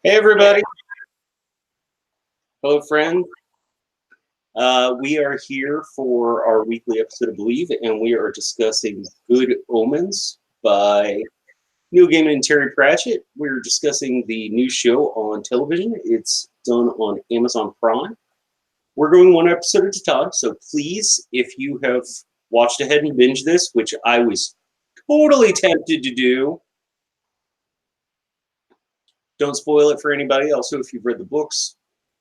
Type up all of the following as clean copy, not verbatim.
Hey everybody, hello friend. We are here for our weekly episode of Believe, and we are discussing Good Omens by Neil Gaiman and Pratchett. We're discussing the new show on television. It's done on Amazon Prime. We're going one episode at a time, so please, if you have watched ahead and binged this, which I was totally tempted to do, don't spoil it for anybody. Also, if you've read the books,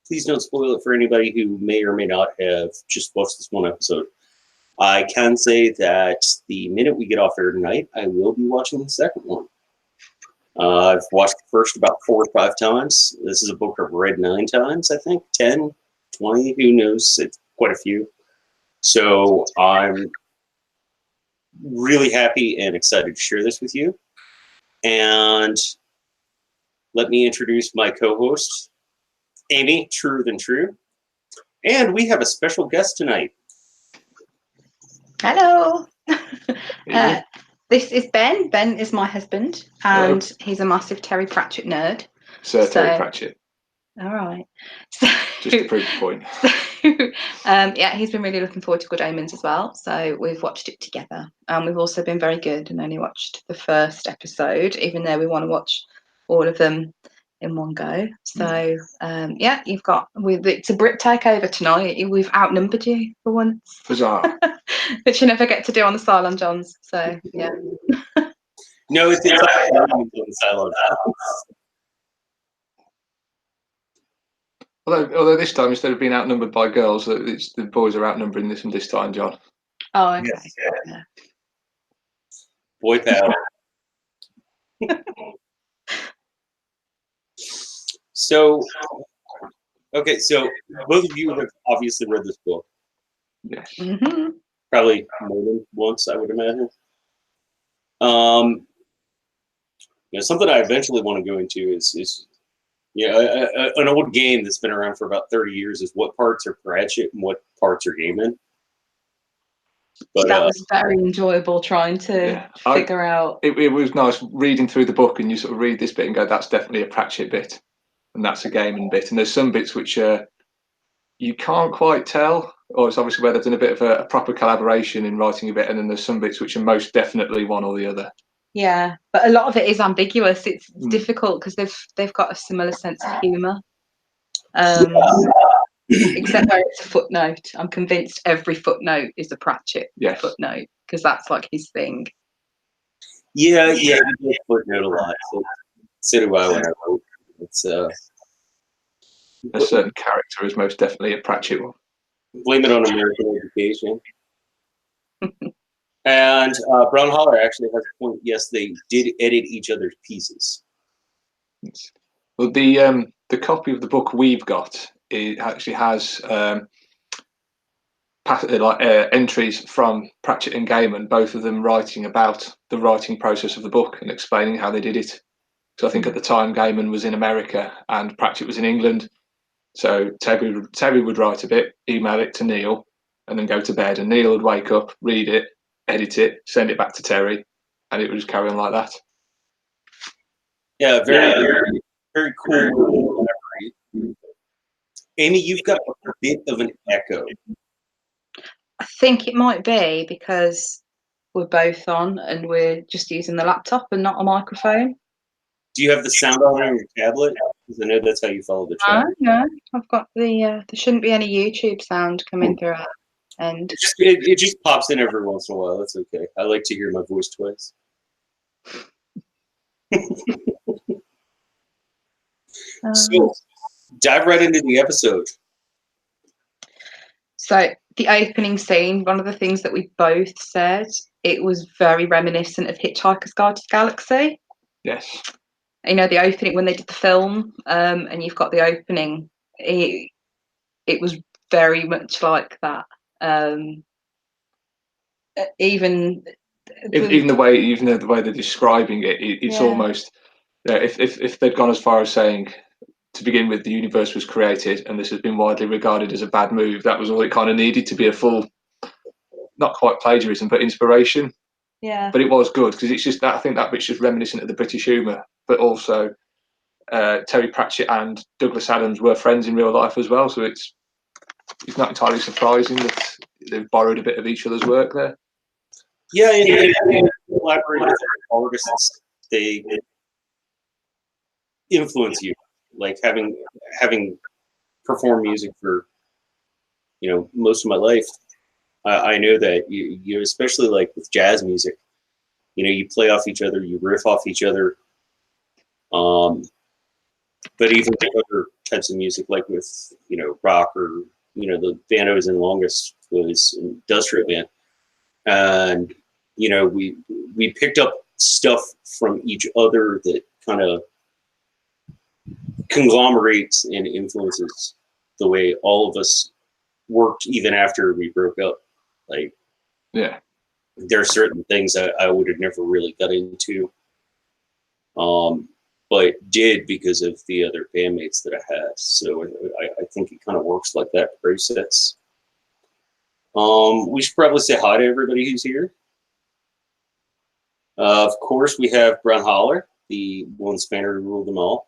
please don't spoil it for anybody who may or may not have just watched this one episode. I can say that the minute we get off air tonight, I will be watching the second one. I've watched the first about 4 or 5 times. This is a book I've read 9 times, I think. 10, 20, who knows? It's quite a few. So I'm really happy and excited to share this with you. And let me introduce my co-host, Amy, Truer Than True. And we have a special guest tonight. Hello. This is Ben. Ben is my husband, and Hello. He's a massive Terry Pratchett nerd. Terry Pratchett. All right. So, just to prove the point. Yeah, he's been really looking forward to Good Omens as well. So we've watched it together. We've also been very good and only watched the first episode, even though we want to watch all of them in one go. So yeah, it's a Brit takeover tonight. We've outnumbered you for once. Bizarre. Which you never get to do on the Cylon Johns. So yeah. No, it's on the Cylon. Although this time, instead of being outnumbered by girls, the boys are outnumbering this time, John. Oh, okay. Yes, yeah. Boy power. So both of you have obviously read this book. Yes. Mm-hmm. Probably more than once, I would imagine. Something I eventually want to go into is an old game that's been around for about 30 years is what parts are Pratchett and what parts are Gaiman. But that was very enjoyable trying to figure out. It was nice reading through the book, and you sort of read this bit and go, that's definitely a Pratchett bit, and that's a Gaiman bit. And there's some bits which you can't quite tell, or it's obviously where they've done a bit of a proper collaboration in writing a bit, and then there's some bits which are most definitely one or the other. Yeah, but a lot of it is ambiguous. It's difficult because they've got a similar sense of humour. Except where it's a footnote. I'm convinced every footnote is a Pratchett footnote because that's like his thing. Yeah, he does footnote a lot. So do I when I wrote. It's a certain character is most definitely a Pratchett one. Blame it on American education. And Brown Holler actually has a point. Yes, they did edit each other's pieces. Well, the copy of the book we've got, it actually has entries from Pratchett and Gaiman, both of them writing about the writing process of the book and explaining how they did it. So I think at the time Gaiman was in America and Pratchett was in England. So Terry would write a bit, email it to Neil, and then go to bed. And Neil would wake up, read it, edit it, send it back to Terry, and it would just carry on like that. Yeah, very, very cool. Amy, you've got a bit of an echo. I think it might be because we're both on and we're just using the laptop and not a microphone. Do you have the sound on your tablet? Because I know that's how you follow the channel. No, I've got there shouldn't be any YouTube sound coming through it. And it just pops in every once in a while. That's okay. I like to hear my voice twice. So dive right into the episode. So the opening scene, one of the things that we both said, it was very reminiscent of Hitchhiker's Guide to the Galaxy. Yes. You know, the opening when they did the film, and you've got the opening. It was very much like that. Even the way they're describing it, it's almost if they'd gone as far as saying to begin with the universe was created and this has been widely regarded as a bad move, that was all it kind of needed to be a full, not quite plagiarism, but inspiration. Yeah. But it was good because it's just that I think that bit's just reminiscent of the British humour, but also Terry Pratchett and Douglas Adams were friends in real life as well. So it's not entirely surprising that they've borrowed a bit of each other's work there. Yeah, and collaborate with artists. They influence you, like having performed music for most of my life. I know that you especially like with jazz music, you play off each other, you riff off each other. But even with other types of music, like with rock or the band I was in longest was an industrial band, and we picked up stuff from each other that kind of conglomerates and influences the way all of us worked even after we broke up. Like, yeah, there are certain things I would have never really got into, but did because of the other bandmates that I had. So I think it kind of works like that process. We should probably say hi to everybody who's here. Of course, we have Brown Holler, the one spanner who ruled them all.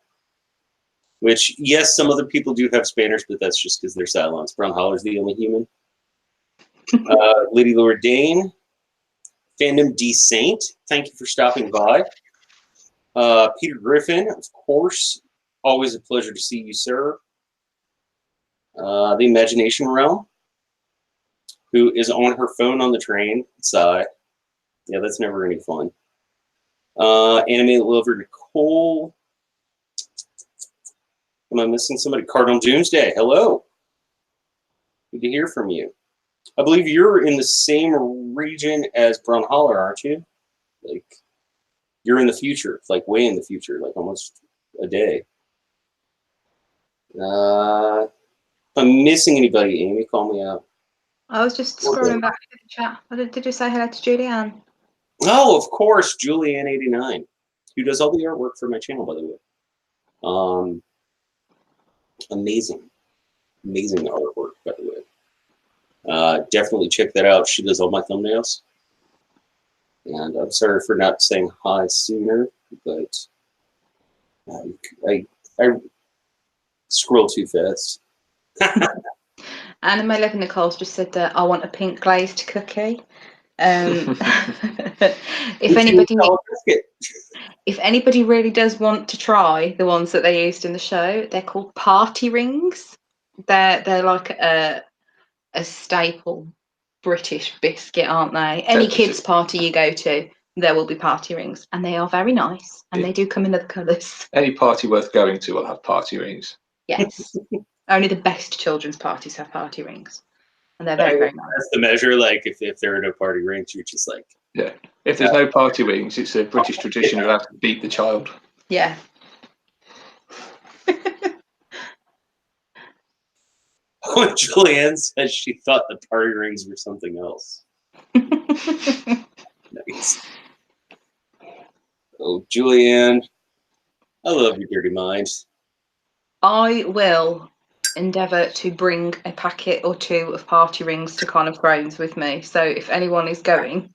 Which, yes, some other people do have spanners, but that's just because they're Cylons. Brown Holler's the only human. Lady Lord Dane, Fandom D Saint, thank you for stopping by. Peter Griffin, of course, always a pleasure to see you, sir. The Imagination Realm, who is on her phone on the train. Sigh. Yeah, that's never any fun. Anime Lover Nicole. Am I missing somebody? Cardinal Doomsday, hello. Good to hear from you. I believe you're in the same region as Brown Holler, aren't you? Like, you're in the future, like way in the future, like almost a day. If I'm missing anybody, Amy, call me out. I was just scrolling back to the chat. Did you say hello to Julianne? Oh, of course, Julianne89, who does all the artwork for my channel, by the way. Amazing artwork, by the way. Definitely check that out. She does all my thumbnails. And I'm sorry for not saying hi sooner, but I scroll too fast. Anime Lover Nicole's just said that I want a pink glazed cookie. If anybody really does want to try the ones that they used in the show, they're called party rings. They're like a staple British biscuit, aren't they? Any kids party you go to, there will be party rings, and they are very nice, and they do come in other colours. Any party worth going to will have party rings. Yes. Only the best children's parties have party rings, and they're very, very nice. That's the measure. Like if there are no party rings, you're just like, yeah. If there's no party rings, it's a British tradition you'll have to beat the child. Yeah. When Julianne said she thought the party rings were something else. Nice. Oh, Julianne, I love your dirty mind. I will endeavour to bring a packet or two of party rings to Con of Crones with me. So if anyone is going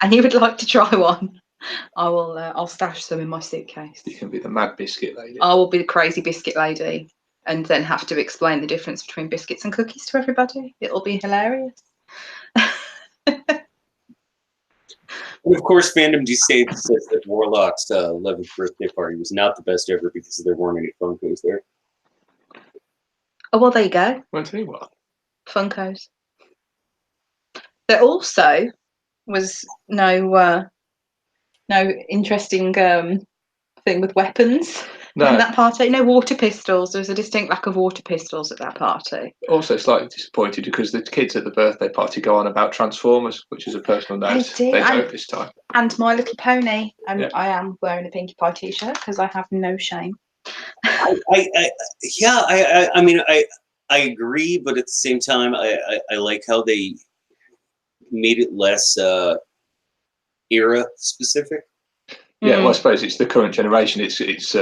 and you would like to try one, I will. I'll stash some in my suitcase. You can be the mad biscuit lady. I will be the crazy biscuit lady, and then have to explain the difference between biscuits and cookies to everybody. It'll be hilarious. And of course, Fandom D Saint says that Warlock's 11th birthday party was not the best ever because there weren't any Funkos there. Oh, well, there you go. Went to what? Funkos. There also was no interesting thing with weapons in that party. No water pistols. There was a distinct lack of water pistols at that party. Also slightly disappointed because the kids at the birthday party go on about Transformers, which is a personal note. They don't this time. And My Little Pony. And yeah. I am wearing a Pinkie Pie t-shirt because I have no shame. I mean, I agree, but at the same time, I like how they made it less era specific. Yeah, well, I suppose it's the current generation. It's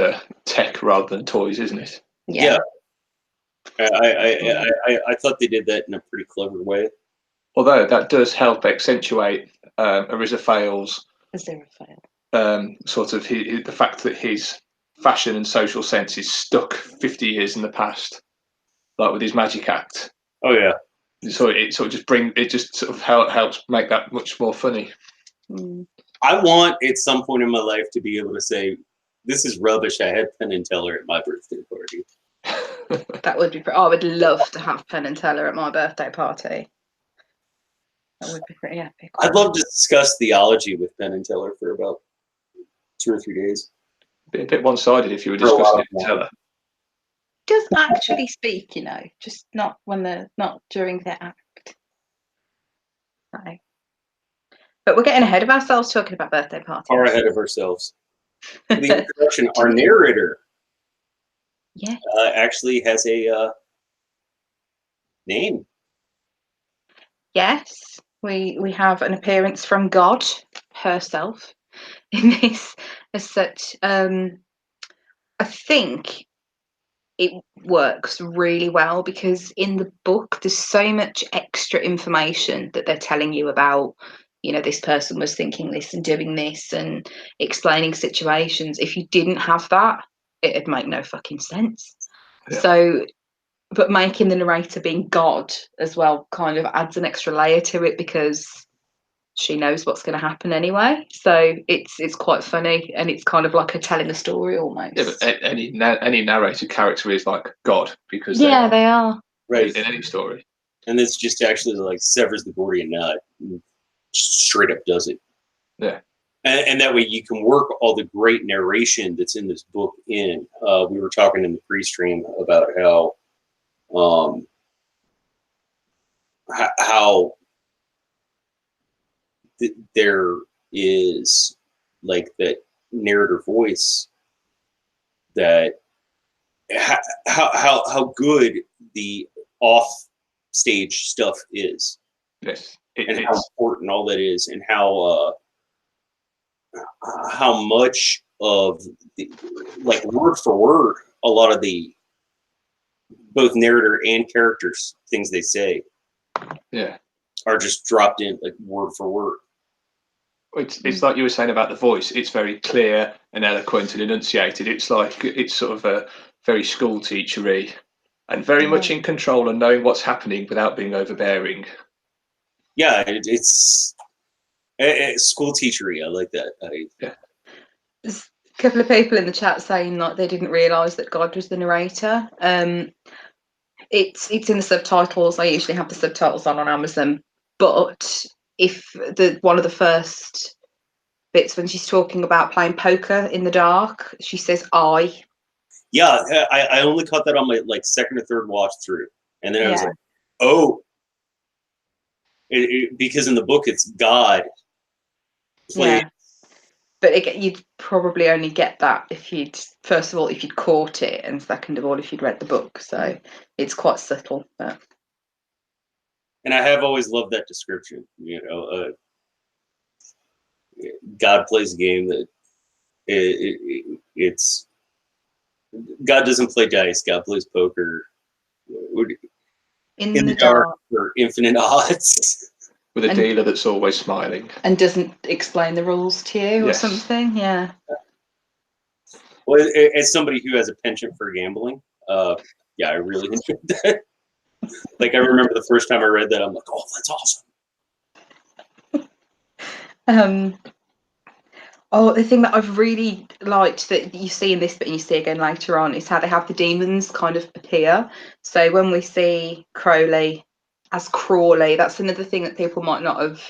tech rather than toys, isn't it? Yeah. I thought they did that in a pretty clever way. Although that does help accentuate Aziraphale's sort of the fact that his fashion and social sense is stuck 50 years in the past, like with his magic act. Oh yeah. So it sort of helps make that much more funny. I want at some point in my life to be able to say, "This is rubbish. I had Penn and Teller at my birthday party." That would be. I would love to have Penn and Teller at my birthday party. That would be pretty epic. I'd love to discuss theology with Penn and Teller for about 2 or 3 days. A bit one-sided if you were discussing it with Teller. Does actually speak, just not when they're not during their act. Right. But we're getting ahead of ourselves talking about birthday parties. Far ahead of ourselves. The introduction, our narrator, actually has a name. Yes, we have an appearance from God herself in this as such. I think it works really well because in the book there's so much extra information that they're telling you about, this person was thinking this and doing this and explaining situations. If you didn't have that, it'd make no fucking sense. Yeah. So, but making the narrator being God as well kind of adds an extra layer to it because she knows what's going to happen anyway. So it's quite funny and it's kind of like her telling the story almost. Yeah, but any narrated character is like God because they are right in any story. And this just actually like severs the Gordian knot, straight up does it. Yeah. And that way you can work all the great narration that's in this book in. We were talking in the pre-stream about how there is like that narrator voice that how good the off stage stuff is. Yes. And how important all that is, and how much of the, like word for word, a lot of the both narrator and characters things they say are just dropped in like word for word. It's like you were saying about the voice. It's very clear and eloquent and enunciated. It's like it's sort of a very school teachery and very much in control and knowing what's happening without being overbearing. Yeah, it's school teachery. I like that. There's a couple of people in the chat saying like they didn't realise that God was the narrator. It's in the subtitles. I usually have the subtitles on Amazon, but if one of the first bits when she's talking about playing poker in the dark, she says I. Yeah, I only caught that on my like second or third watch through, and then I was like, oh. Because in the book it's God. Yeah, but you'd probably only get that if you'd caught it, and second of all if you'd read the book. So it's quite subtle. But... And I have always loved that description. God plays a game that it's God doesn't play dice. God plays poker. In the dark for infinite odds. With a dealer that's always smiling. And doesn't explain the rules to you or something, yeah. Well, as somebody who has a penchant for gambling, I really enjoyed that. Like, I remember the first time I read that, I'm like, oh, that's awesome. The thing that I've really liked that you see in this, but you see again later on, is how they have the demons kind of appear. So when we see Crowley as Crawley, that's another thing that people might not have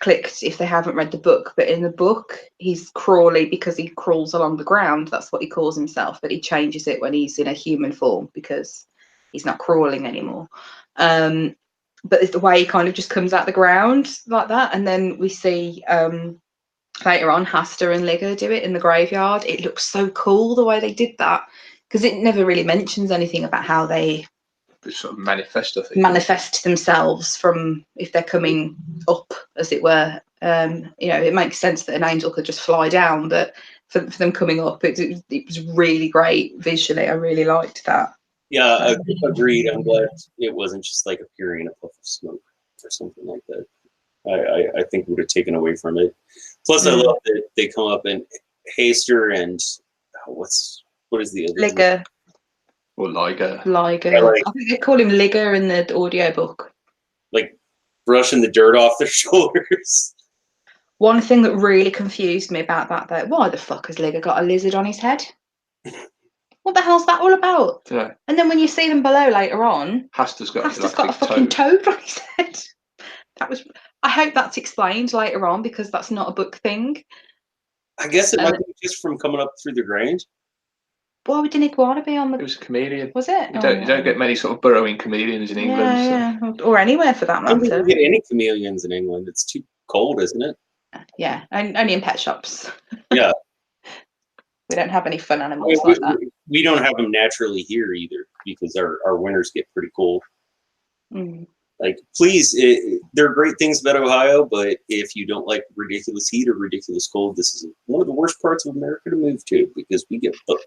clicked if they haven't read the book. But in the book, he's Crawley because he crawls along the ground. That's what he calls himself. But he changes it when he's in a human form because he's not crawling anymore. But it's the way he kind of just comes out the ground like that. And then we see... later on, Hasta and Ligger do it in the graveyard. It looks so cool the way they did that because it never really mentions anything about how they sort of manifest themselves from if they're coming up, as it were. It makes sense that an angel could just fly down, but for them coming up, it was really great visually. I really liked that. Yeah, agreed. I'm glad it wasn't just like appearing in a puff of smoke or something like that. I think would have taken away from it. Plus, I love that they come up and Haster and what is the other? Liger. Or Liger. Liger. Yeah, like- I think they call him Liger in the audiobook. Like brushing the dirt off their shoulders. One thing that really confused me about that, though, why the fuck has Liger got a lizard on his head? What the hell's that all about? Yeah. And then when you see them below later on, Haster's got Haster's like got a big fucking toad. toad on his head. That was. I hope that's explained later on because that's not a book thing. I guess it might be just from coming up through the Grange. Why would an iguana be on It the? was a chameleon. Was it? You don't get many sort of burrowing chameleons in England. So. Yeah, or anywhere for that I don't think matter. you get any chameleons in England. It's too cold, isn't it? Yeah, and only in pet shops. Yeah. We don't have any fun animals like that. We don't have them naturally here either because our winters get pretty cold. Mm. Like, please, there are great things about Ohio, but if you don't like ridiculous heat or ridiculous cold, this is one of the worst parts of America to move to because we get both.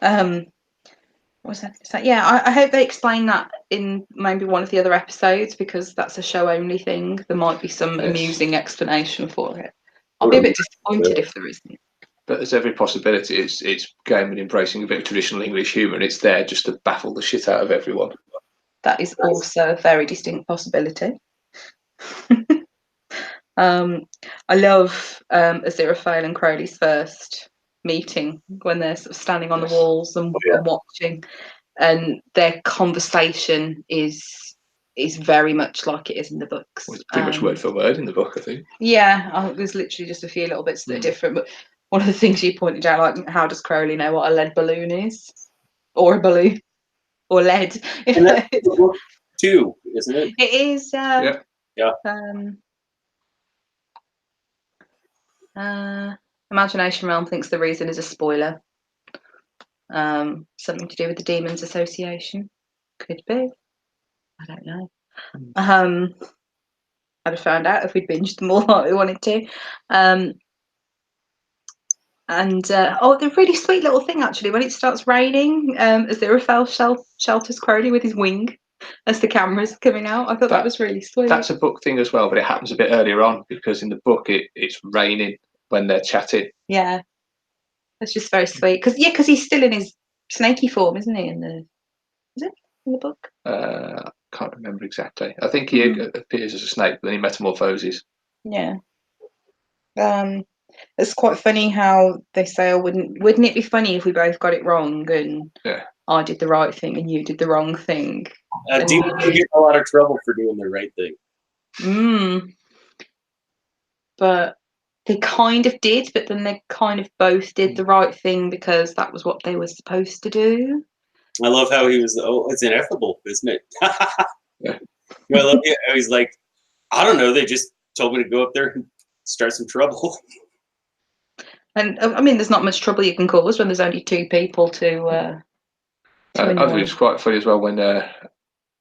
What was that? Yeah, I hope they explain that in maybe one of the other episodes because that's a show only thing. There might be some amusing explanation for it. I'll be a bit disappointed if there isn't. But there's every possibility it's Gaiman embracing a bit of traditional English humour, and it's there just to baffle the shit out of everyone. That is also a very distinct possibility. I love Aziraphale and Crowley's first meeting when they're sort of standing on the walls and watching, and their conversation is very much like it is in the books. Well, it's pretty much word for word in the book, I think. Yeah, there's literally just a few little bits that are different. But one of the things you pointed out, like, how does Crowley know what a lead balloon is, or a balloon, or lead? And that's the book too, isn't it? It is. Yeah. Imagination Realm thinks the reason is a spoiler. Something to do with the Demons Association. Could be. I don't know. I'd have found out if we'd binged them all like we wanted to. The really sweet little thing actually, when it starts raining, Aziraphale shelters Crowley with his wing as the camera's coming out. I thought that was really sweet. That's a book thing as well, but it happens a bit earlier on because in the book it's raining when they're chatting. Yeah, that's just very sweet. Because he's still in his snaky form, isn't he? Is it in the book? Can't remember exactly. I think he appears as a snake, but then he metamorphoses. Yeah. It's quite funny how they say, "Oh, wouldn't it be funny if we both got it wrong and I did the right thing and you did the wrong thing?" Demons get in a lot of trouble for doing the right thing. But they kind of did, but then they kind of both did the right thing because that was what they were supposed to do. I love how he was. Oh, it's ineffable, isn't it? I love it. I was like, I don't know. They just told me to go up there and start some trouble. And I mean, there's not much trouble you can cause when there's only two people to I think it's quite funny as well when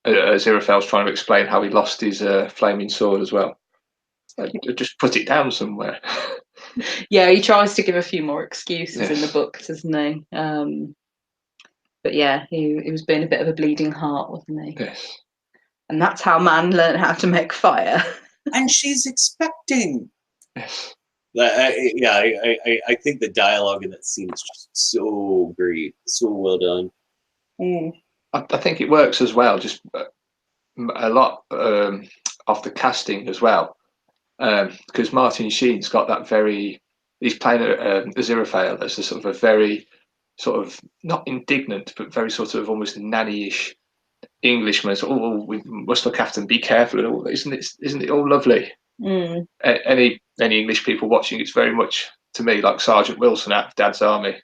Aziraphale's trying to explain how he lost his flaming sword as well. Just put it down somewhere. Yeah, he tries to give a few more excuses in the book, doesn't he? But yeah, he was being a bit of a bleeding heart, wasn't he? Yes. And that's how man learned how to make fire. And she's expecting. Yes. I think the dialogue in that scene is just so great, so well done. I think it works as well. Just a lot of the casting as well, because Martin Sheen's got that very. He's playing Aziraphale as a sort of a very sort of not indignant, but very sort of almost nanny-ish Englishman. So, we must look after them. Be careful, and all. Isn't it all lovely? Any English people watching, it's very much to me like Sergeant Wilson out of Dad's Army.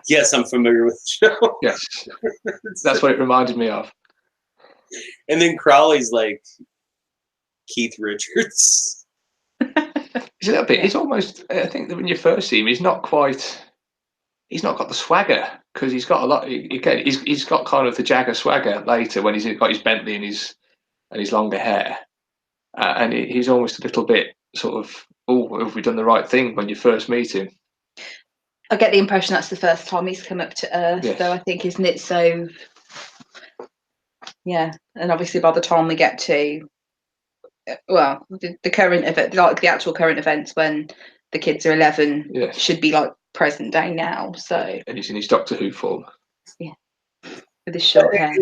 Yes, I'm familiar with the show. Yes, that's what it reminded me of. And then Crowley's like Keith Richards. It's a little bit. It's almost. I think that when you first see him, he's not quite. He's not got the swagger because he's got a lot. Again, he's got kind of the Jagger swagger later when he's got his Bentley and his longer hair, and he's almost a little bit sort of. Oh, have we done the right thing when you first meet him? I get the impression that's the first time he's come up to Earth, though, I think, isn't it? So, yeah. And obviously by the time we get to well, the current event, like the actual current events when the kids are 11, Yes. should be like present day now. So And he's in his Doctor Who form. with his short hair.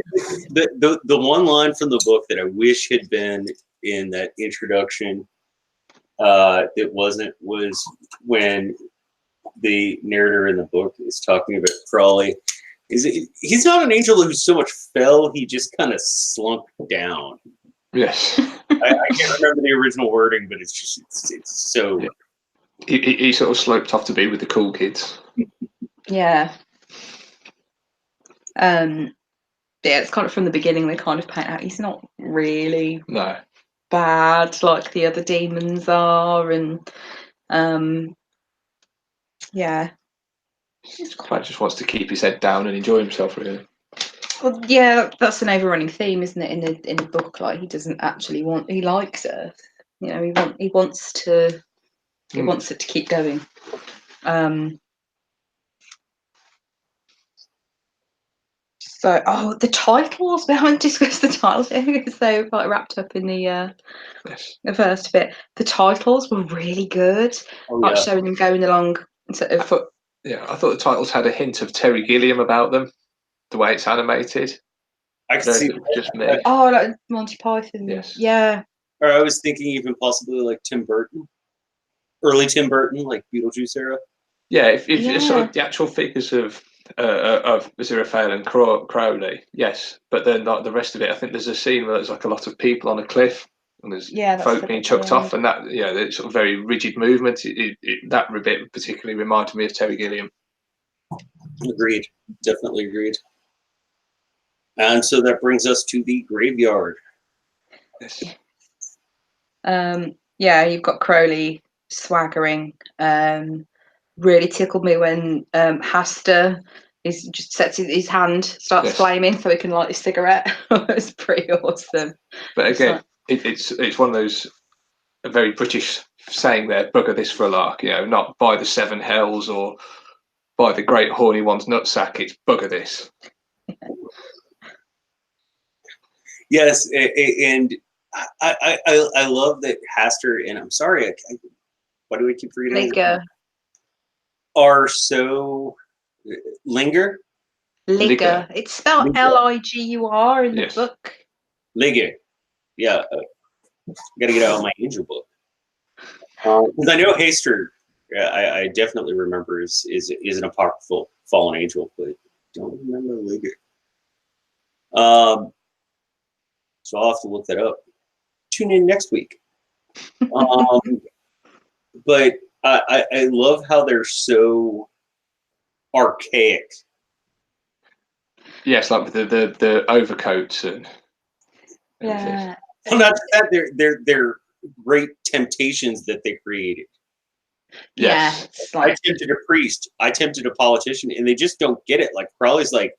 The one line from the book that I wish had been in that introduction that wasn't was when the narrator in the book is talking about Crowley. He's not an angel who so much fell, he just kind of slunk down. Yes. I can't remember the original wording, but it's so. Yeah. He sort of sloped off to be with the cool kids. Yeah. Yeah, it's kind of from the beginning they kind of paint out he's not really No. bad like the other demons are, and yeah. He just wants to keep his head down and enjoy himself, really. Well, yeah, that's an overrunning theme, isn't it? In the book, like he doesn't actually want. He likes Earth, you know. He wants to. He wants it to keep going. So, the titles. We haven't discussed the titles because they were like wrapped up in the Yes. the first bit. The titles were really good, like showing them going along sort of. I thought the titles had a hint of Terry Gilliam about them, the way it's animated. I can see just me. Oh, like Monty Python. Yes. Yeah. Or I was thinking even possibly like Tim Burton, early Tim Burton, like Beetlejuice era. Yeah, if sort of the actual figures of Aziraphale and Crowley, yes, but then like the rest of it, I think there's a scene where there's like a lot of people on a cliff and there's folk being chucked off, and that the sort of very rigid movement. That bit particularly reminded me of Terry Gilliam. Agreed, definitely agreed. And so that brings us to the graveyard. Yes. Yeah, you've got Crowley swaggering. Really tickled me when Haster just sets his hand, starts flaming so he can light his cigarette. It's pretty awesome. But again, it's one of those a very British saying there, bugger this for a lark, not by the seven hells or by the great horny one's nutsack, it's bugger this. Yes, and I love that Haster, and I'm sorry, why do I keep forgetting? Are so Linger. It's spelled Ligur in the book. Ligur, yeah. Got to get out of my angel book because I know Haster. I definitely remember is an apocryphal fallen angel, but don't remember Ligur. So I'll have to look that up. Tune in next week. But I love how they're so archaic. Yes, like with the overcoats and everything. Well, not that they're great temptations that they created. Yes. Yeah, like... I tempted a priest, I tempted a politician, and they just don't get it. Like Crowley's like,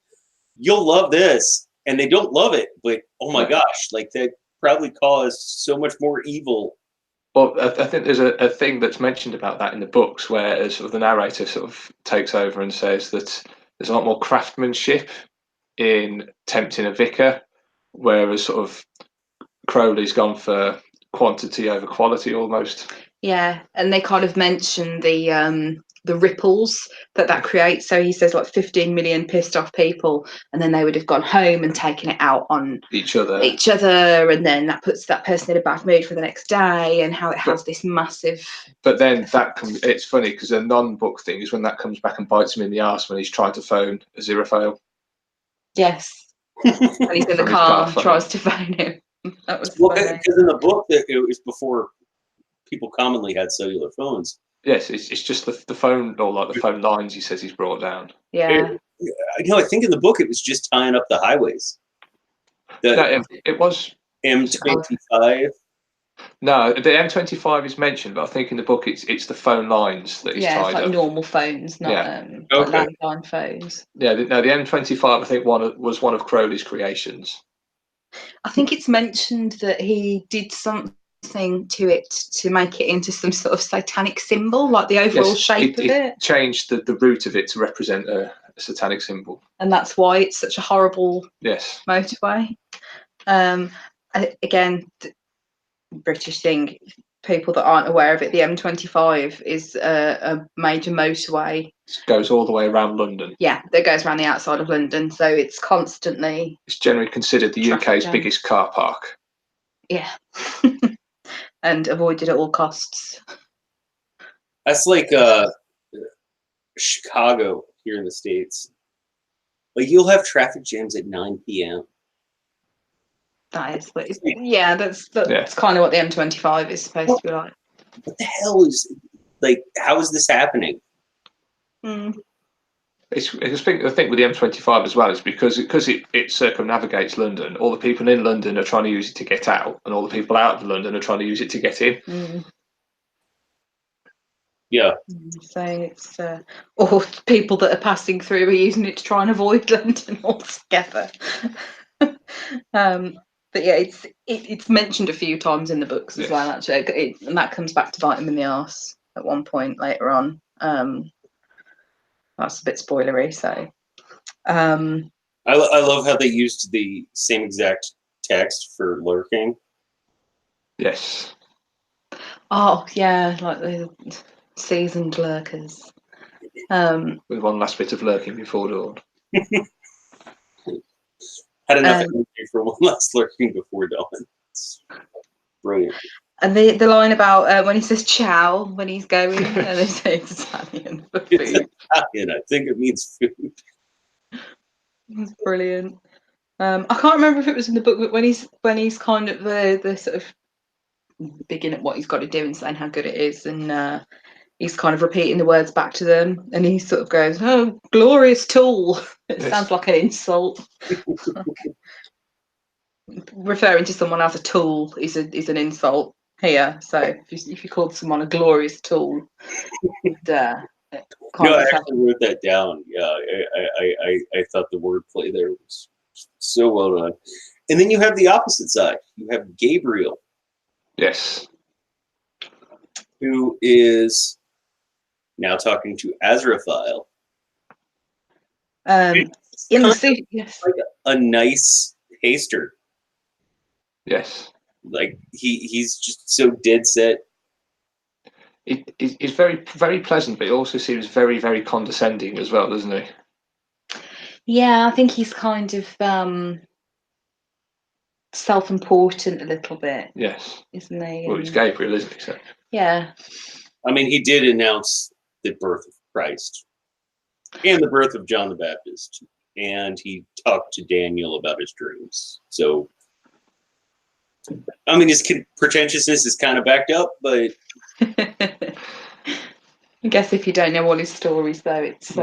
you'll love this, and they don't love it, but oh my gosh, like that probably caused so much more evil. Well, I think there's a thing that's mentioned about that in the books where sort of the narrator sort of takes over and says that there's a lot more craftsmanship in tempting a vicar, whereas sort of Crowley's gone for quantity over quality almost. Yeah, and they kind of mention the ripples that creates. So he says like 15 million pissed off people, and then they would have gone home and taken it out on each other, and then that puts that person in a bad mood for the next day, and how it has this massive. But then it's funny because a non-book thing is when that comes back and bites him in the arse when he's trying to phone Aziraphale. Yes, and he's in the car, tries to phone him. That was because in the book that it was before people commonly had cellular phones. Yes, it's just the phone, or like the phone lines he says he's brought down. Yeah. I think in the book it was just tying up the highways. It was M25. No, the M25 is mentioned, but I think in the book it's the phone lines that he's tied it's like up. normal phones, not like landline phones. Yeah, the M25 I think was one of Crowley's creations. I think it's mentioned that he did something to it to make it into some sort of satanic symbol, like the overall shape of it. Changed the root of it to represent a satanic symbol, and that's why it's such a horrible motorway. Again, British thing. People that aren't aware of it, the M25 is a major motorway. It goes all the way around London. Yeah, that goes around the outside of London, so it's constantly. It's generally considered the UK's biggest car park. Yeah, and avoided at all costs. That's like Chicago here in the States. Like you'll have traffic jams at 9 p.m. That is, but yeah, that's kind of what the M25 is supposed to be like. What the hell is like? How is this happening? It's I think with the M25 as well is because it circumnavigates London. All the people in London are trying to use it to get out, and all the people out of London are trying to use it to get in. Yeah. So it's or people that are passing through are using it to try and avoid London altogether. But yeah, it's mentioned a few times in the books as well. Actually, and that comes back to bite him in the arse at one point later on. That's a bit spoilery. So, I love how they used the same exact text for lurking. Yes. Oh yeah, like the seasoned lurkers. With one last bit of lurking before dawn. Had enough energy for one last lurking before dawn. It's brilliant. And the line about when he says "ciao" when he's going, and they say it's Italian for food. It's Italian. I think it means food. It's brilliant. I can't remember if it was in the book, but when he's kind of the sort of beginning at what he's got to do and saying how good it is, and he's kind of repeating the words back to them, and he sort of goes, "Oh, glorious tool." It sounds like an insult. Referring to someone as a tool is an insult here. So if you called someone a glorious tool, I actually wrote that down. Yeah, I thought the wordplay there was so well done. And then you have the opposite side. You have Gabriel. Yes. Who is now talking to Azraphale. Yes. Like a nice haster. Yes. Like he's just so dead set. He's very, very pleasant, but he also seems very, very condescending as well, doesn't he? Yeah, I think he's kind of self-important a little bit. Yes. Isn't he? Well, he's Gabriel, isn't he? So. Yeah. I mean, he did announce the birth of Christ and the birth of John the Baptist, and he talked to Daniel about his dreams. So, I mean, his pretentiousness is kind of backed up, but I guess if you don't know all his stories, though, it's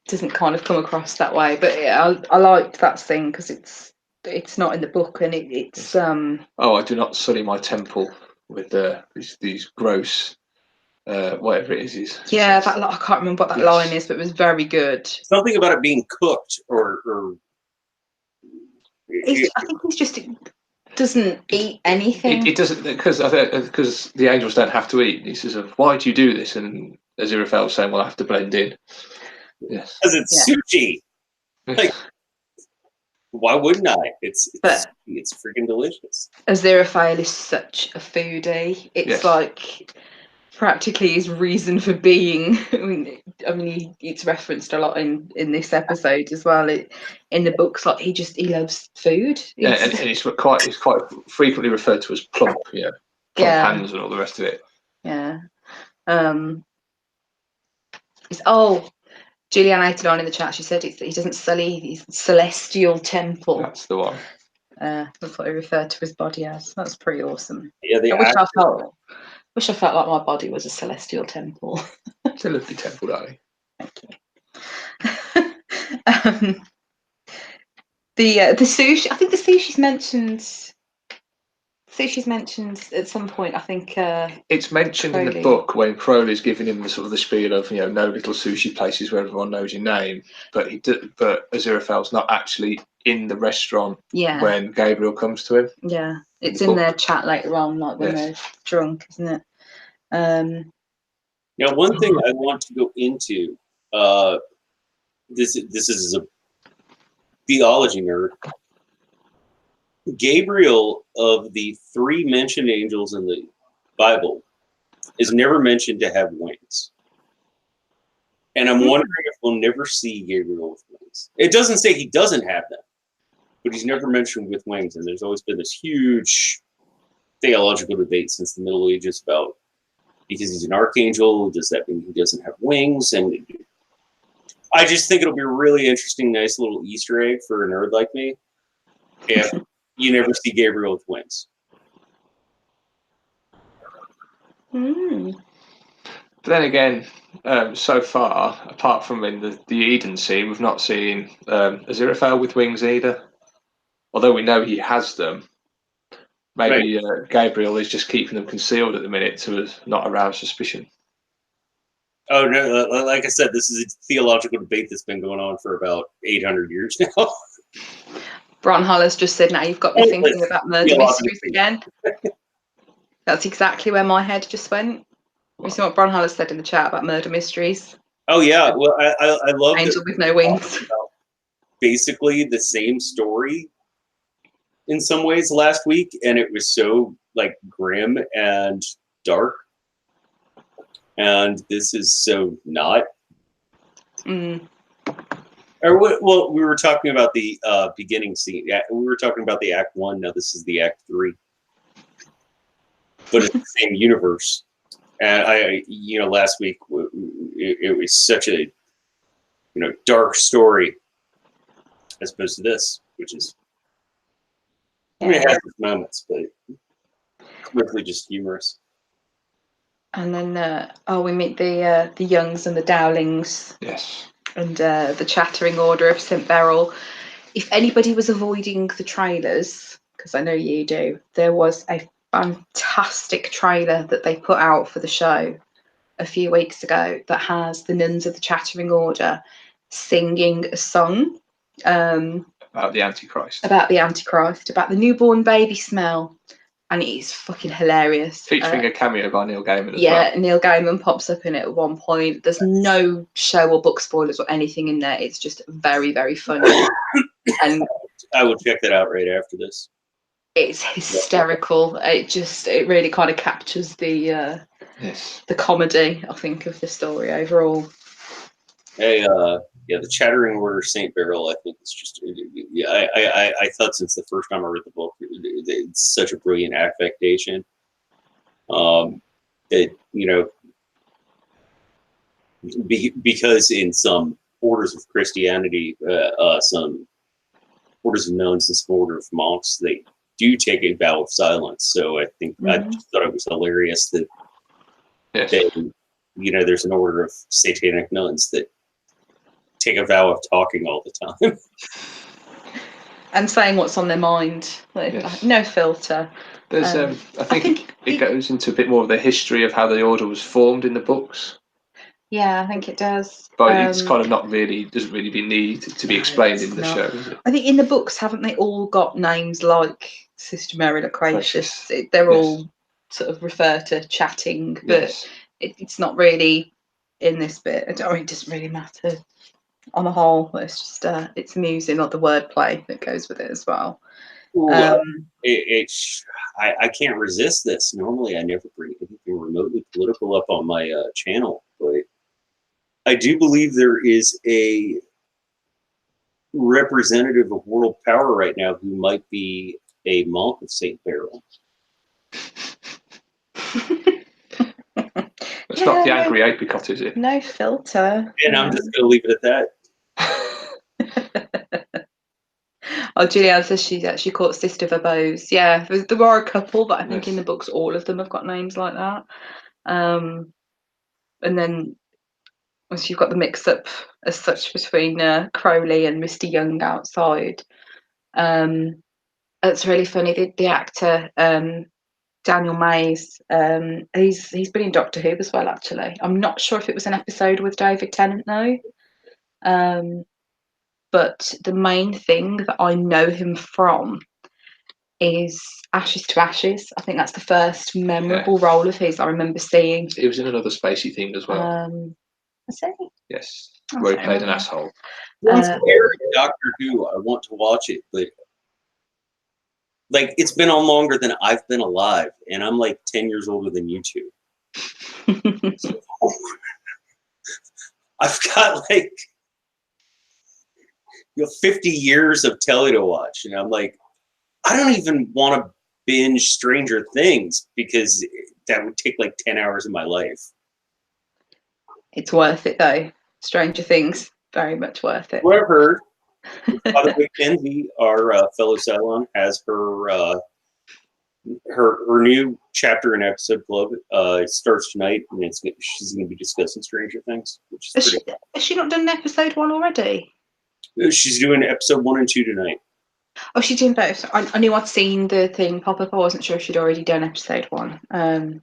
doesn't kind of come across that way. But yeah, I liked that thing because it's not in the book, and it's Oh, I do not sully my temple with these gross whatever it is. Yeah, I can't remember what that line is, but it was very good. Something about it being cooked or I think he's just doesn't eat anything. It doesn't because the angels don't have to eat. He says, "Why do you do this?" And Aziraphale saying, "Well, I have to blend in." Yes, because it's sushi. Like, why wouldn't I? It's freaking delicious. Aziraphale is such a foodie. It's like practically his reason for being. I mean, it's referenced a lot in this episode as well. In the books, like he loves food. And he's quite frequently referred to as plump. Plump hands and all the rest of it. Yeah. Julianne added on in the chat. She said he doesn't sully his celestial temple. That's the one. That's what he referred to his body as. That's pretty awesome. Yeah, wish I felt like my body was a celestial temple. It's a lovely temple, darling. Thank you. The sushi. I think the sushi's mentioned. Sushi's mentioned at some point. I think it's mentioned in the book when Crowley's giving him the sort of the spiel of no little sushi places where everyone knows your name, but Aziraphale's not actually in the restaurant when Gabriel comes to him. Yeah, it's in their chat later on, like when they're drunk, isn't it? Now, one thing I want to go into. This is a theology nerd. Gabriel, of the 3 mentioned angels in the Bible, is never mentioned to have wings. And I'm wondering if we'll never see Gabriel with wings. It doesn't say he doesn't have them, but he's never mentioned with wings. And there's always been this huge theological debate since the Middle Ages about, because he's an archangel, does that mean he doesn't have wings? And I just think it'll be a really interesting, nice little Easter egg for a nerd like me if you never see Gabriel with wings. But then again, so far, apart from in the Eden scene, we've not seen Aziraphale with wings either. Although we know he has them, maybe Gabriel is just keeping them concealed at the minute to not arouse suspicion. Oh, no, like I said, this is a theological debate that's been going on for about 800 years now. Bron Hollis just said, now you've got me thinking about murder mysteries again. That's exactly where my head just went. You see what Bron Hollis said in the chat about murder mysteries? Oh, yeah. Well, I love Angel with no wings. Basically the same story in some ways last week, and it was so like grim and dark. And this is so not. Or well, we were talking about the beginning scene. Yeah, we were talking about the Act 1. Now this is the Act 3, but it's the same universe. And last week it was such a dark story as opposed to this, which is it has its moments, but mostly just humorous. And then we meet the Youngs and the Dowlings. Yes. And the Chattering Order of St. Beryl. If anybody was avoiding the trailers, because I know you do, there was a fantastic trailer that they put out for the show a few weeks ago that has the nuns of the Chattering Order singing a song About the Antichrist. About the newborn baby smell. And it is fucking hilarious. Featuring a cameo by Neil Gaiman as well. Yeah, Neil Gaiman pops up in it at one point. There's no show or book spoilers or anything in there. It's just very, very funny. And I will check that out right after this. It's hysterical. It really kind of captures the comedy, I think, of the story overall. Hey, the Chattering Order of St. Beryl, I think it's just, I thought since the first time I read the book, it's such a brilliant affectation. Because in some orders of Christianity, some orders of nuns and some order of monks, they do take a vow of silence. So I think I just thought it was hilarious that there's an order of satanic nuns that take a vow of talking all the time. And saying what's on their mind. Like, no filter. There's, I think it goes into a bit more of the history of how the order was formed in the books. Yeah, I think it does. But it's kind of doesn't really need to be explained in the show, is it? I think in the books, haven't they all got names like Sister Mary Loquacious? They're all sort of refer to chatting, but it's not really in this bit. It doesn't really matter on the whole. It's just it's amusing, like the wordplay that goes with it as well. I can't resist this. Normally, I never bring anything remotely political up on my channel, but I do believe there is a representative of world power right now who might be a monk of St. Beryl. It's not the angry apricot, is it? No filter. And I'm just going to leave it at that. Julianne says she's actually caught Sister Verbose. Yeah, there are a couple, but I think in the books all of them have got names like that. And then you've got the mix-up as such between Crowley and Mr. Young outside. It's really funny. The actor Daniel Mays, he's been in Doctor Who as well. Actually, I'm not sure if it was an episode with David Tennant though. But the main thing that I know him from is Ashes to Ashes. I think that's the first memorable role of his I remember seeing. He was in another spacey thing as well. Was he? Yes, where he played an asshole. Doctor Who, I want to watch it, but Like, it's been on longer than I've been alive, and I'm like 10 years older than you two. So, I've got like 50 years of telly to watch, and I'm like, I don't even want to binge Stranger Things because that would take like 10 hours of my life. It's worth it though. Stranger Things, very much worth it. What I've heard, by the way, Kenzie, our fellow Cylon, has her new chapter and episode club. It starts tonight, and she's going to be discussing Stranger Things, which is pretty cool. Has she not done episode 1 already? She's doing episode 1 and 2 tonight. Oh, she's doing both. I knew I'd seen the thing pop up. I wasn't sure if she'd already done episode 1.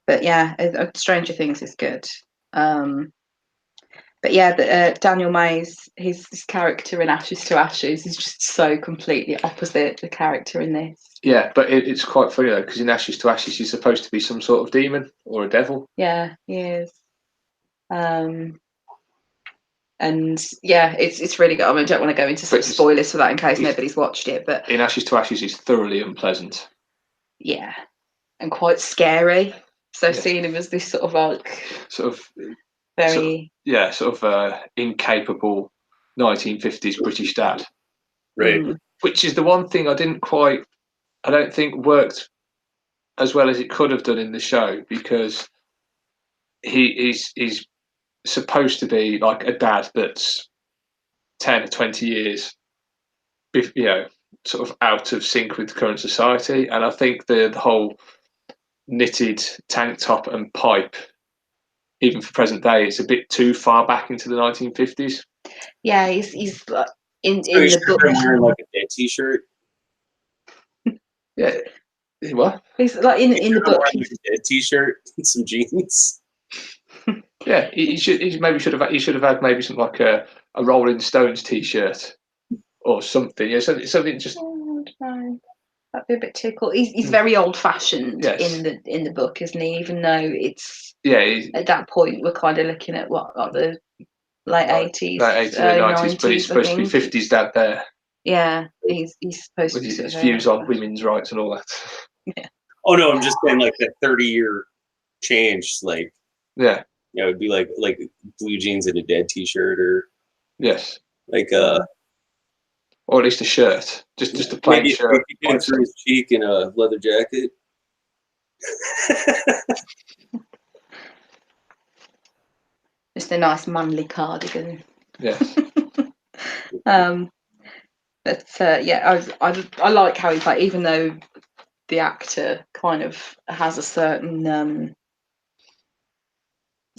But yeah, Stranger Things is good. But yeah, Daniel Mays, his character in Ashes to Ashes is just so completely opposite the character in this. Yeah, but it's quite funny though, because in Ashes to Ashes he's supposed to be some sort of demon or a devil. Yeah, he is. And yeah, it's really good. I mean, I don't want to go into some spoilers for that in case nobody's watched it, but in Ashes to Ashes he's thoroughly unpleasant. Yeah, and quite scary. So seeing him as this sort of like very incapable 1950s British dad, right? Which is the one thing I don't think worked as well as it could have done in the show, because he's supposed to be like a dad that's 10 or 20 years, sort of out of sync with current society. And I think the whole knitted tank top and pipe, even for present day, it's a bit too far back into the 1950s. Yeah, he's in the book wearing like a dead t-shirt. Yeah. What? He's like in the book. Like a dead t-shirt and some jeans. Yeah, he should have had maybe something like a Rolling Stones t-shirt or something. Yeah, something just. Oh, no. That'd be a bit too cool. He's very old-fashioned in the book, isn't he? Even though it's at that point we're kind of looking at what, like the late 80s, late 80s, 90s, but he's supposed to be 50s dad there. Yeah, he's supposed with to be his views on women's rights and all that. Yeah. Oh no, I'm just saying like that 30-year change, like it'd be like blue jeans and a dead t-shirt, or like or at least a shirt, just a plain shirt. Through his cheek in a leather jacket. Just a nice manly cardigan. Yes. But I like how he plays, even though the actor kind of has a certain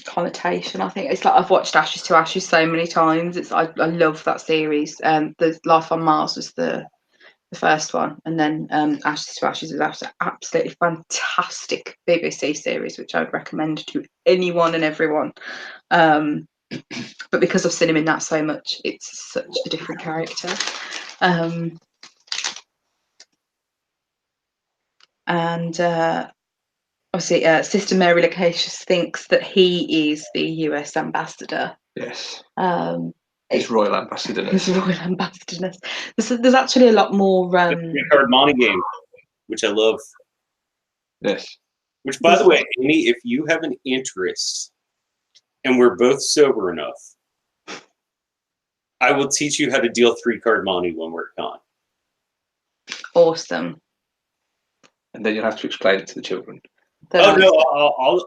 connotation. I think it's like I've watched Ashes to Ashes so many times. I love that series. The Life on Mars was the first one, and then Ashes to Ashes was absolutely fantastic BBC series, which I would recommend to anyone and everyone. But because I've seen him in that so much, it's such a different character. And obviously, Sister Mary Lacasius thinks that he is the US ambassador. Yes. His royal ambassador. His royal ambassador. There's actually a lot more. Three-card money game, which I love. Yes. Which, by the way, Amy, if you have an interest, and we're both sober enough, I will teach you how to deal 3-card money when we're gone. Awesome. And then you'll have to explain it to the children. Oh no!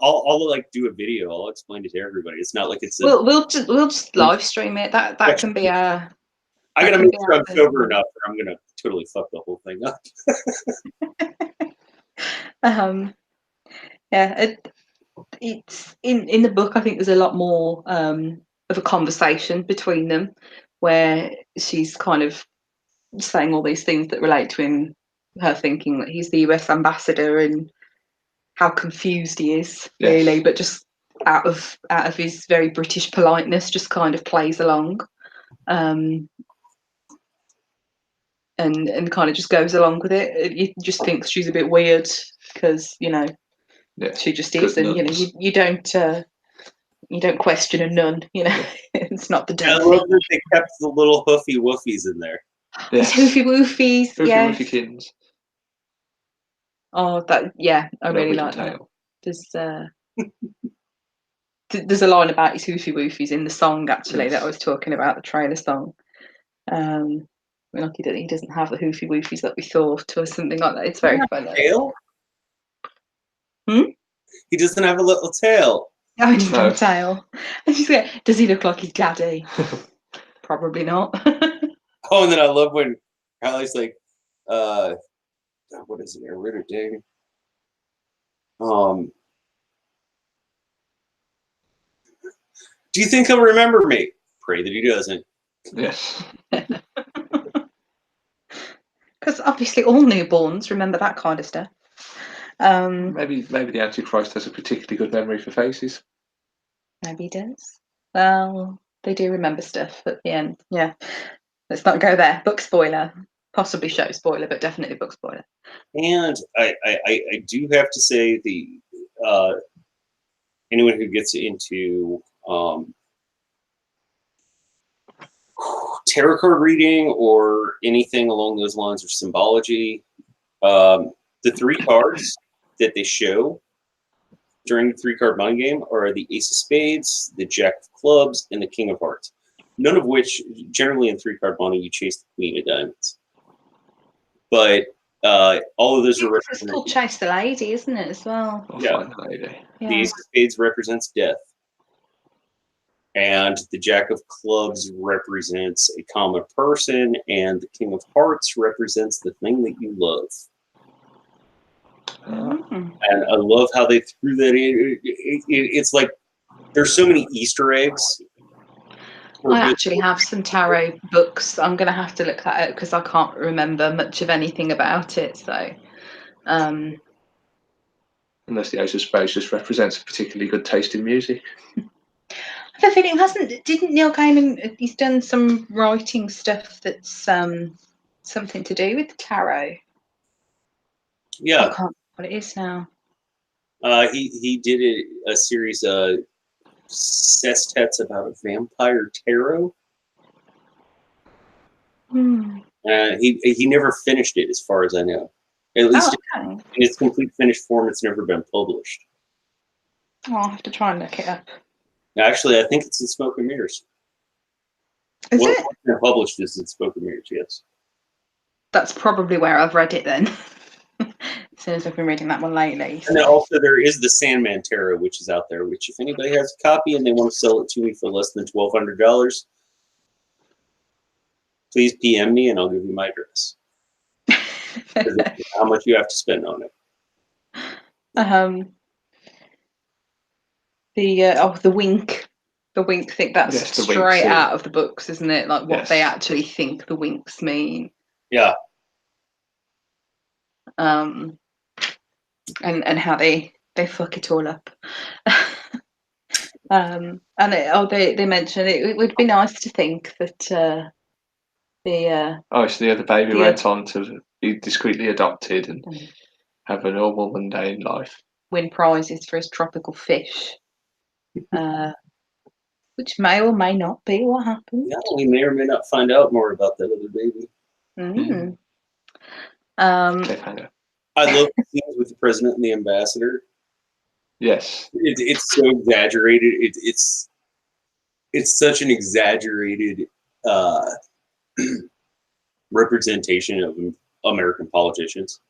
I'll like do a video. I'll explain it to everybody. It's not like it's. We'll just live stream it. That can be our. I gotta make sure I'm sober enough, or I'm gonna totally fuck the whole thing up. It's in the book. I think there's a lot more of a conversation between them, where she's kind of saying all these things that relate to him. Her thinking that he's the US ambassador and how confused he is, really, but just out of his very British politeness, just kind of plays along, and kind of just goes along with it. He just thinks she's a bit weird because she just is, and you don't question a nun. It's not the devil. I love that they kept the little hoofy woofies in there. Yes. Hoofy woofies, Hoofy woofykins. Oh, that yeah, I No, really we can like that. tell. There's a line about his hoofy woofies in the song actually that I Yes. was talking about, the trailer song. Like he doesn't have the hoofy woofies that we thought, or something like that. It's very funny. Tail? Hmm? He doesn't have a little tail. Oh, he doesn't No. have a tail. And she's like, does he look like his daddy? Probably not. Oh, and then I love when Crowley's like, what is it? Dang. Do you think he'll remember me? Pray that he doesn't. Yes. Because obviously all newborns remember that kind of stuff. Maybe the Antichrist has a particularly good memory for faces. Maybe he does. Well, they do remember stuff at the end. Yeah. Let's not go there. Book spoiler. Possibly show spoiler, but definitely book spoiler. And I do have to say anyone who gets into tarot card reading or anything along those lines or symbology, the 3 cards that they show during the 3-card money game are the Ace of Spades, the Jack of Clubs, and the King of Hearts. None of which, generally in 3-card money, you chase the Queen of Diamonds. But all of those are It's called Chase the Lady, isn't it, as well? Yeah. Find the lady. Yeah. The Ace of Spades represents death. And the Jack of Clubs represents a common person, and the King of Hearts represents the thing that you love. Mm. And I love how they threw that in. It's like there's so many Easter eggs. I actually have some tarot books. I'm going to have to look that up because I can't remember much of anything about it. So, Unless the Ace of Spades just represents a particularly good taste in music. I have a feeling didn't Neil Gaiman? He's done some writing stuff that's something to do with the tarot. Yeah, I can't remember what it is now. he did a series of sestets about a vampire tarot. He never finished it, as far as I know. At least in its complete finished form, it's never been published. Oh, I'll have to try and look it up. Actually, I think it's in Smoke and Mirrors. Is What it? it's published is in Smoke and Mirrors, yes. That's probably where I've read it then. As soon as I've been reading that one lately. And then also there is the Sandman Tarot, which is out there, which if anybody has a copy and they want to sell it to me for less than $1,200, please PM me and I'll give you my address. How much you have to spend on it. The wink. The wink thing, that's straight out of the books, isn't it? Like what they actually think the winks mean. Yeah. And how they fuck it all up. They mentioned it would be nice to think that so the other baby went on to be discreetly adopted and have a normal mundane life. Win prizes for his tropical fish. Which may or may not be what happened. Yeah, we may or may not find out more about that other baby. Mm. I love the scenes with the president and the ambassador. Yes, it's so exaggerated. It's such an exaggerated representation of American politicians.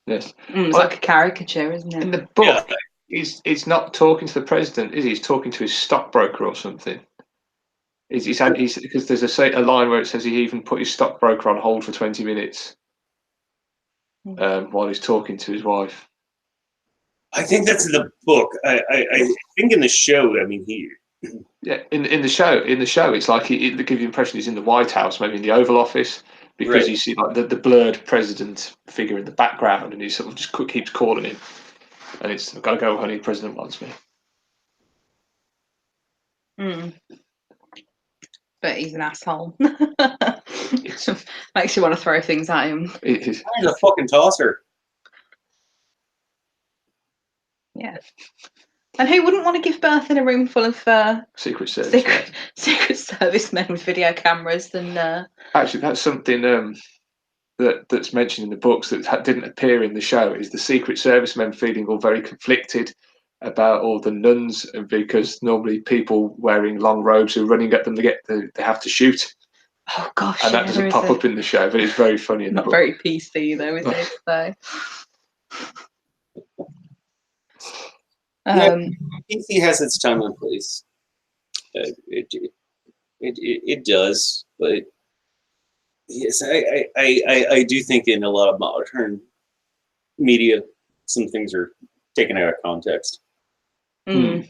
Yes, it's like a caricature, isn't it? In the book, he's not talking to the president, is he? He's talking to his stockbroker or something. Because there's a line where it says he even put his stockbroker on hold for 20 minutes while he's talking to his wife. I think that's in the book. I think in the show, I mean, in the show, it's like it gives you the impression he's in the White House, maybe in the Oval Office, because you see like the blurred president figure in the background, and he sort of just keeps calling him, and it's "I've got to go, honey, the president wants me." But he's an asshole. Makes you want to throw things at him. He's a fucking tosser. Yeah. And who wouldn't want to give birth in a room full of Secret Service Secret Service men with video cameras? And actually, that's something that's mentioned in the books that didn't appear in the show is the Secret Service men feeling all very conflicted about all the nuns, and because normally people wearing long robes are running at them, they have to shoot, Oh gosh, and that yeah, doesn't there is pop up in the show, but it's very funny in the not book. very PC though, is it? So, Yeah, PC has its time and place. It does, but yes, I do think in a lot of modern media, some things are taken out of context. mm,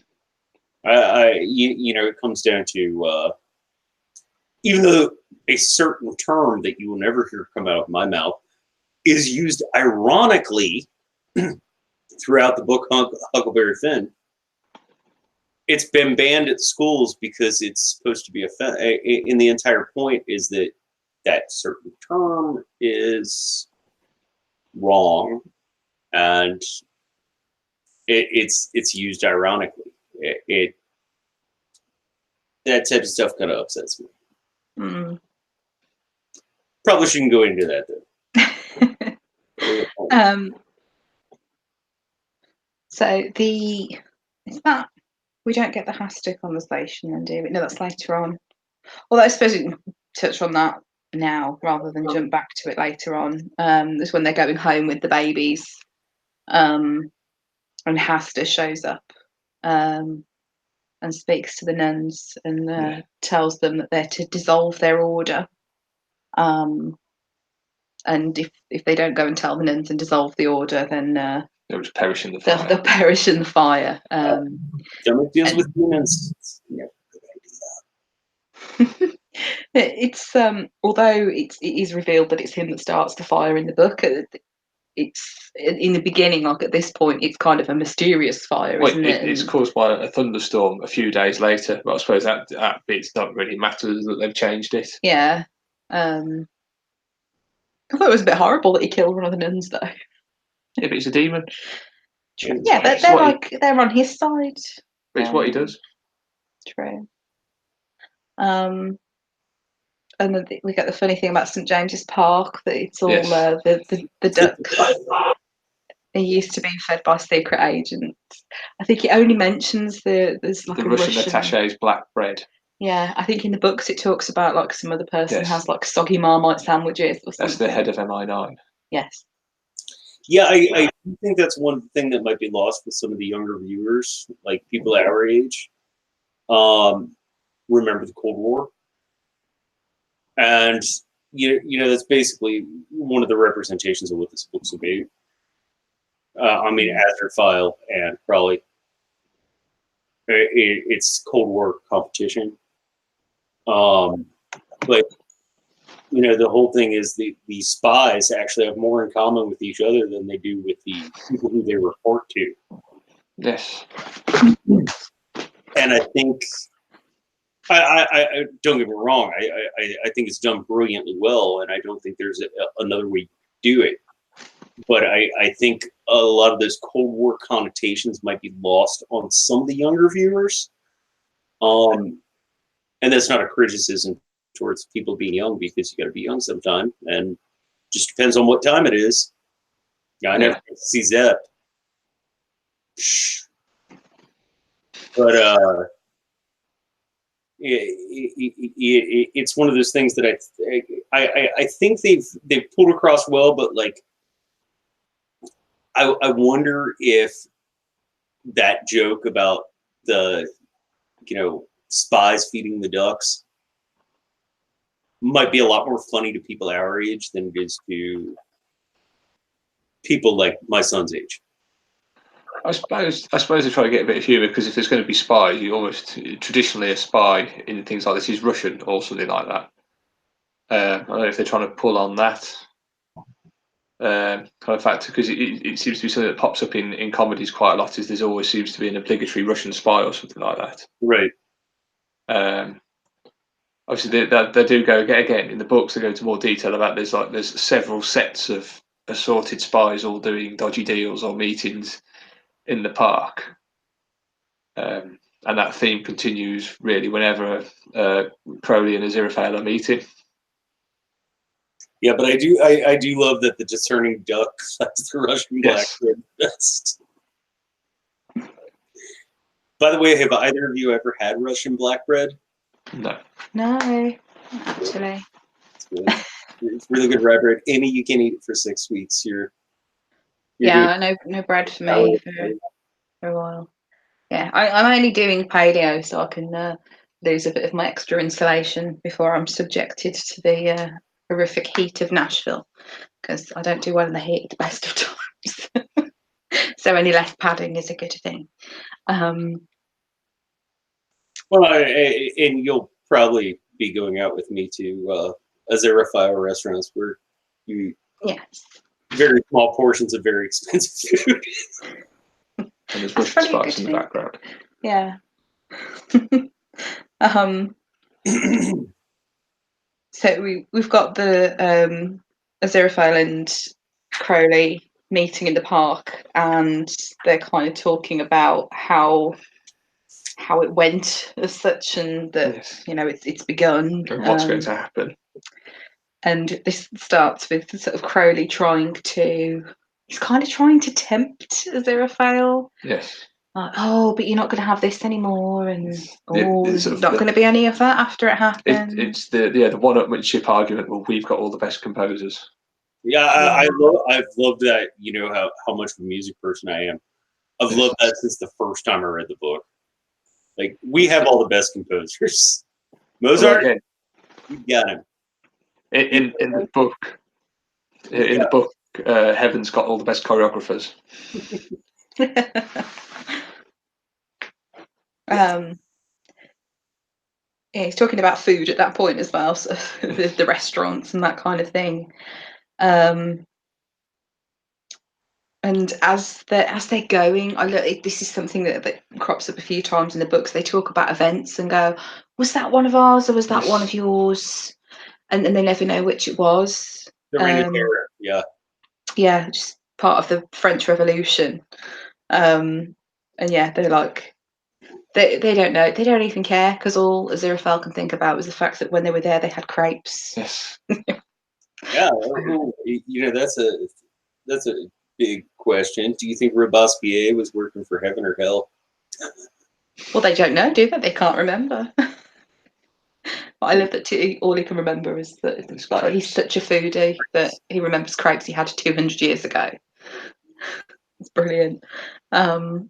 It comes down to even though a certain term that you will never hear come out of my mouth is used ironically throughout the book Huckleberry Finn, it's been banned at schools because it's supposed to be and the entire point is that that certain term is wrong, and it's used ironically. That type of stuff kind of upsets me. mm. Probably shouldn't go into that though. So is that we don't get the Hastur conversation then, do we? No, that's later on. Although I suppose we can touch on that now rather than jump back to it later on. That's when they're going home with the babies, and Hastur shows up and speaks to the nuns and tells them that they're to dissolve their order. And if they don't go and tell the nuns and dissolve the order, then they'll just perish in the fire. They'll perish in the fire. Don't deals with demons. Yeah. It's although it is revealed that it's him that starts the fire in the book. It's in the beginning, like at this point, it's kind of a mysterious fire, isn't it? It's caused by a thunderstorm a few days later, but I suppose that bit's not really matters that they've changed it. Yeah. I thought it was a bit horrible that he killed one of the nuns, though. Yeah, but he's a demon. Yeah, they're on his side. But it's what he does. True. And then we get the funny thing about St James's Park, that it's all the ducks. He used to be fed by secret agents. I think it only mentions there's like the a Russian attache's black bread. Yeah, I think in the books it talks about like some other person has like soggy Marmite sandwiches or something. That's the head of MI9. Yes. Yeah, I think that's one thing that might be lost with some of the younger viewers, like people our age. Remember the Cold War, and that's basically one of the representations of what this book's about. I mean, Azurfile and Crowley. It's Cold War competition. But the whole thing is the spies actually have more in common with each other than they do with the people who they report to. Yes. And I think, I don't get me wrong, I think it's done brilliantly well, and I don't think there's another way to do it. But I think a lot of those Cold War connotations might be lost on some of the younger viewers. And that's not a criticism towards people being young, because you got to be young sometime, and just depends on what time it is. I never see Zep. But it's one of those things that I think they've pulled across well, but like I wonder if that joke about the spies feeding the ducks might be a lot more funny to people our age than it is to people like my son's age. I suppose they try to get a bit of humour, because if there's going to be spies, you almost traditionally a spy in things like this is Russian or something like that. I don't know if they're trying to pull on that kind of factor, because it seems to be something that pops up in comedies quite a lot. Is there's always seems to be an obligatory Russian spy or something like that. Right. Obviously, they do go again in the books. They go into more detail about there's several sets of assorted spies all doing dodgy deals or meetings in the park, and that theme continues really whenever Crowley and Aziraphale are meeting. Yeah, but I do love that the discerning duck has the Russian black bread best. By the way, have either of you ever had Russian black bread? No. No, actually. It's good. It's really good rye bread. Amy, you can eat it for 6 weeks. You're Yeah, no bread for me for a while. Yeah, I'm only doing paleo so I can lose a bit of my extra insulation before I'm subjected to the horrific heat of Nashville, because I don't do well in the heat at the best of times. So any less padding is a good thing. Well, and you'll probably be going out with me to Azeraphile restaurants where you very small portions of very expensive food. And there's Russian spice in the background. Yeah. So we've got the Azeraphile and Crowley meeting in the park, and they're kind of talking about how it went as such, and that it's begun and what's going to happen. And this starts with sort of Crowley he's kind of trying to tempt Azeraphile. Yes. Like, oh, but you're not going to have this anymore, and there's sort of not going to be any of that after it happens. It's the one-upmanship argument. Well, we've got all the best composers. Yeah, I've loved that. You know how much of a music person I am. I've loved that since the first time I read the book. Like, we have all the best composers. Mozart, you got him. In the book, Heaven's got all the best choreographers. Yeah, he's talking about food at that point as well, so the restaurants and that kind of thing. And as they're going, this is something that crops up a few times in the books. They talk about events and go, "Was that one of ours or was that one of yours?" And they never know which it was. The Reign of Terror, yeah. Yeah, just part of the French Revolution. And yeah, they're like, they don't know. They don't even care, because all Aziraphale can think about was the fact that when they were there, they had crepes. Yes. Yeah, that's a big question. Do you think Robespierre was working for heaven or hell? Well, they don't know, do they? They can't remember. But I love that all he can remember is that he's such a foodie that he remembers crepes he had 200 years ago. It's brilliant. And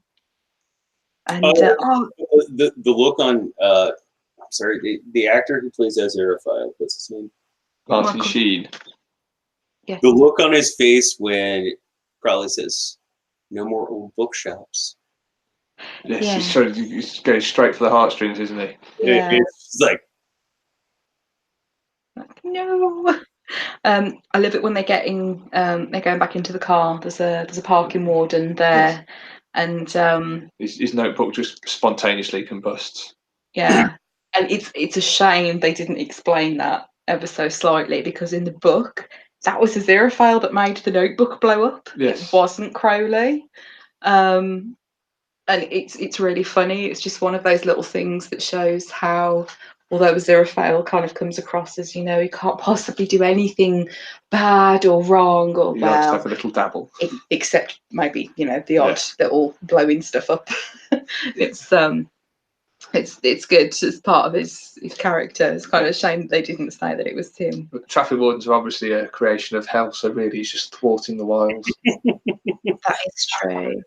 the look on I'm sorry, the actor who plays Aziraphale, what's his name? Martin Sheen. Yes. The look on his face when Crowley says, "No more old bookshops." Yes, he's going straight for the heartstrings, isn't he? Yeah. It's like, no. I love it when they're going back into the car. There's a parking warden there, and his notebook just spontaneously combusts. Yeah, and it's a shame they didn't explain that ever so slightly, because in the book that was Aziraphale that made the notebook blow up. Yes. It wasn't Crowley. And it's really funny. It's just one of those little things that shows how, although Aziraphale kind of comes across as, he can't possibly do anything bad or wrong or He likes to have a little dabble. Except maybe, the odd little blowing stuff up. It's good as part of his character. It's kind of a shame that they didn't say that it was him. But traffic wardens are obviously a creation of hell, so really he's just thwarting the wilds. That is true.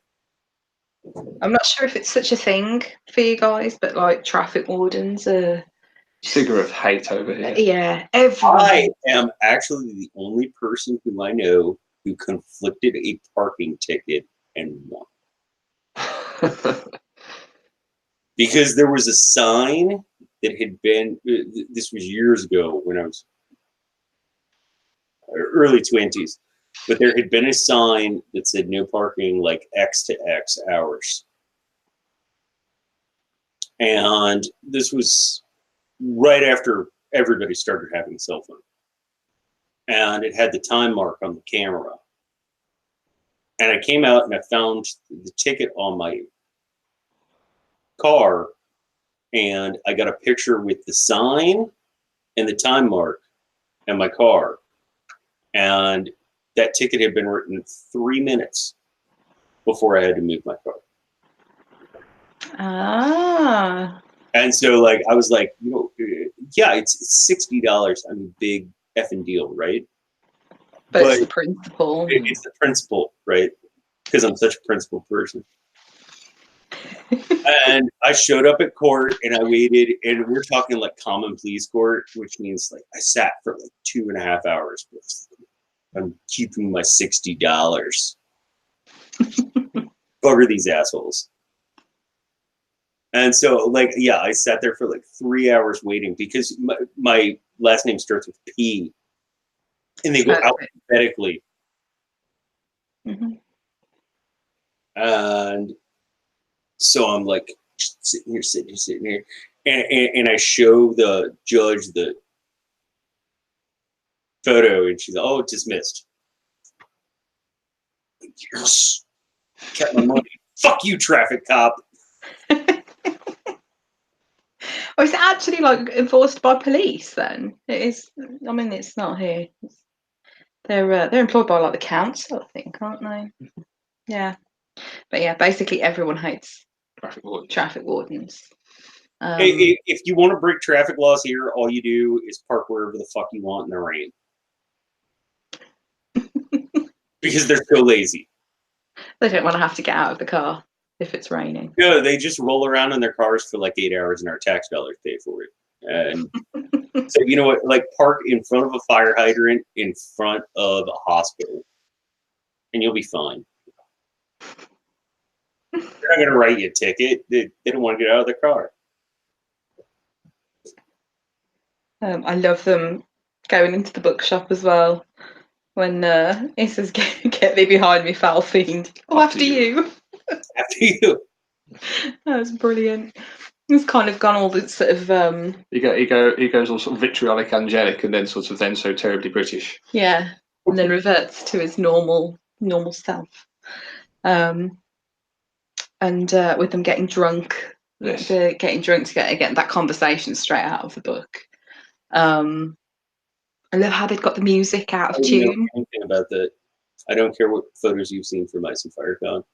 I'm not sure if it's such a thing for you guys, but like traffic wardens are figure of hate over here. Yeah, everyone. I am actually the only person whom I know who conflicted a parking ticket and won. Because there was a sign that had been, this was years ago when I was early 20s, but there had been a sign that said no parking like X to X hours. And this was right after everybody started having a cell phone. And it had the time mark on the camera. And I came out and I found the ticket on my car, and I got a picture with the sign and the time mark and my car. And that ticket had been written 3 minutes before I had to move my car. Ah. And so, like, I was like, yeah, it's $60. I mean, big effing deal, right? But it's the principle. It's the principle, right? Because I'm such a principled person. And I showed up at court and I waited, and we're talking like common pleas court, which means like I sat for like 2.5 hours. I'm keeping my $60. Bugger these assholes. And so, like, yeah, I sat there for like 3 hours waiting because my last name starts with P, and they go alphabetically. Mm-hmm. And so I'm like sitting here, and I show the judge the photo, and she's like, "Oh, dismissed." Yes, kept my money. Fuck you, traffic cop. Oh, is it actually like enforced by police then? It is. I mean, it's not here. They're employed by like the council, I think, aren't they? Yeah. But yeah, basically everyone hates traffic wardens. If you want to break traffic laws here, all you do is park wherever the fuck you want in the rain. Because they're so lazy. They don't want to have to get out of the car if it's raining. No, they just roll around in their cars for like 8 hours and our tax dollars pay for it. And so, you know what? Like, park in front of a fire hydrant in front of a hospital, and you'll be fine. They're not going to write you a ticket. They don't want to get out of their car. I love them going into the bookshop as well. When he says, "Get thee behind me, foul fiend!" Oh, after you. After you. That was brilliant. He's kind of gone all this sort of. He goes all sort of vitriolic, angelic, and then sort of then so terribly British. Yeah, and then reverts to his normal self. And with them getting drunk, getting drunk to get that conversation straight out of the book. I love how they've got the music out of tune. I don't know anything about that. I don't care what photos you've seen from Ice and Fire Con.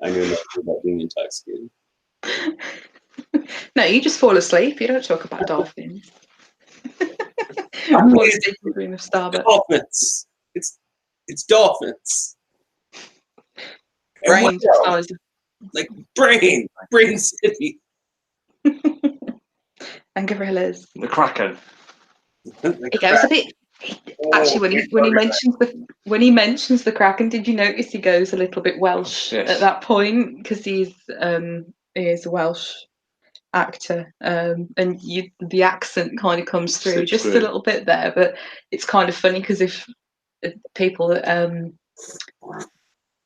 I know nothing about being intoxicated. No, you just fall asleep. You don't talk about dolphins. Fall asleep and dream of Starbucks. Dolphins. It's dolphins. Brain size. Like Brain City. And gorillas. The Kraken. It goes a bit. Actually, when he mentions the Kraken, did you notice he goes a little bit Welsh at that point because he is a Welsh actor, and the accent kind of comes through just a little bit there, but it's kind of funny because if people that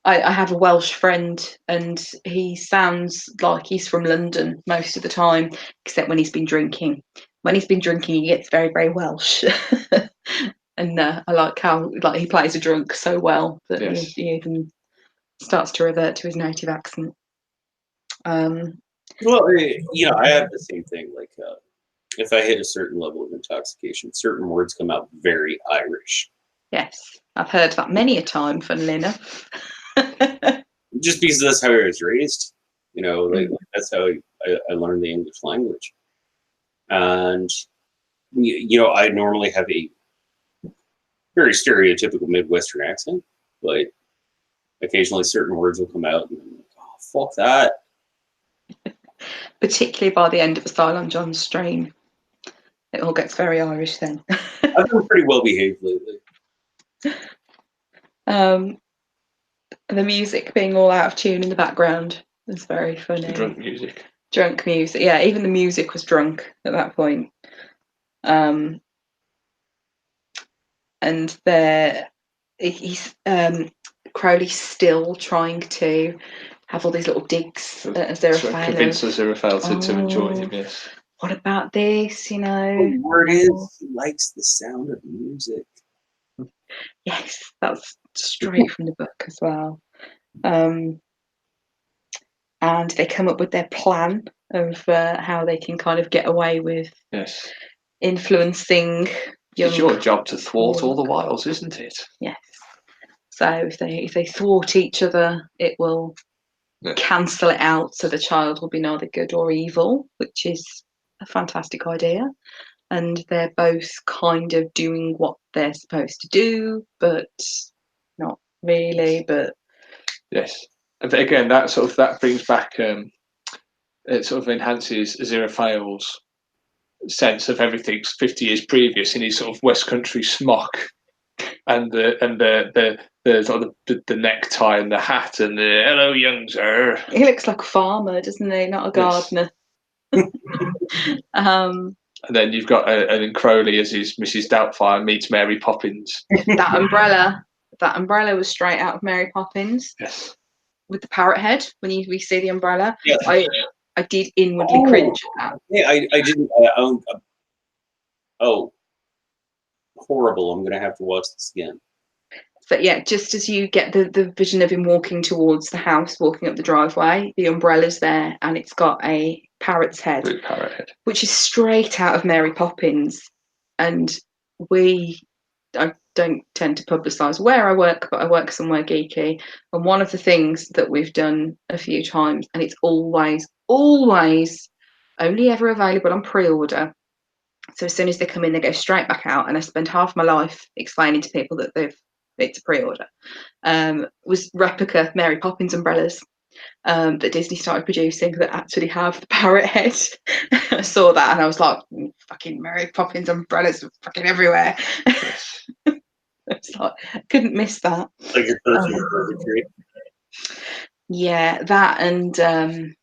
I have a Welsh friend and he sounds like he's from London most of the time, except when he's been drinking. When he's been drinking, he gets very, very Welsh. And I like how he plays a drunk so well that he even starts to revert to his native accent. Well, I have the same thing. Like, if I hit a certain level of intoxication, certain words come out very Irish. Yes, I've heard that many a time, funnily enough. Just because that's how I was raised. Like that's how I learned the English language. And, I normally have a very stereotypical Midwestern accent, but occasionally certain words will come out and I'm like, oh, fuck that. Particularly by the end of Asylum John's stream. It all gets very Irish then. I've been pretty well behaved lately. The music being all out of tune in the background is very funny. Drunk music. Drunk music. Yeah, even the music was drunk at that point. And Crowley's still trying to have all these little digs at Aziraphale. Convince Aziraphale to enjoy him, yes. What about this, The word is, he likes the sound of music. Yes, that's straight from the book as well. And they come up with their plan of how they can kind of get away with influencing It's your job to thwart all the wiles, isn't it? Yes. So if they thwart each other, it will cancel it out, so the child will be neither good or evil, which is a fantastic idea. And they're both kind of doing what they're supposed to do, but not really. But yes, but again, that brings back it sort of enhances Aziraphale's sense of everything's 50 years previous in his sort of West Country smock and the sort of the necktie and the hat and the hello young sir. he looks like a farmer, doesn't he? Not a gardener. And then you've got an Crowley as his Mrs. Doubtfire meets Mary Poppins. That umbrella was straight out of Mary Poppins. Yes. With the parrot head, when we see the umbrella, Yes. I did inwardly cringe at that. Yeah, I didn't. Oh, horrible! I'm gonna have to watch this again. But yeah, just as you get the vision of him walking towards the house, walking up the driveway, the umbrella's there, and it's got a parrot's head, which is straight out of Mary Poppins. And I don't tend to publicise where I work, but I work somewhere geeky. And one of the things that we've done a few times, and it's always only ever available on pre-order. So as soon as they come in, they go straight back out. And I spend half my life explaining to people that it's a pre-order. Was replica Mary Poppins umbrellas that Disney started producing that actually have the parrot head. I saw that and I was like, fucking Mary Poppins umbrellas are fucking everywhere. It's like, I couldn't miss that. Like your purgatory. Yeah, that and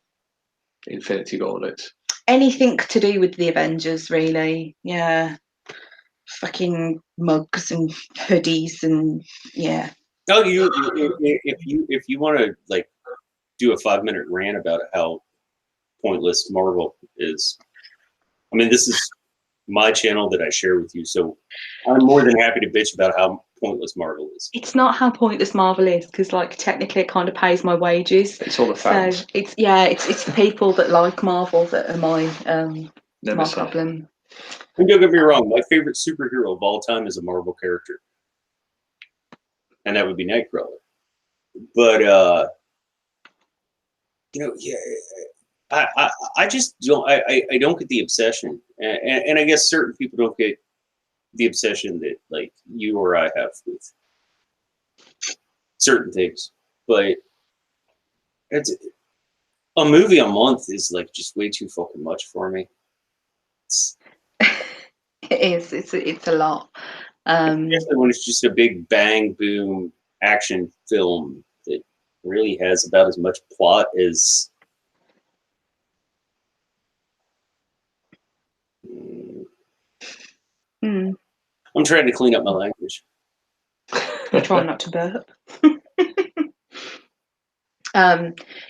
Infinity Gauntlet. Anything to do with the Avengers, really. Yeah. Fucking mugs and hoodies and yeah. No, if you want to like do a 5-minute rant about how pointless Marvel is, I mean, this is my channel that I share with you, so I'm more than happy to bitch about how pointless Marvel is. It's not how pointless Marvel is, because like technically it kind of pays my wages. It's all the fans. So it's the people that like Marvel that are my problem. And don't get me wrong, my favorite superhero of all time is a Marvel character, and that would be Nightcrawler. But I just don't. I don't get the obsession, and I guess certain people don't get the obsession that like you or I have with certain things. But it's a movie a month is like just way too fucking much for me. It is. It's a lot. Especially when it's just a big bang boom action film that really has about as much plot as. I'm trying to clean up my language. I'm trying not to burp.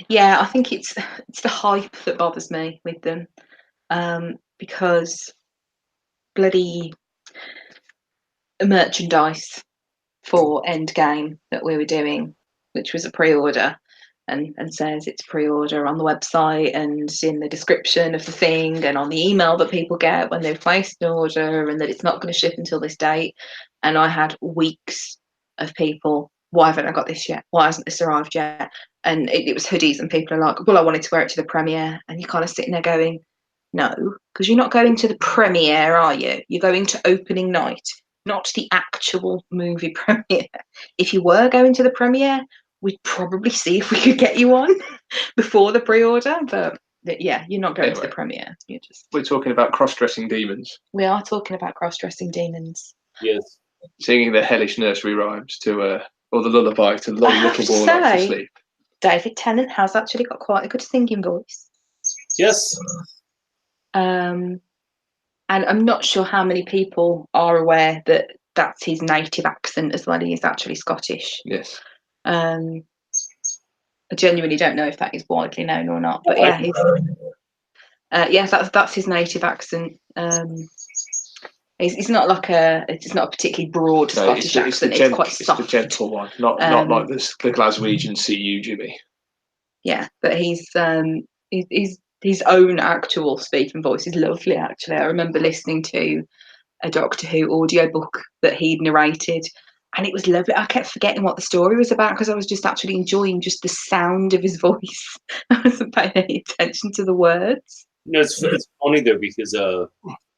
Yeah, I think it's the hype that bothers me with them, because bloody merchandise for Endgame that we were doing, which was a pre-order, and says it's pre-order on the website and in the description of the thing and on the email that people get when they've placed an order, and that it's not going to ship until this date. And I had weeks of people, why haven't I got this yet? Why hasn't this arrived yet? And it was hoodies, and people are like, well, I wanted to wear it to the premiere. And you're kind of sitting there going, no, because you're not going to the premiere, are you? You're going to opening night, not the actual movie premiere. If you were going to the premiere, we'd probably see if we could get you on before the pre-order. But yeah, you're not going to the premiere. We're talking about cross-dressing demons. We are talking about cross-dressing demons. Yes. Singing the hellish nursery rhymes to, or the lullaby to lull little boy off to sleep. David Tennant has actually got quite a good singing voice. Yes. And I'm not sure how many people are aware that that's his native accent as well. He is actually Scottish. Yes. I genuinely don't know if that is widely known or not, but yeah, that's his native accent. It's not like it's not a particularly broad Scottish accent. It's quite soft. It's the gentle one, not like the Glaswegian CU Jimmy. Yeah, but his own actual speaking voice is lovely. Actually, I remember listening to a Doctor Who audiobook that he'd narrated, and it was lovely. I kept forgetting what the story was about because I was just actually enjoying just the sound of his voice. I wasn't paying any attention to the words. No, it's funny though because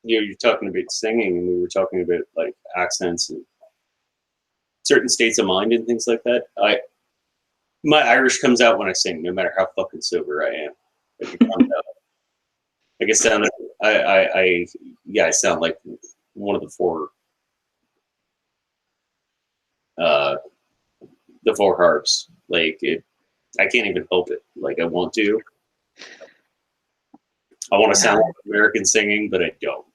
you're talking about singing, and we were talking about like accents and certain states of mind and things like that. My Irish comes out when I sing, no matter how fucking sober I am. Like, it comes out. Like I sound, I sound like one of the four harps. Like I can't even help it. Like I want to. I want to sound like American singing, but I don't.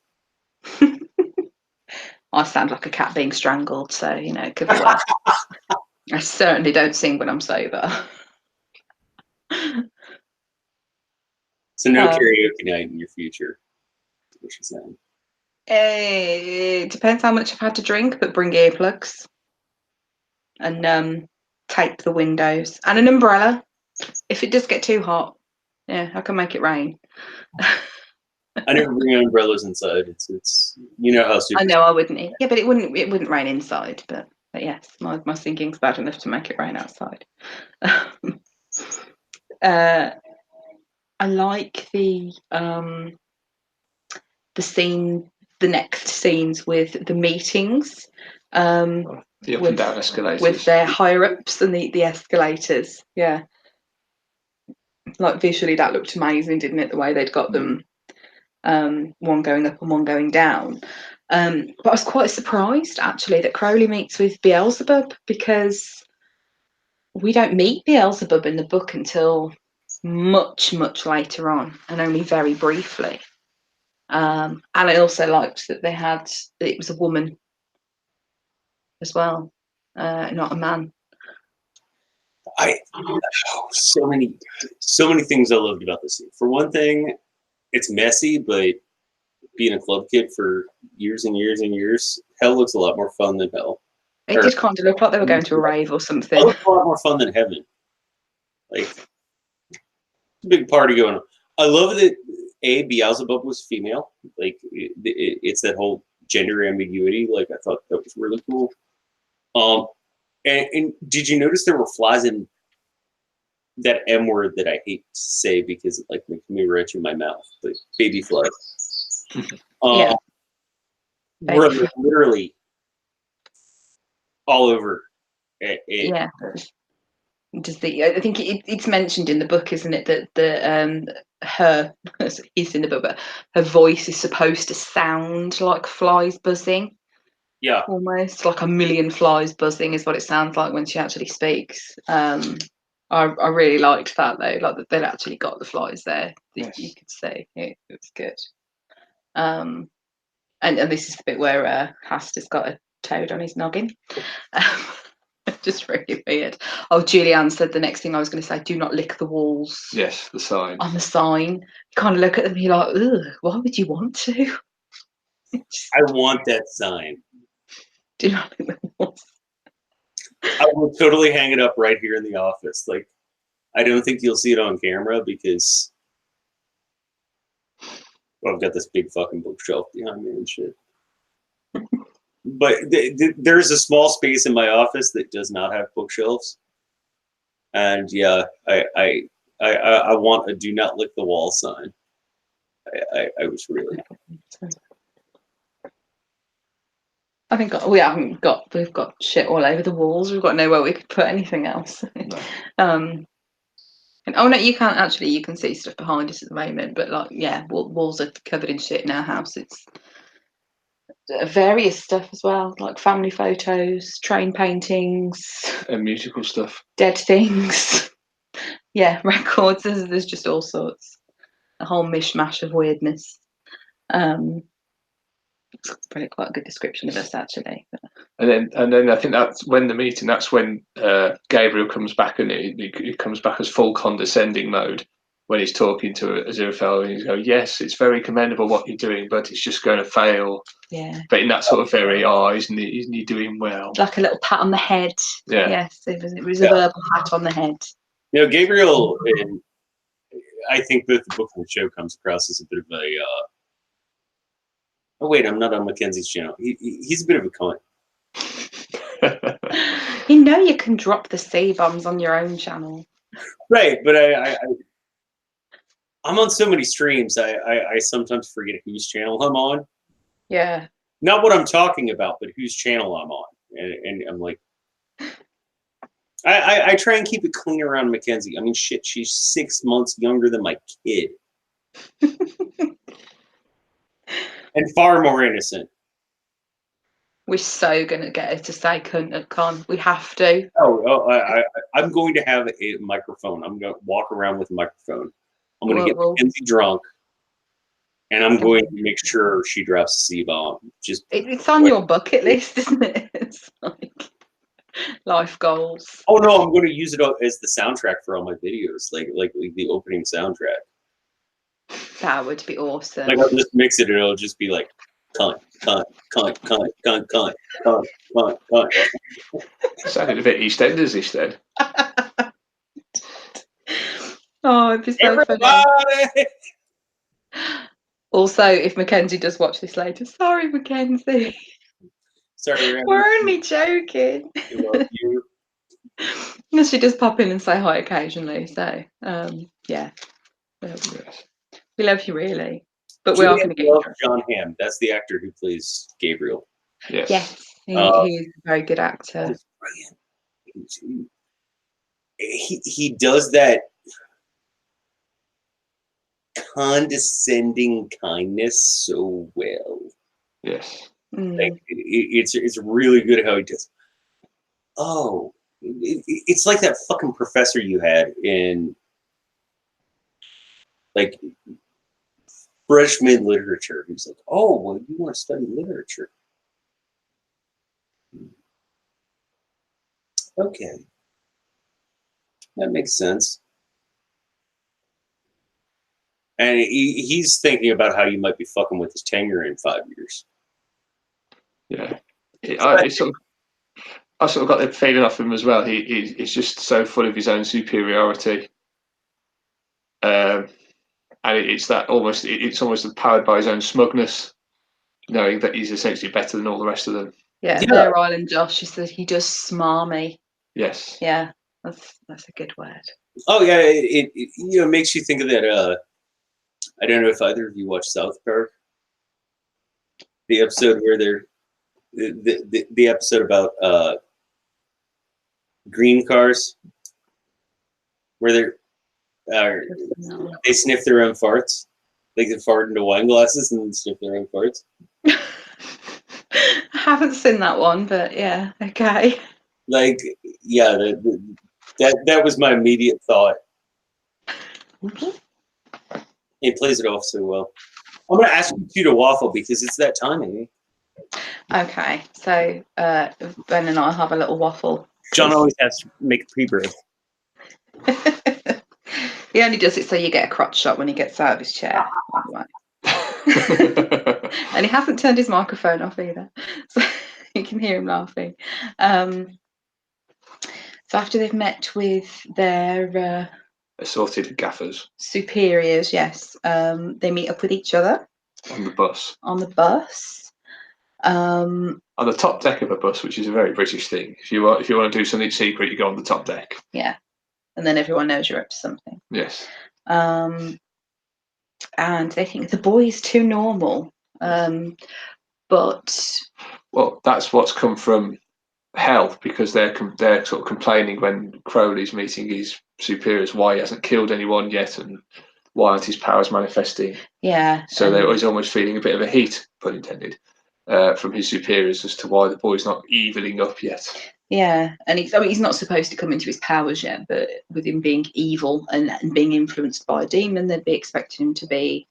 I sound like a cat being strangled, so it could be worse. I certainly don't sing when I'm sober. So no karaoke night in your future. What she's saying. It depends how much I've had to drink, but bring earplugs and tape the windows and an umbrella. If it does get too hot, yeah, I can make it rain. I never bring umbrellas inside. It's how super. I know I wouldn't. Yeah, but it wouldn't rain inside. But yes, my singing's bad enough to make it rain outside. I like the next scenes with the meetings. The up and down escalators. With their higher ups and the escalators. Yeah. Like visually that looked amazing, didn't it? The way they'd got them one going up and one going down. But I was quite surprised actually that Crowley meets with Beelzebub, because we don't meet Beelzebub in the book until much later on, and only very briefly. And I also liked that it was a woman as well, not a man. So many things I loved about this scene. For one thing, it's messy, but being a club kid for years and years and years, hell looks a lot more fun than hell. It did kind of look like they were going to a rave or something. It looks a lot more fun than heaven. Like, big party going on. I love that Beelzebub was female. Like, it's that whole gender ambiguity. Like, I thought that was really cool. And did you notice there were flies in that M word that I hate to say because it like makes me retch in my mouth? Like baby flies. Yeah. Were literally all over. Yeah. Just I think it's mentioned in the book, isn't it, that he's in the book, but her voice is supposed to sound like flies buzzing. Yeah, almost like a million flies buzzing is what it sounds like when she actually speaks. I really liked that though, like that they'd actually got the flies there. Yes. You could see it was good. And this is the bit where Haster's got a toad on his noggin. Just really weird. Oh, Julianne said the next thing I was going to say, do not lick the walls. Yes, the sign. On the sign. You kind of look at them and you're like, ugh, why would you want to? I want that sign. Do not lick the walls. I will totally hang it up right here in the office. Like, I don't think you'll see it on camera because I've got this big fucking bookshelf behind me and shit. But there's a small space in my office that does not have bookshelves, and yeah, I want a "Do not lick the wall" sign. I was really. I think we've got shit all over the walls. We've got nowhere we could put anything else. No. And oh no, you can't you can see stuff behind us at the moment, but like yeah, walls are covered in shit in our house. It's various stuff as well, like family photos, train paintings, and musical stuff, dead things. Yeah, records. There's just all sorts. A whole mishmash of weirdness. It's probably quite a good description of us actually. And then I think that's when the meeting. That's when Gabriel comes back, and he comes back as full condescending mode when he's talking to Aziraphale, and he's going, "Yes, it's very commendable what you're doing, but it's just going to fail." Yeah. But in that sort of very, isn't he doing well? Like a little pat on the head. Yeah. Yes, it was a verbal pat on the head. You know, Gabriel, I think both the book and the show comes across as a bit of a Oh wait, I'm not on Mackenzie's channel. He's a bit of a cunt. You know you can drop the C-bombs on your own channel. Right, but I'm on so many streams. I sometimes forget whose channel I'm on. Yeah. Not what I'm talking about, but whose channel I'm on. And I'm like, I try and keep it clean around Mackenzie. I mean, shit, she's 6 months younger than my kid. And far more innocent. We're so going to get her to say cunt at con. We have to. I'm going to have a microphone. I'm going to walk around with a microphone. I'm going to get Mackenzie drunk. And I'm going to make sure she drops a C-bomb. It's on your bucket list, isn't it? It's like life goals. Oh no, I'm going to use it as the soundtrack for all my videos, like the opening soundtrack. That would be awesome. Like I'll just mix it, and it'll just be like cunt, cunt, cunt, cunt, cunt, cunt, cunt, cunt, cunt. Sounded a bit EastEnders-ish then. Oh, it'd be so funny. Also, if Mackenzie does watch this later, sorry, Mackenzie. Sorry, we're only joking. I love you. She does pop in and say hi occasionally, so yeah. We love you really. But we are going to get you. John Hamm. That's the actor who plays Gabriel. Yes. Yes, he's a very good actor. Brilliant. He does that condescending kindness so well. Yes. Like, it's really good how he does. Oh, it's like that fucking professor you had in like freshman literature. He's like, oh, well, you want to study literature? Okay, that makes sense. And he's thinking about how you might be fucking with his tenure in 5 years. Yeah, I sort of got the feeling off him as well. He's just so full of his own superiority, and it's almost empowered by his own smugness, knowing that he's essentially better than all the rest of them. Yeah. Bear Island Josh, he said he does smarmy. Yes. Yeah, that's a good word. Oh yeah, it makes you think of that. I don't know if either of you watched South Park. The episode where they're the episode about green cars, where they sniff their own farts. They can fart into wine glasses and sniff their own farts. I haven't seen that one, but yeah, okay. Like, yeah, that was my immediate thought. He plays it off so well. I'm going to ask you to waffle because it's that time, Amy. Okay, so Ben and I have a little waffle. John always has to make a pre-birth. He only does it so you get a crotch shot when he gets out of his chair. And he hasn't turned his microphone off either, so you can hear him laughing. So after they've met with their assorted gaffers, superiors, yes, they meet up with each other on the bus. On the bus. On the top deck of a bus, which is a very British thing. If you want to do something secret, you go on the top deck. Yeah, and then everyone knows you're up to something. Yes. And they think the boy is too normal. But well, that's what's come from hell, because they're sort of complaining when Crowley's meeting his superiors why he hasn't killed anyone yet and why aren't his powers manifesting. Yeah. So they're always almost feeling a bit of a heat, pun intended, from his superiors as to why the boy's not eviling up yet. Yeah, and he's not supposed to come into his powers yet, but with him being evil and being influenced by a demon, they'd be expecting him to be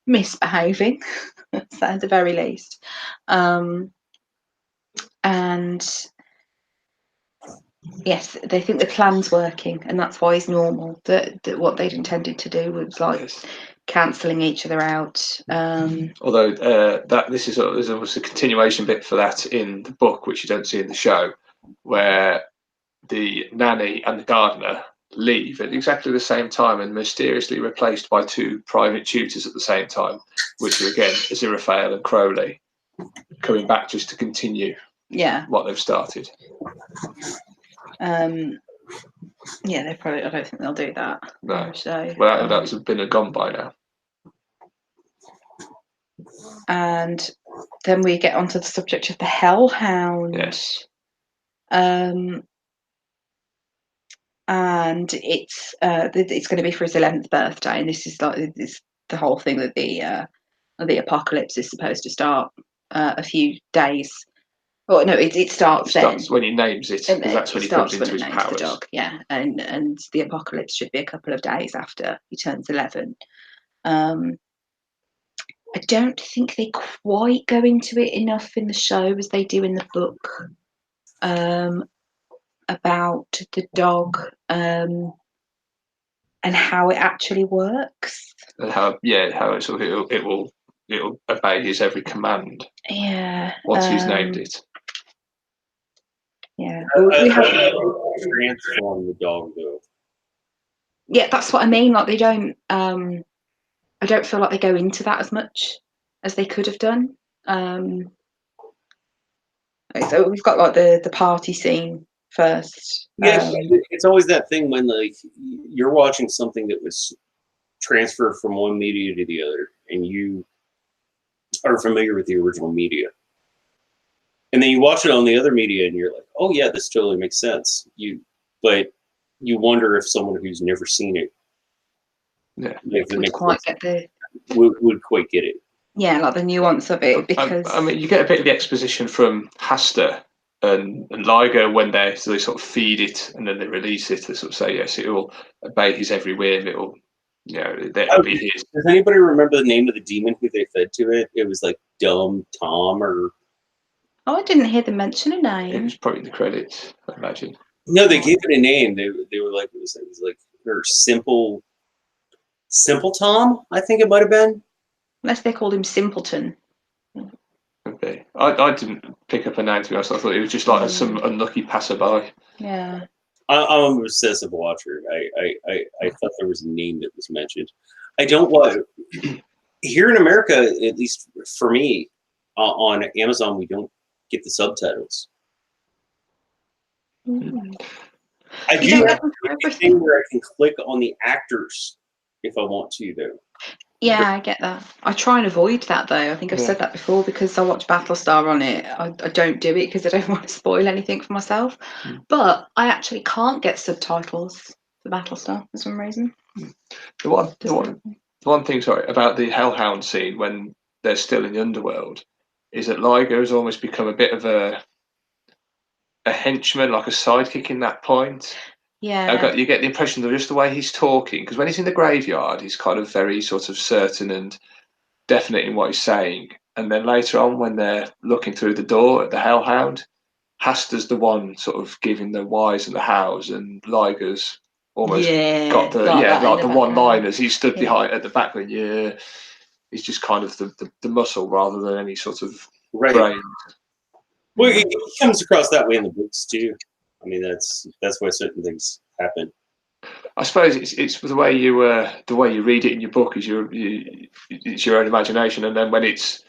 misbehaving, at the very least. And yes, they think the plan's working, and that's why he's normal. That what they'd intended to do was like cancelling each other out. Although there's almost a continuation bit for that in the book, which you don't see in the show, where the nanny and the gardener leave at exactly the same time and mysteriously replaced by 2 private tutors at the same time, which are again Aziraphale and Crowley coming back just to continue what they've started. Yeah, they probably. I don't think they'll do that. No, so, well, that's been gone by now. And then we get onto the subject of the Hellhound. Yes. And it's going to be for his 11th birthday, and this is like the whole thing that the apocalypse is supposed to start a few days. Oh no, it starts then. When he names it, because that's when he comes into his powers. The dog, yeah, and the apocalypse should be a couple of days after he turns 11. I don't think they quite go into it enough in the show as they do in the book about the dog and how it actually works. And how it sort of it'll obey his every command. Yeah. Once he's named it. Yeah. We have transform the dog though. Yeah, that's what I mean. Like they don't. I don't feel like they go into that as much as they could have done. So we've got like the party scene first. Yeah, it's always that thing when like you're watching something that was transferred from one media to the other, and you are familiar with the original media, and then you watch it on the other media, and you're like, "Oh yeah, this totally makes sense." But you wonder if someone who's never seen it, would quite get would quite get it. Yeah, like the nuance of it, because I mean, you get a bit of the exposition from Hasta and Liger when they sort of feed it and then they release it. They sort of say, yes, it will obey his every whim. It will, that'll be his. Does anybody remember the name of the demon who they fed to it? It was like Dumb Tom or. Oh, I didn't hear them mention a name. It was probably in the credits, I imagine. No, they gave it a name. They were like it was like or Simple Tom, I think it might have been. Unless they called him Simpleton. Okay. I didn't pick up a name to be honest. I thought it was just like some unlucky passerby. Yeah. I'm an obsessive watcher. I thought there was a name that was mentioned. I don't want here in America, at least for me, on Amazon, we don't get the subtitles. I do have a thing where I can click on the actors if I want to, though. Yeah, I get that. I try and avoid that, though. I think I've said that before because I watch Battlestar on it. I don't do it because I don't want to spoil anything for myself. But I actually can't get subtitles for Battlestar for some reason. The one thing, about the Hellhound scene when they're still in the underworld is that Liger has almost become a bit of a henchman, like a sidekick in that point. Yeah. You get the impression that just the way he's talking, because when he's in the graveyard, he's kind of very sort of certain and definite in what he's saying. And then later on, when they're looking through the door at the Hellhound, Hasta's the one sort of giving the whys and the hows, and Liger's almost got the one-liners. He stood behind at the back going, he's just kind of the muscle rather than any sort of brain. Well, it comes across that way in the books too. I mean, that's why certain things happen. I suppose it's the way you read it in your book is it's your own imagination, and then when it's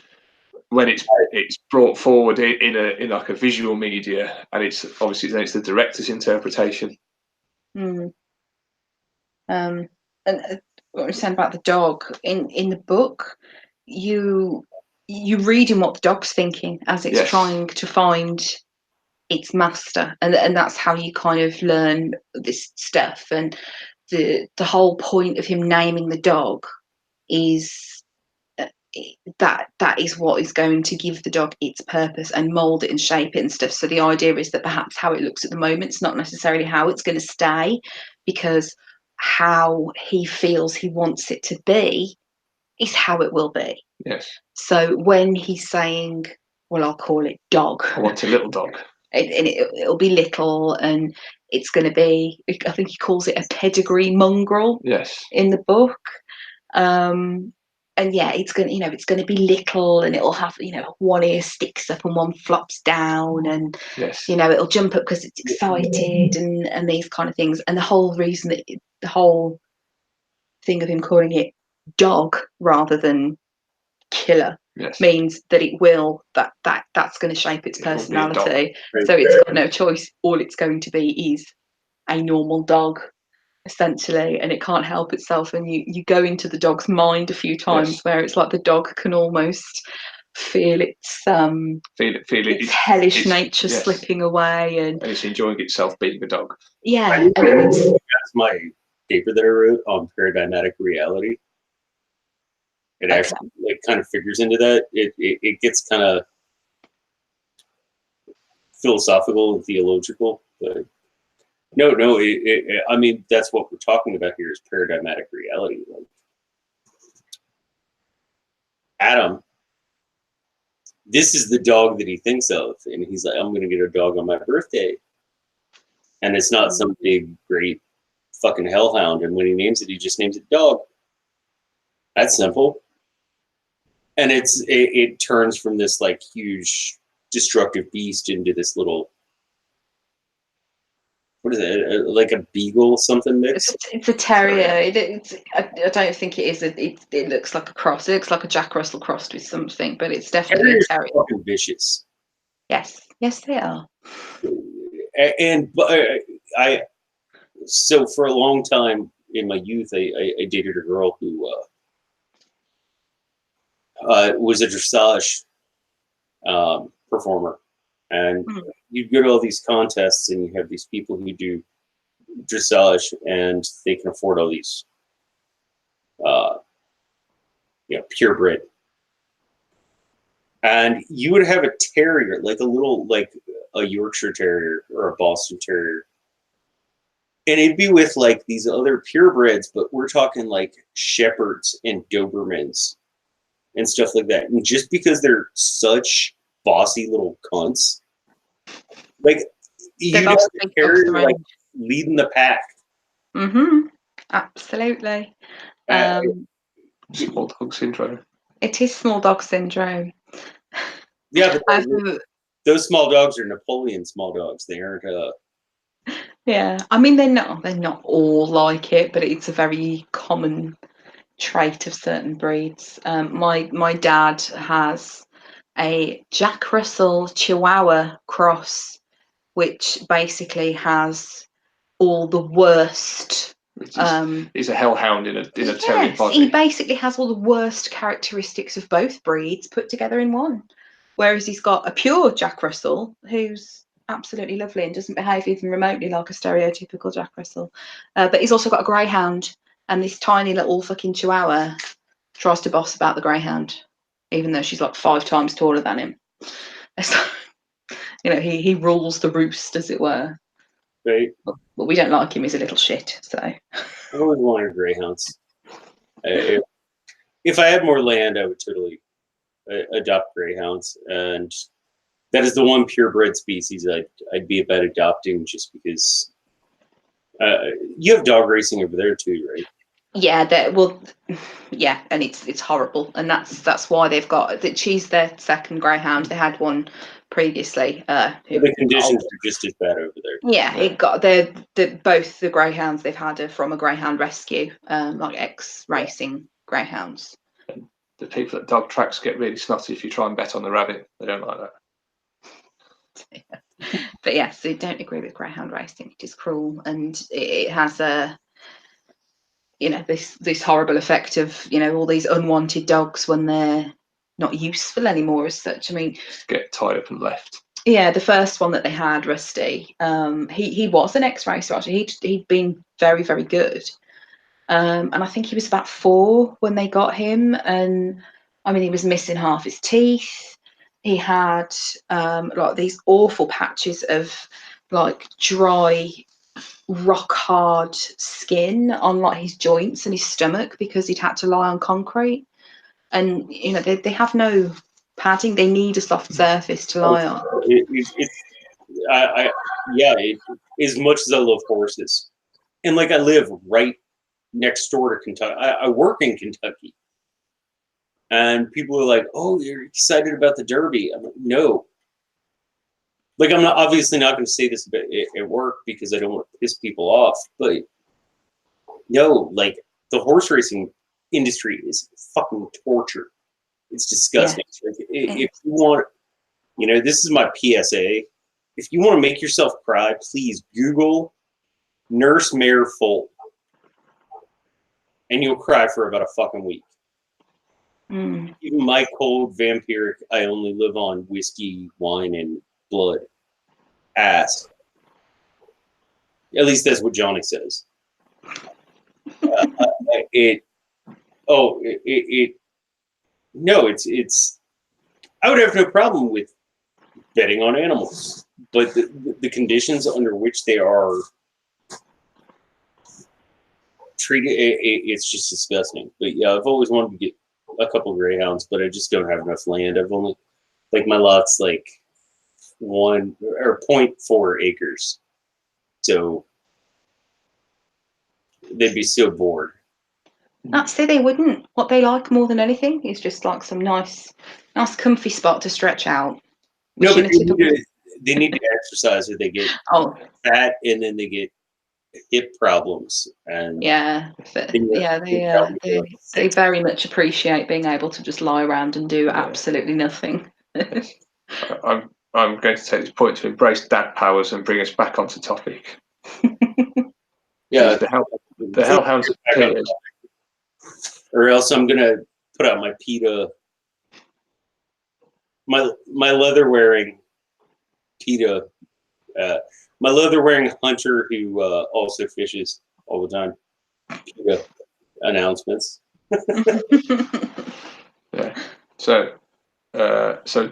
brought forward in like a visual media, and it's obviously then it's the director's interpretation. And what I was saying about the dog in the book, you reading what the dog's thinking as it's trying to find its master, and that's how you kind of learn this stuff. And the whole point of him naming the dog is that is what is going to give the dog its purpose and mold it and shape it and stuff. So the idea is that perhaps how it looks at the moment is not necessarily how it's going to stay, because how he feels he wants it to be is how it will be. Yes. So when he's saying, well, I'll call it dog. I want a little dog. It'll be little, and it's going to be, I think he calls it a pedigree mongrel. Yes. In the book. and yeah, it's gonna, it's gonna be little, and it'll have, one ear sticks up and one flops down, and Yes. it'll jump up because it's excited, and these kind of things. And the whole reason that the whole thing of him calling it dog rather than killer means that it will that's going to shape its personality. So it's got no choice. All it's going to be is a normal dog, essentially, and it can't help itself. And you go into the dog's mind a few times where it's like the dog can almost feel its its hellish nature slipping away, and it's enjoying itself being a dog. Yeah, that's my paper that I wrote on paradigmatic reality. It actually kind of figures into that. It gets kind of philosophical and theological, but no. I mean, that's what we're talking about here is paradigmatic reality. Like Adam, this is the dog that he thinks of, and he's like, "I'm going to get a dog on my birthday," and it's not some big, great fucking hellhound. And when he names it, he just names it dog. That's simple. And it turns from this like huge destructive beast into this little, what is it, like a beagle something mix? It's a terrier. I don't think it is. It looks like a cross. It looks like a Jack Russell crossed with something, but it's definitely a terrier. Fucking vicious. Yes, they are. And so for a long time in my youth, I dated a girl who was a dressage performer, and you'd go to all these contests, and you have these people who do dressage, and they can afford all these, purebred. And you would have a terrier, like a Yorkshire Terrier or a Boston Terrier, and it'd be with like these other purebreds, but we're talking like Shepherds and Dobermans and stuff like that. And just because they're such bossy little cunts, like you just carry like leading the pack. Absolutely. Small dog syndrome. It is small dog syndrome. Yeah, but those small dogs are Napoleon small dogs. They aren't. Yeah, I mean they're not all like it, but it's a very common trait of certain breeds. My dad has a Jack Russell Chihuahua cross, which basically has all the worst. He's a hellhound in a terrier body. He basically has all the worst characteristics of both breeds put together in one. Whereas he's got a pure Jack Russell who's absolutely lovely and doesn't behave even remotely like a stereotypical Jack Russell. But he's also got a greyhound, and this tiny little fucking Chihuahua tries to boss about the greyhound, even though she's like 5 times taller than him. So, he rules the roost, as it were. Right. But we don't like him. He's a little shit. So I always wanted greyhounds. If I had more land, I would totally adopt greyhounds, and that is the one purebred species I'd be about adopting, just because you have dog racing over there too, right? Yeah, and it's horrible, and that's why they've got that. She's their second greyhound. They had one previously. The conditions are just as bad over there. Yeah, it got both the greyhounds they've had are from a greyhound rescue, like ex-racing greyhounds. The people at dog tracks get really snotty if you try and bet on the rabbit. They don't like that. But yeah, so don't agree with greyhound racing. It is cruel, and it has a this horrible effect of all these unwanted dogs when they're not useful anymore as such. I mean, get tied up and left. Yeah, the first one that they had, Rusty, he was an ex-racer actually. He'd been very, very good. And I think he was about 4 when they got him. And I mean, he was missing half his teeth. He had like these awful patches of like dry, rock hard skin on like his joints and his stomach because he'd had to lie on concrete. And they have no padding. They need a soft surface to lie on. As much as I love horses, and like I live right next door to Kentucky, I work in Kentucky, And people are like, "Oh, you're excited about the Derby?" I'm like, "No." Like, I'm not obviously not going to say this at work because I don't want to piss people off. But no, like the horse racing industry is fucking torture. It's disgusting. Yeah. Like, if you want, this is my PSA. If you want to make yourself cry, please Google Nurse Mare Foal, and you'll cry for about a fucking week. Even my cold vampiric, I only live on whiskey, wine, and blood ass. At least that's what Johnny says. It's. I would have no problem with betting on animals, but the conditions under which they are treated, it's just disgusting. But yeah, I've always wanted to get a couple of greyhounds, but I just don't have enough land. I've only, like, my lot's like 0.4 acres, so they'd be so bored. Actually, they wouldn't. What they like more than anything is just like some nice comfy spot to stretch out. No, but they need to exercise, or they get fat, and then they get hip problems. And they very much appreciate being able to just lie around and do absolutely nothing. I'm going to take this point to embrace dad powers and bring us back onto topic. Yeah, the hellhounds appeared. Or else I'm gonna put out my PETA, my leather wearing PETA, my leather wearing hunter who also fishes all the time. PETA announcements. Yeah. So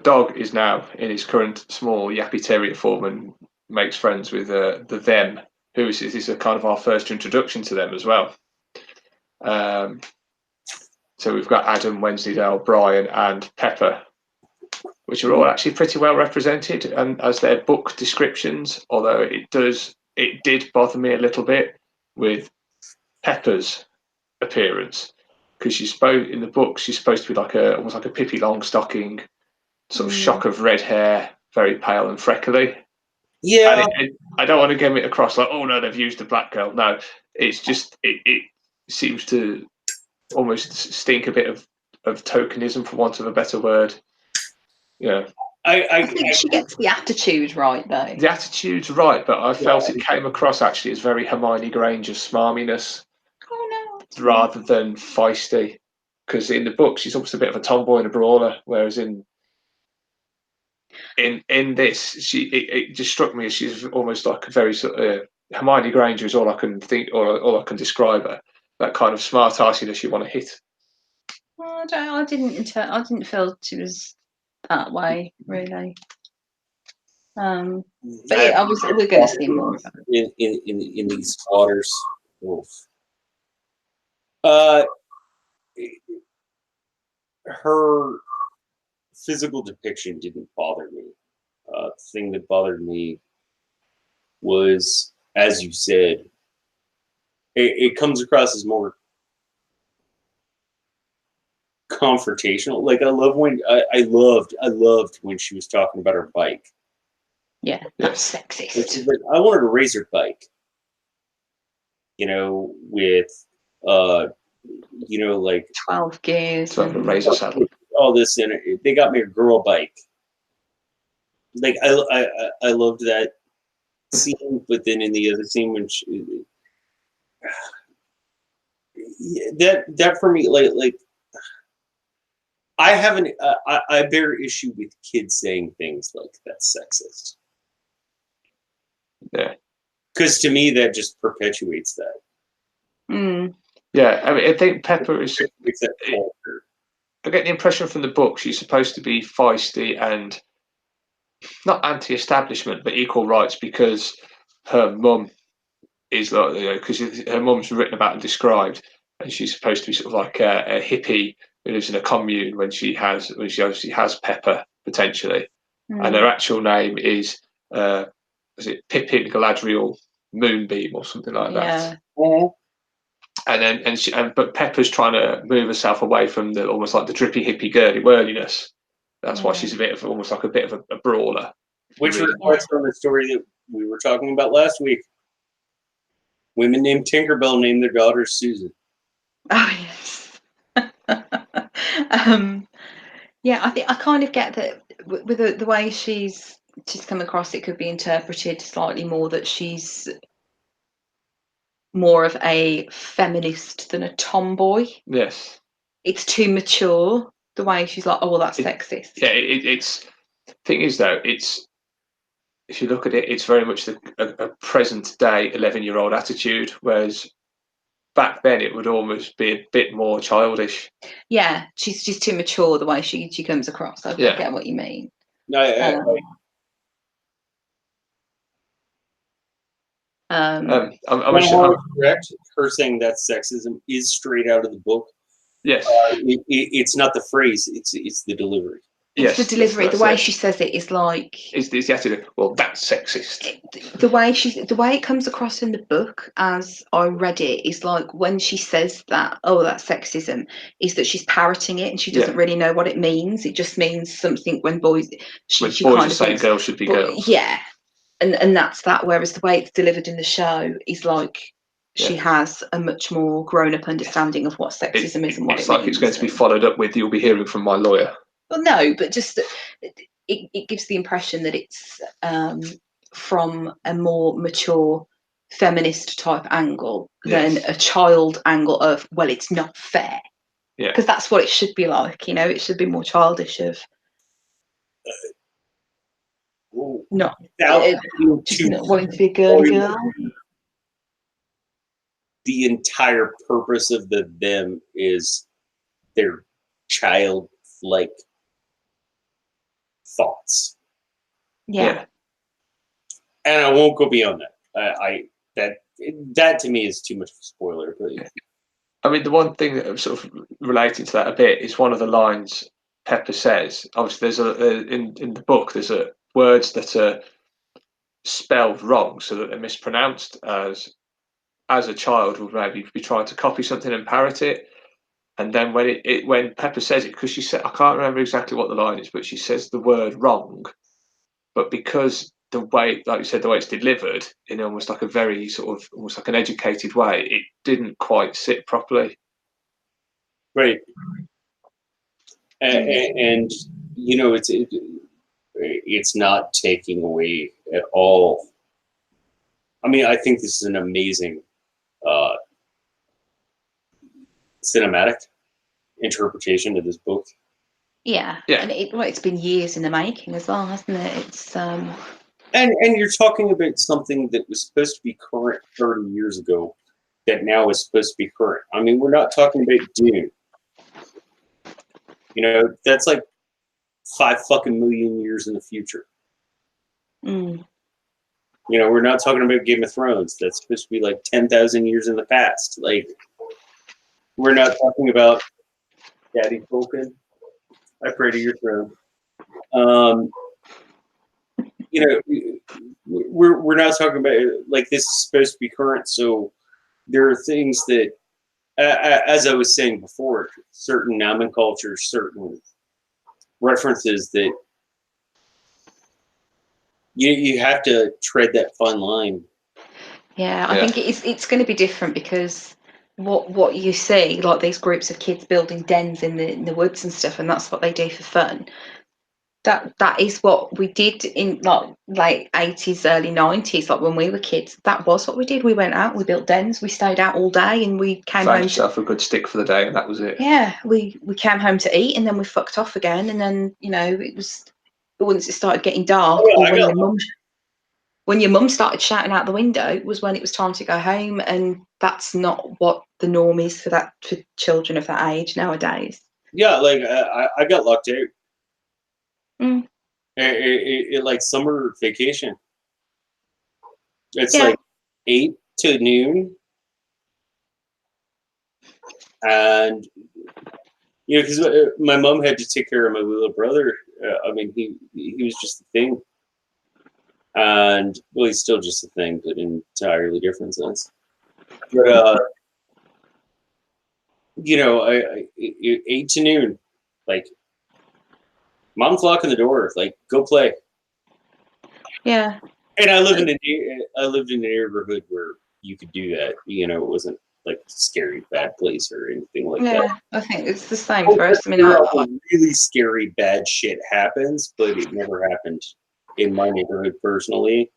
Dog is now in his current small yappy terrier form and makes friends with the them, who is a kind of our first introduction to them as well. So we've got Adam, Wensleydale, Brian, and Pepper, which are all actually pretty well represented as their book descriptions. Although it did bother me a little bit with Pepper's appearance, because in the book she's supposed to be almost like a Pippi Longstocking, sort of shock of red hair, very pale and freckly. Yeah, and I don't want to get it across like, oh no, they've used a black girl. No, it's just it seems to almost stink a bit of tokenism, for want of a better word. Yeah, I think she gets the attitude right, though. The attitude's right, but I felt it came across actually as very Hermione Granger's smarminess, rather than feisty. Because in the book, she's almost a bit of a tomboy and a brawler, whereas in this, it just struck me as she's almost like a very sort of Hermione Granger is all I can think, or all I can describe her. That kind of smart arsiness you want to hit. Well, I didn't feel she was that way, really. But yeah, we're going to see more in these waters. Her physical depiction didn't bother me. The thing that bothered me was, as you said, it comes across as more confrontational. Like, I love when I loved when she was talking about her bike. Yeah, that's sexist. Like, I wanted a razor bike. With like 12 gears, and a razor saddle. All this in it. They got me a girl bike. Like, I loved that scene, but then in the other scene when that for me, like I haven't I bear issue with kids saying things like that's sexist. Yeah, because to me that just perpetuates that. Yeah, I mean, I think Pepper is. I get the impression from the book she's supposed to be feisty and not anti-establishment, but equal rights, because her mum is like, because her mum's written about and described, and she's supposed to be sort of like a hippie who lives in a commune when she obviously has Pepper potentially, and her actual name is it Pippin Galadriel Moonbeam or something like that. But Pepper's trying to move herself away from the almost like the drippy hippie girly whirliness. That's why she's almost like a bit of a brawler. Which reflects on the story that we were talking about last week. Women named Tinkerbell named their daughter Susan. Oh yes. Yeah, I think I kind of get that with the way she's come across. It could be interpreted slightly more that she's more of a feminist than a tomboy. Yes. It's too mature. The way she's like, oh well, that's sexist. Yeah, it's. Thing is though, it's. If you look at it, it's very much a present day 11-year-old attitude, whereas back then it would almost be a bit more childish. Yeah, she's too mature the way she comes across. I get what you mean. No, I'm sure. Correct. Her saying that sexism is straight out of the book. Yes. It's not the phrase. It's the delivery. It's the delivery. The way she says it is like. It's the attitude. Well, that's sexist. The way it comes across in the book, as I read it, is like when she says that, oh, that's sexism, is that she's parroting it and she doesn't really know what it means. It just means something when boys. Boys are saying girls should be girls. Yeah, and that's that. Whereas the way it's delivered in the show is like. She has a much more grown-up understanding of what sexism is and what it means. It's like it's going to be followed up with, you'll be hearing from my lawyer. Well, no, but just it gives the impression that it's from a more mature feminist type angle than a child angle of, well, it's not fair. Yeah. Because that's what it should be like, it should be more childish of not wanting to be a girl. The entire purpose of them is their childlike thoughts. Yeah. And I won't go beyond that. That to me is too much of a spoiler. But I mean, the one thing that sort of relating to that a bit is one of the lines Pepper says. Obviously, there's in the book there's words that are spelled wrong, so that they're mispronounced. As a child would maybe be trying to copy something and parrot it, and then when Pepper says it, because she said, I can't remember exactly what the line is, but she says the word wrong, but because the way, like you said, the way it's delivered in almost like a very sort of almost like an educated way, it didn't quite sit properly. Right. And it's not taking away at all. I mean, I think this is an amazing cinematic interpretation of this book. Yeah. And it's been years in the making as well, hasn't it? It's and you're talking about something that was supposed to be current 30 years ago that now is supposed to be current. I mean, we're not talking about Dune. That's like 5 fucking million years in the future. We're not talking about Game of Thrones. That's supposed to be like 10,000 years in the past. Like, we're not talking about Daddy Tolkien. I pray to your throne. We're not talking about like this is supposed to be current. So there are things that, as I was saying before, certain nomenclature, certain references that you have to tread that fine line. Yeah, I think it's going to be different because what you see, like these groups of kids building dens in the woods and stuff, and that's what they do for fun. That is what we did in like late 80s, early 90s, like when we were kids. That was what we did. We went out, we built dens, we stayed out all day, and we came home. Found yourself a good stick for the day, and that was it. Yeah, we came home to eat, and then we fucked off again, and then it was once it started getting dark, or when your mum started shouting out the window, was when it was time to go home, and that's not what the norm is for children of that age nowadays. Yeah, like I got locked out. It like summer vacation. It's like 8 to noon, and because my mom had to take care of my little brother. I mean, he was just a thing, and well, he's still just a thing, but in an entirely different sense. But you know, 8 to noon, like, mom's locking the door, like, go play. Yeah. And I lived in a neighborhood where you could do that. You know, it wasn't like a scary bad place or anything like that. Yeah, I think it's the same for us. I mean, Really scary bad shit happens, but it never happened in my neighborhood personally.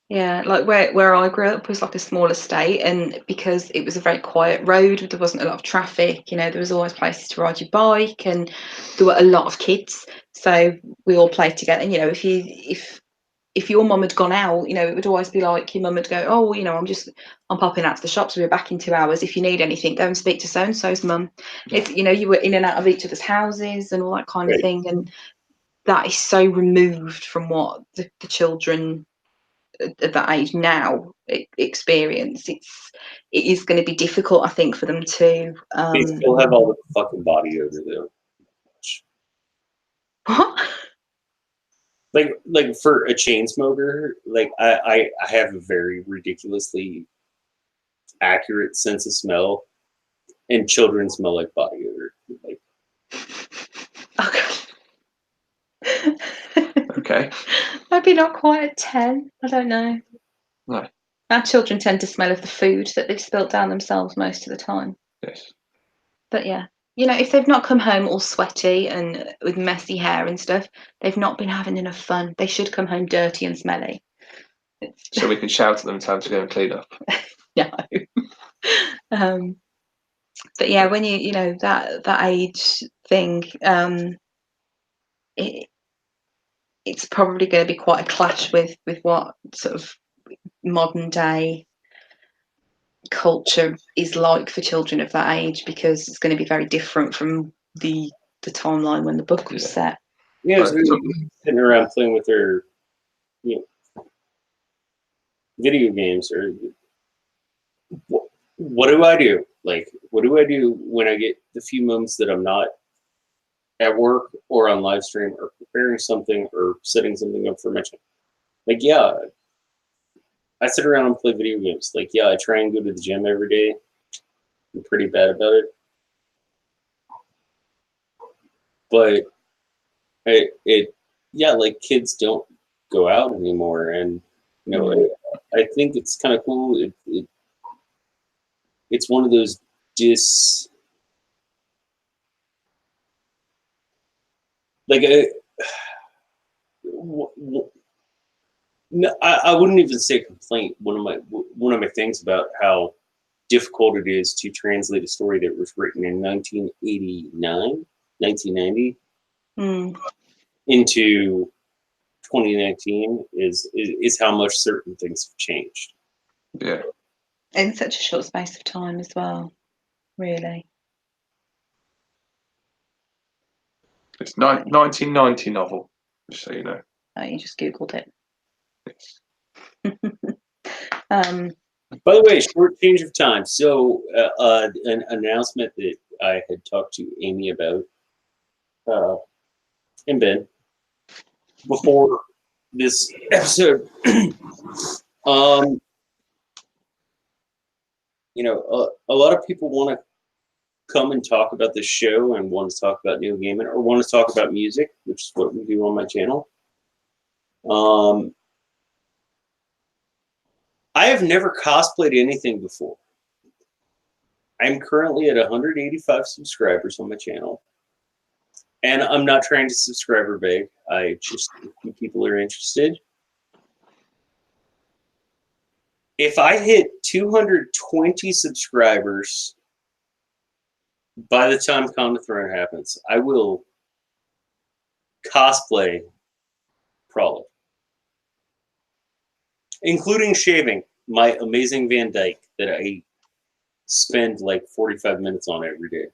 yeah, like where I grew up was like a small estate, and because it was a very quiet road, there wasn't a lot of traffic. You know, there was always places to ride your bike, and there were a lot of kids, so we all played together. And you know, if your mum had gone out, you know, it would always be like your mum would go, oh, you know, I'm popping out to the shops. We're back in 2 hours. If you need anything, go and speak to so and so's mum. If you know, you were in and out of each other's houses and all that kind of thing, and that is so removed from what the children at that age now experience. It is going to be difficult, I think, for them to. They still have all the fucking body odor though. What? Like for a chain smoker, like I have a very ridiculously accurate sense of smell, and children smell like body odor. Like, Okay. Maybe not quite at 10. I don't know. No. Our children tend to smell of the food that they've spilt down themselves most of the time. Yes. But yeah, you know, if they've not come home all sweaty and with messy hair and stuff, they've not been having enough fun. They should come home dirty and smelly. So we can shout at them, tell them to go and clean up. No. But yeah, when you know that age thing, it's probably going to be quite a clash with what sort of modern day culture is like for children of that age, because it's going to be very different from the timeline when the book was set. yeah, so sitting around playing with their, you know, video games, or what do I do? Like, what do I do when I get the few moments that I'm not at work or on live stream or preparing something or setting something up for my channel? Like, yeah, I sit around and play video games. Like, yeah, I try and go to the gym every day. I'm pretty bad about it. But yeah, like, kids don't go out anymore. And, you know, I think it's kind of cool. It's one of those no, I wouldn't even say complaint. One of my things about how difficult it is to translate a story that was written in 1990 into 2019 is how much certain things have changed. Yeah. In such a short space of time as well, really. It's 1990 novel, just so you know. Oh, you just Googled it. Yes. By the way, short change of time. So an announcement that I had talked to Amy about and Ben before this episode. You know, a lot of people want to come and talk about this show and want to talk about Neil Gaiman or want to talk about music, which is what we do on my channel. I have never cosplayed anything before. I'm currently at 185 subscribers on my channel. And I'm not trying to subscriber beg. I just think people are interested. If I hit 220 subscribers by the time Con the Throne happens, I will cosplay Crowley, including shaving my amazing Van Dyke that I spend like 45 minutes on every day.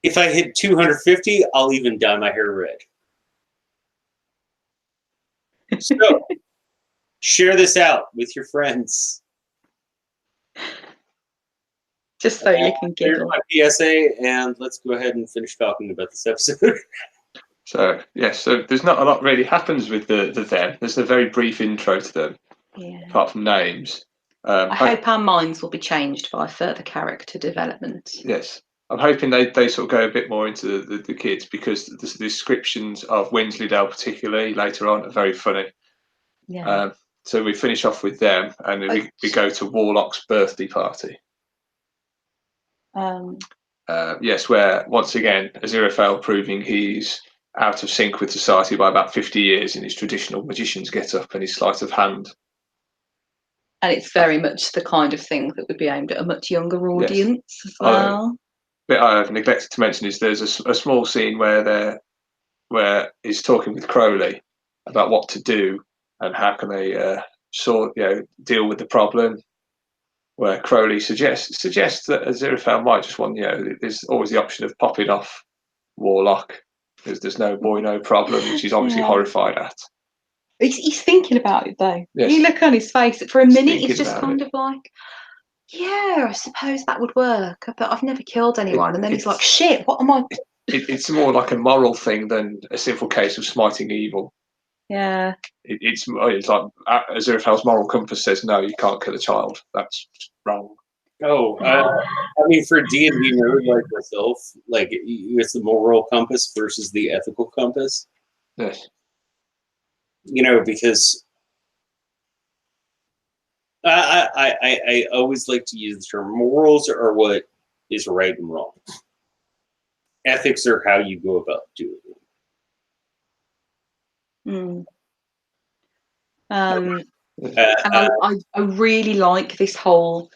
If I hit 250, I'll even dye my hair red. So, share this out with your friends. Just so you can giggle. Here's my PSA, and let's go ahead and finish talking about this episode. So, yes, so there's not a lot really happens with the them. There's a very brief intro to them, apart from names. I hope our minds will be changed by further character development. Yes. I'm hoping they sort of go a bit more into the kids, because the descriptions of Wensleydale, particularly later on, are very funny. Yeah. So we finish off with them, and then we go to Warlock's birthday party. Yes, where once again Aziraphale proving he's out of sync with society by about 50 years in his traditional magician's get-up and his sleight of hand. And it's very much the kind of thing that would be aimed at a much younger audience as well. Bit I've neglected to mention is there's a small scene where he's talking with Crowley about what to do and how can they deal with the problem. Where Crowley suggests that Aziraphale might just want, there's always the option of popping off Warlock, because there's no boy, no problem, which he's obviously horrified at. He's thinking about it though. Yes. You look on his face for a minute. He's just about kind of like, yeah, I suppose that would work, but I've never killed anyone. And then he's like, shit, what am I? It's more like a moral thing than a simple case of smiting evil. Yeah. It's like Aziraphale's moral compass says, no, you can't kill a child. That's wrong. Oh, I mean, for D&D nerd like myself, like it's the moral compass versus the ethical compass. Yes. Because I always like to use the term morals are what is right and wrong. Ethics are how you go about doing it. And I really like this whole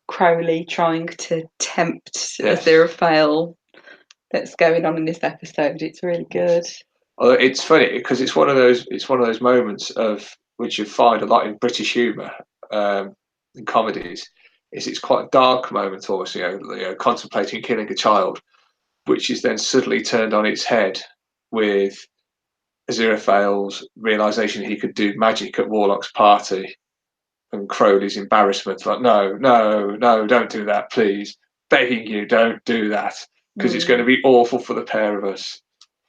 Crowley trying to tempt Aziraphale that's going on in this episode. It's really good. It's funny because it's one of those moments of which you find a lot in British humour, in comedies. It's quite a dark moment, also, contemplating killing a child, which is then suddenly turned on its head with Aziraphale's realization he could do magic at Warlock's party, and Crowley's embarrassment, like, no, don't do that, please, begging you, don't do that, because it's going to be awful for the pair of us.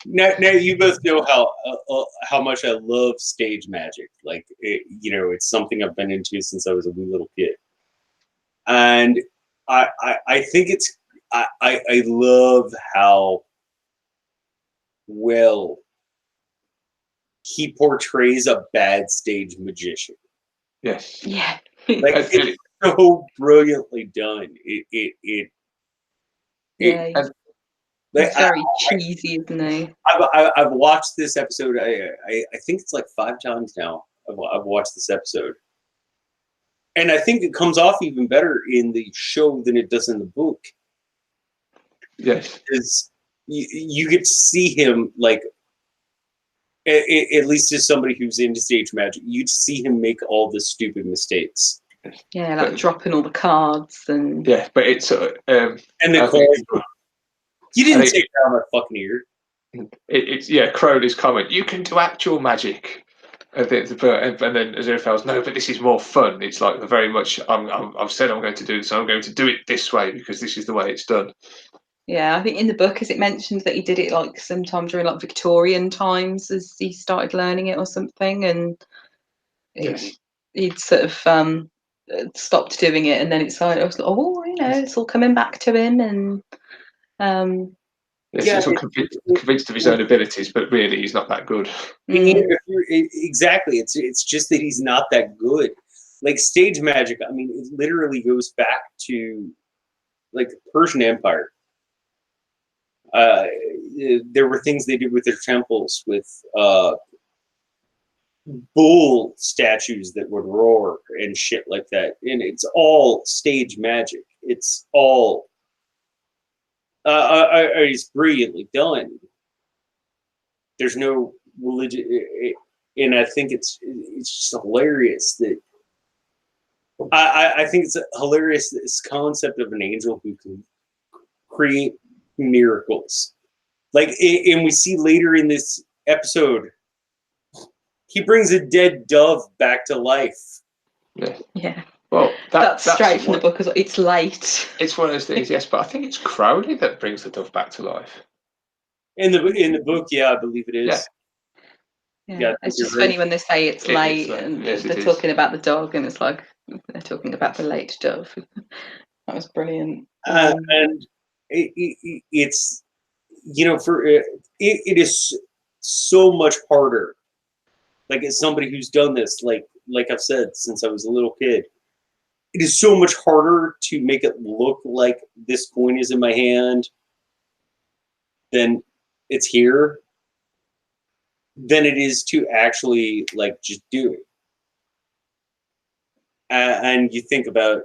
Now you both know how much I love stage magic. Like, it's something I've been into since I was a wee little kid, and I think I love how well he portrays a bad stage magician. Yes. Yeah. Like, it's so brilliantly done. It's very cheesy, isn't it? I've watched this episode. I think it's like 5 times now. I've watched this episode, and I think it comes off even better in the show than it does in the book. Yes, because you get to see him, like, at least as somebody who's into stage magic, you see him make all the stupid mistakes. Yeah, like dropping all the cards and but it's and the you didn't take down my fucking ear. It's Crowley's comment. You can do actual magic, and then Aziraphale's, no, but this is more fun. It's like very much. I've said I'm going to do this. I'm going to do it this way because this is the way it's done. Yeah, I think in the book, as it mentions that he did it like sometime during like Victorian times as he started learning it or something, and he'd sort of stopped doing it, and then it's like, I was like, it's all coming back to him, and he's all convinced of his own abilities, but really he's not that good. Exactly, it's just that he's not that good. Like stage magic, I mean, it literally goes back to like the Persian Empire. There were things they did with their temples with bull statues that would roar and shit like that, and it's all stage magic. It's all it's brilliantly done. There's no religion, and I think it's just hilarious that I think it's hilarious, this concept of an angel who can create miracles. Like, and we see later in this episode, he brings a dead dove back to life. Yeah. Well, that's straight from the book. It's late. It's one of those things, yes, but I think it's Crowley that brings the dove back to life. In the book, yeah, I believe it is. Yeah, it's just funny when they say it's late and they're talking about the dog, and it's like, They're talking about the late dove. That was brilliant. And it's, you know, for it is so much harder. Like, as somebody who's done this, like I've said, since I was a little kid, it is so much harder to make it look like this coin is in my hand than it's here than it is to actually, like, just do it. And you think about,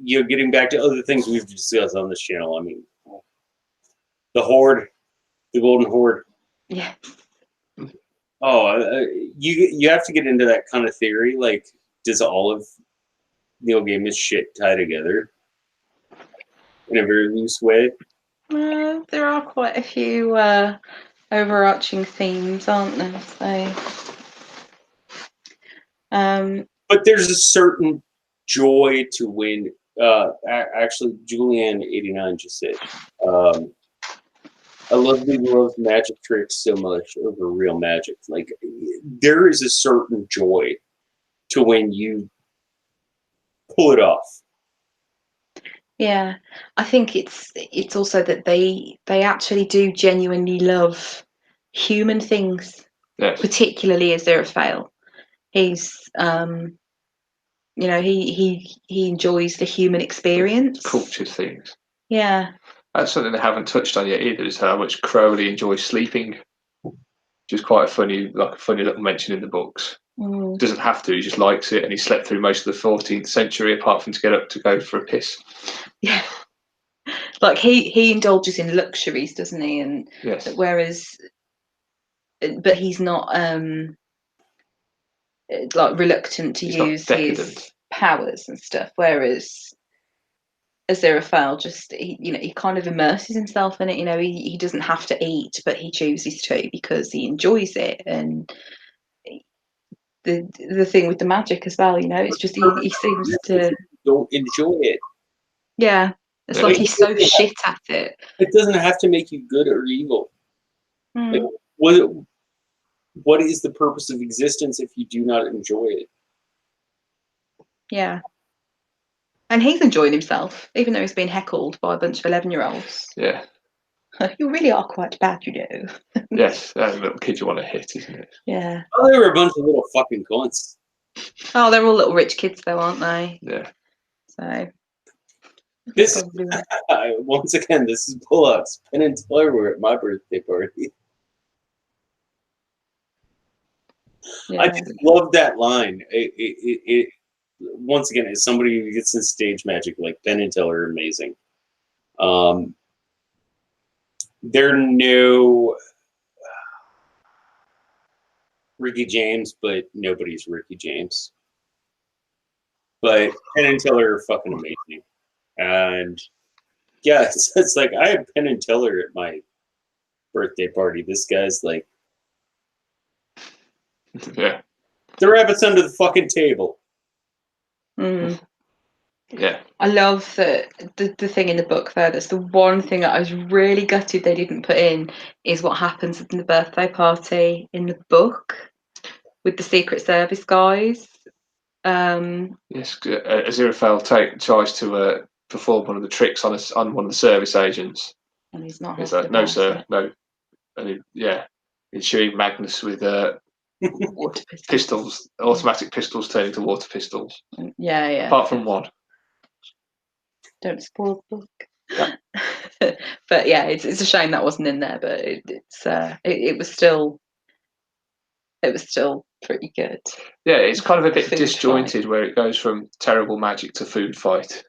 you know, getting back to other things we've discussed on this channel. I mean, the Horde, the Golden Horde. Yeah. Oh, you have to get into that kind of theory. Like, does all of Neil Gaiman's shit tie together in a very loose way? There are quite a few overarching themes, aren't there? So, but there's a certain joy to when. Actually, Julianne89 just said, "I love being loves magic tricks so much over real magic." Like, there is a certain joy to when you pull it off. yeah, I think it's also that they actually do genuinely love human things, Yes. particularly Aziraphale. He's you know, he enjoys the human experience. Cultured things. Yeah. That's something they haven't touched on yet either, is how much Crowley enjoys sleeping. Which is quite a funny little mention in the books. Mm. Doesn't have to, he just likes it, and he slept through most of the 14th century apart from to get up to go for a piss. Yeah. Like, he indulges in luxuries, doesn't he? And yes. Whereas, but he's not like reluctant to use his powers and stuff. Whereas Aziraphale just he kind of immerses himself in it. You know, he doesn't have to eat, but he chooses to because he enjoys it. And the thing with the magic as well, you know, it's just he seems to don't enjoy it. Yeah, it's like he's so shit at it. It doesn't have to make you good or evil. Mm. Like, what is the purpose of existence if you do not enjoy it? Yeah. And he's enjoying himself, even though he's been heckled by a bunch of 11-year-olds. Yeah. You really are quite bad, you know. Yes, little kid you want to hit, isn't it? Yeah. Oh, they were a bunch of little fucking cunts. Oh, they're all little rich kids, though, aren't they? Yeah. So. This once again, this is pull-ups. Penn and Teller were at my birthday party. Yeah. I just love that line. It once again, as somebody who gets in stage magic, like, Penn and Teller are amazing. They're no Ricky James, but nobody's Ricky James. But Penn and Teller are fucking amazing. And yeah, it's like, I have Penn and Teller at my birthday party. This guy's like, yeah, the rabbit's under the fucking table. Mm. Yeah. I love the thing in the book, though. That's the one thing that I was really gutted they didn't put in, is what happens in the birthday party in the book with the Secret Service guys. Yes, Aziraphale tries to perform one of the tricks on one of the service agents. And he's not. He's like, no, sir, no. And he's shooting Magnus with water pistols, automatic pistols turning to water pistols. Yeah. Apart from one. Don't spoil the book. But yeah, it's a shame that wasn't in there. But it was still pretty good. Yeah, it's kind of a bit Food disjointed fight. where it goes from terrible magic to food fight.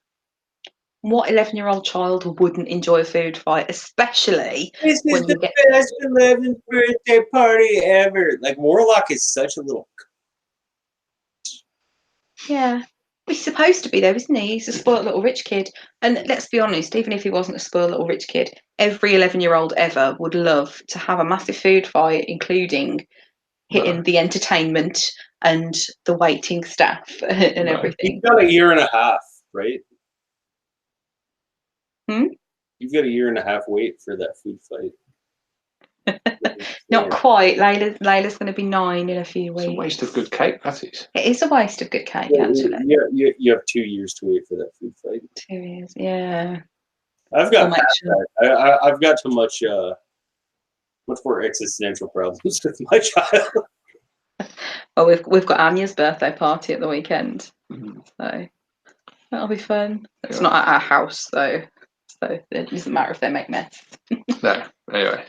What 11-year-old child wouldn't enjoy a food fight, especially This is when you the get best 11th birthday party ever. Like, Warlock is such a little. Yeah. He's supposed to be, though, isn't he? He's a spoiled little rich kid. And let's be honest, even if he wasn't a spoiled little rich kid, every 11-year-old ever would love to have a massive food fight, including hitting the entertainment and the waiting staff and everything. You've got a year and a half, right? You've got a year and a half wait for that food fight. Not quite. Layla's going to be 9 in a few It's a weeks. waste of good cake patties. It is a waste of good cake, actually. Yeah, you have 2 years to wait for that food fight. 2 years, yeah. I've got We'll make sure. that. I've got too much more existential problems with my child. Well, we've got Anya's birthday party at the weekend, so that'll be fun. It's not at our house though, so it doesn't matter if they make mess. No. Anyway,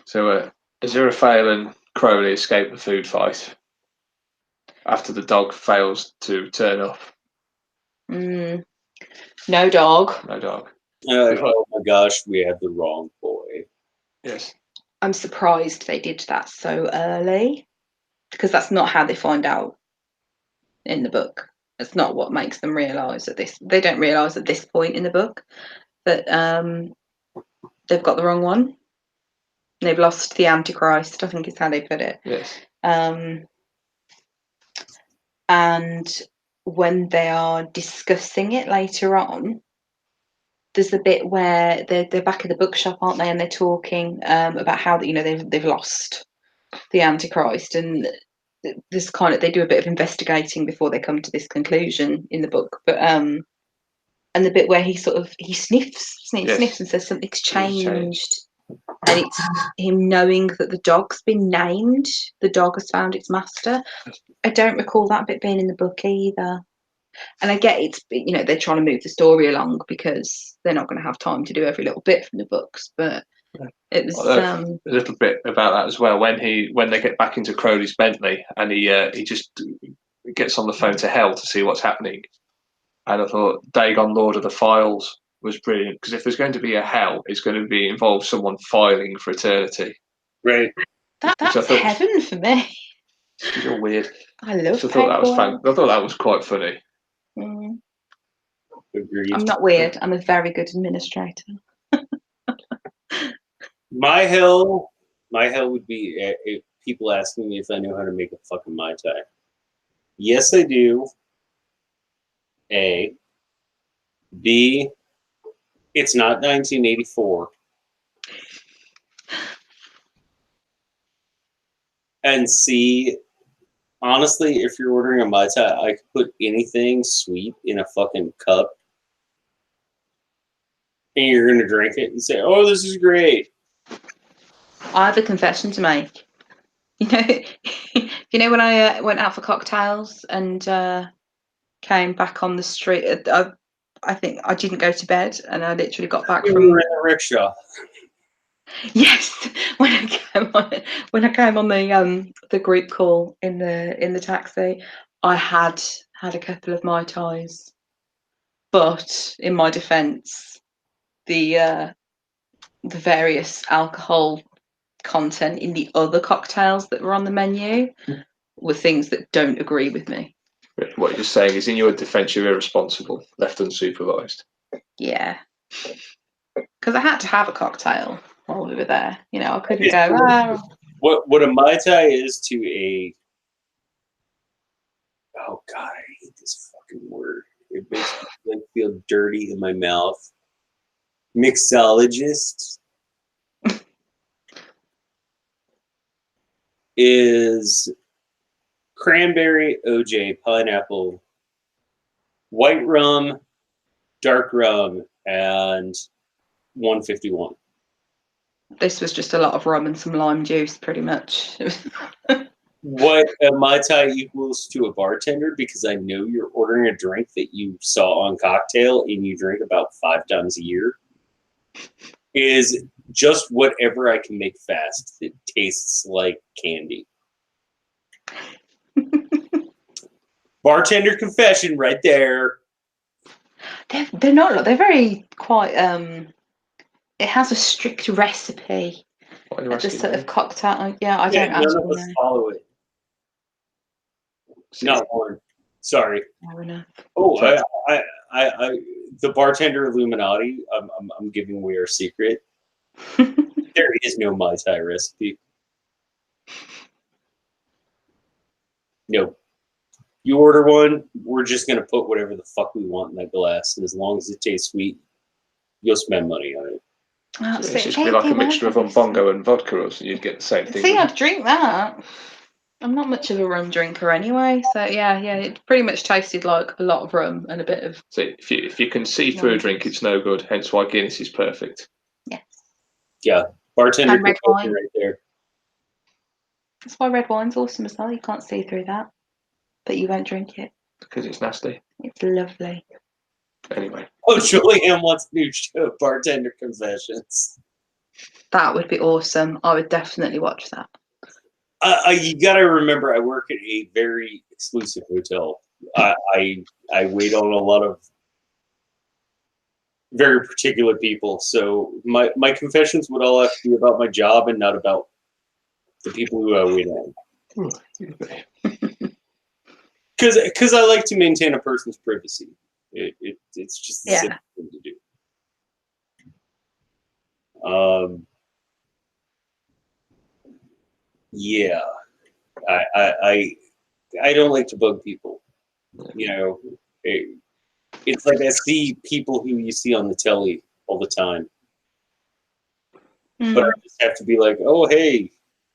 so Aziraphale and Crowley escape the food fight after the dog fails to turn up. No dog. No dog. Oh my gosh, we had the wrong boy. Yes. I'm surprised they did that so early, because that's not how they find out in the book. It's not what makes them realise that they don't realise at this point in the book that they've got the wrong one. They've lost the Antichrist, I think is how they put it. Yes. And when they are discussing it later on, there's a bit where they're back at the bookshop, aren't they? And they're talking about how they've lost the Antichrist, and this they do a bit of investigating before they come to this conclusion in the book. But and the bit where he sniffs and says something's changed. And it's him knowing that the dog's been named. The dog has found its master. I don't recall that bit being in the book either. And I get it's they're trying to move the story along because they're not going to have time to do every little bit from the books. But it was a little bit about that as well. When they get back into Crowley's Bentley and he just gets on the phone to hell to see what's happening. And I thought Dagon Lord of the Files was brilliant, because if there's going to be a hell, it's going to involve someone filing for eternity. Right. That's heaven for me. You're weird. I love. So I thought that was fun. I thought that was quite funny. Agreed. I'm not weird. I'm a very good administrator. My hell would be if people asking me if I know how to make a fucking Mai Tai. Yes, I do. A. B. It's not 1984. And C. Honestly, if you're ordering a Mai Tai, I could put anything sweet in a fucking cup, and you're gonna drink it and say, "Oh, this is great." I have a confession to make. When I went out for cocktails and came back on the street, I think I didn't go to bed, and I literally got back You from. were in the rickshaw. Yes, when I came on the group call in the taxi, I had a couple of Mai Tais, but in my defence, the various alcohol content in the other cocktails that were on the menu were things that don't agree with me. What you're saying is, in your defence, you're irresponsible, left unsupervised. Yeah, because I had to have a cocktail while we were there. I couldn't go. What a Mai Tai is to a... Oh God, I hate this fucking word. It makes me feel dirty in my mouth. Mixologist is cranberry, OJ, pineapple, white rum, dark rum, and 151. This was just a lot of rum and some lime juice, pretty much. What a Mai Tai equals to a bartender, because I know you're ordering a drink that you saw on Cocktail and you drink about 5 times a year, is just whatever I can make fast that tastes like candy. Bartender confession right there. They're not. They're very quite. It has a strict recipe. The sort of cocktail. Yeah, I don't none actually of us know. follow it. Not one. Sorry. Fair enough. Oh, I the bartender Illuminati. I'm giving away our secret. There is no Mai Tai recipe. No. You order one, we're just gonna put whatever the fuck we want in that glass, and as long as it tastes sweet, you'll spend money on it. Oh, So it's just be like a mixture of bongo and vodka, or so you'd get the same thing. See, I'd drink that. I'm not much of a rum drinker anyway, so yeah, it pretty much tasted like a lot of rum and a bit of. So if you can see through a drink, it's no good. Hence why Guinness is perfect. Yes. Yeah, bartender And red wine. right there. That's why red wine's awesome as well. You can't see through that, but you won't drink it because it's nasty. It's lovely. Anyway. Oh, Julianne wants a new show, Bartender Confessions. That would be awesome. I would definitely watch that. You got to remember, I work at a very exclusive hotel. I wait on a lot of very particular people, so my confessions would all have to be about my job and not about the people who I wait on. Because I like to maintain a person's privacy. It's just the simple thing to do. Yeah, I don't like to bug people. You know, it's like I see people who you see on the telly all the time, but I just have to be like, oh hey,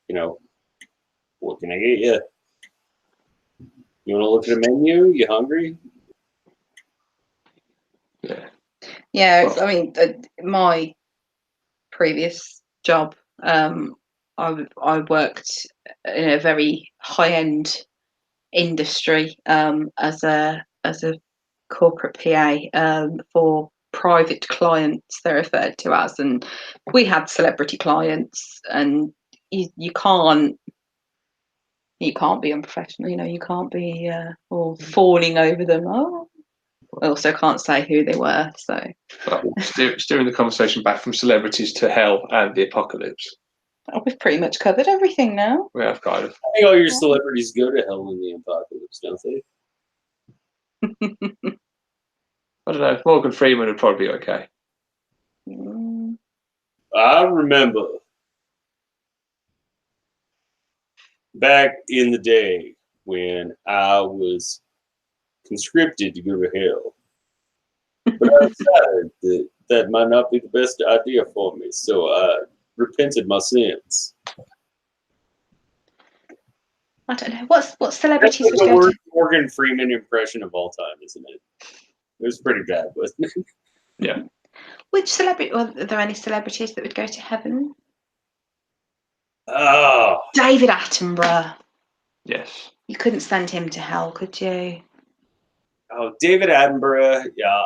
you know, what can I get you? You want to look at a menu? You hungry? Yeah, I mean, my previous job, I worked in a very high-end industry as a corporate PA for private clients, they're referred to as, and we had celebrity clients, and you can't be unprofessional. You know, you can't be all fawning over them. Oh, I also can't say who they were. So, well, steering the conversation back from celebrities to hell and the apocalypse. We've pretty much covered everything now. We have kind of. I think all your celebrities go to hell in the apocalypse, don't they? I don't know. Morgan Freeman would probably be okay. I remember back in the day when I was conscripted to go to hell. But I decided that might not be the best idea for me, so I repented my sins. I don't know. What celebrities That's would like the go worst to? Morgan Freeman impression of all time, isn't it? It was pretty bad, wasn't it? Yeah. Which celebrity? Are there any celebrities that would go to heaven? Oh, David Attenborough. Yes. You couldn't send him to hell, could you? oh, David Attenborough. Yeah.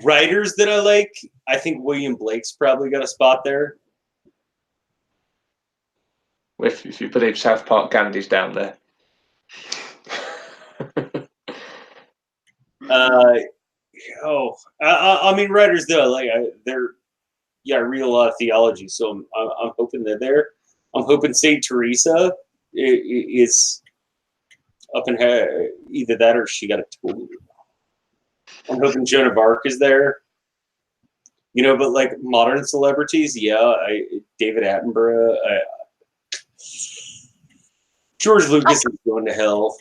Writers that I like, I think William Blake's probably got a spot there. If you believe South Park, Gandhi's down there. I mean, writers that I like, I read a lot of theology, so I'm hoping they're there. I'm hoping Saint Teresa is up in her, either that or she got a tool. I'm hoping Joan of Arc is there. You know, but like modern celebrities, David Attenborough, George Lucas is going to hell.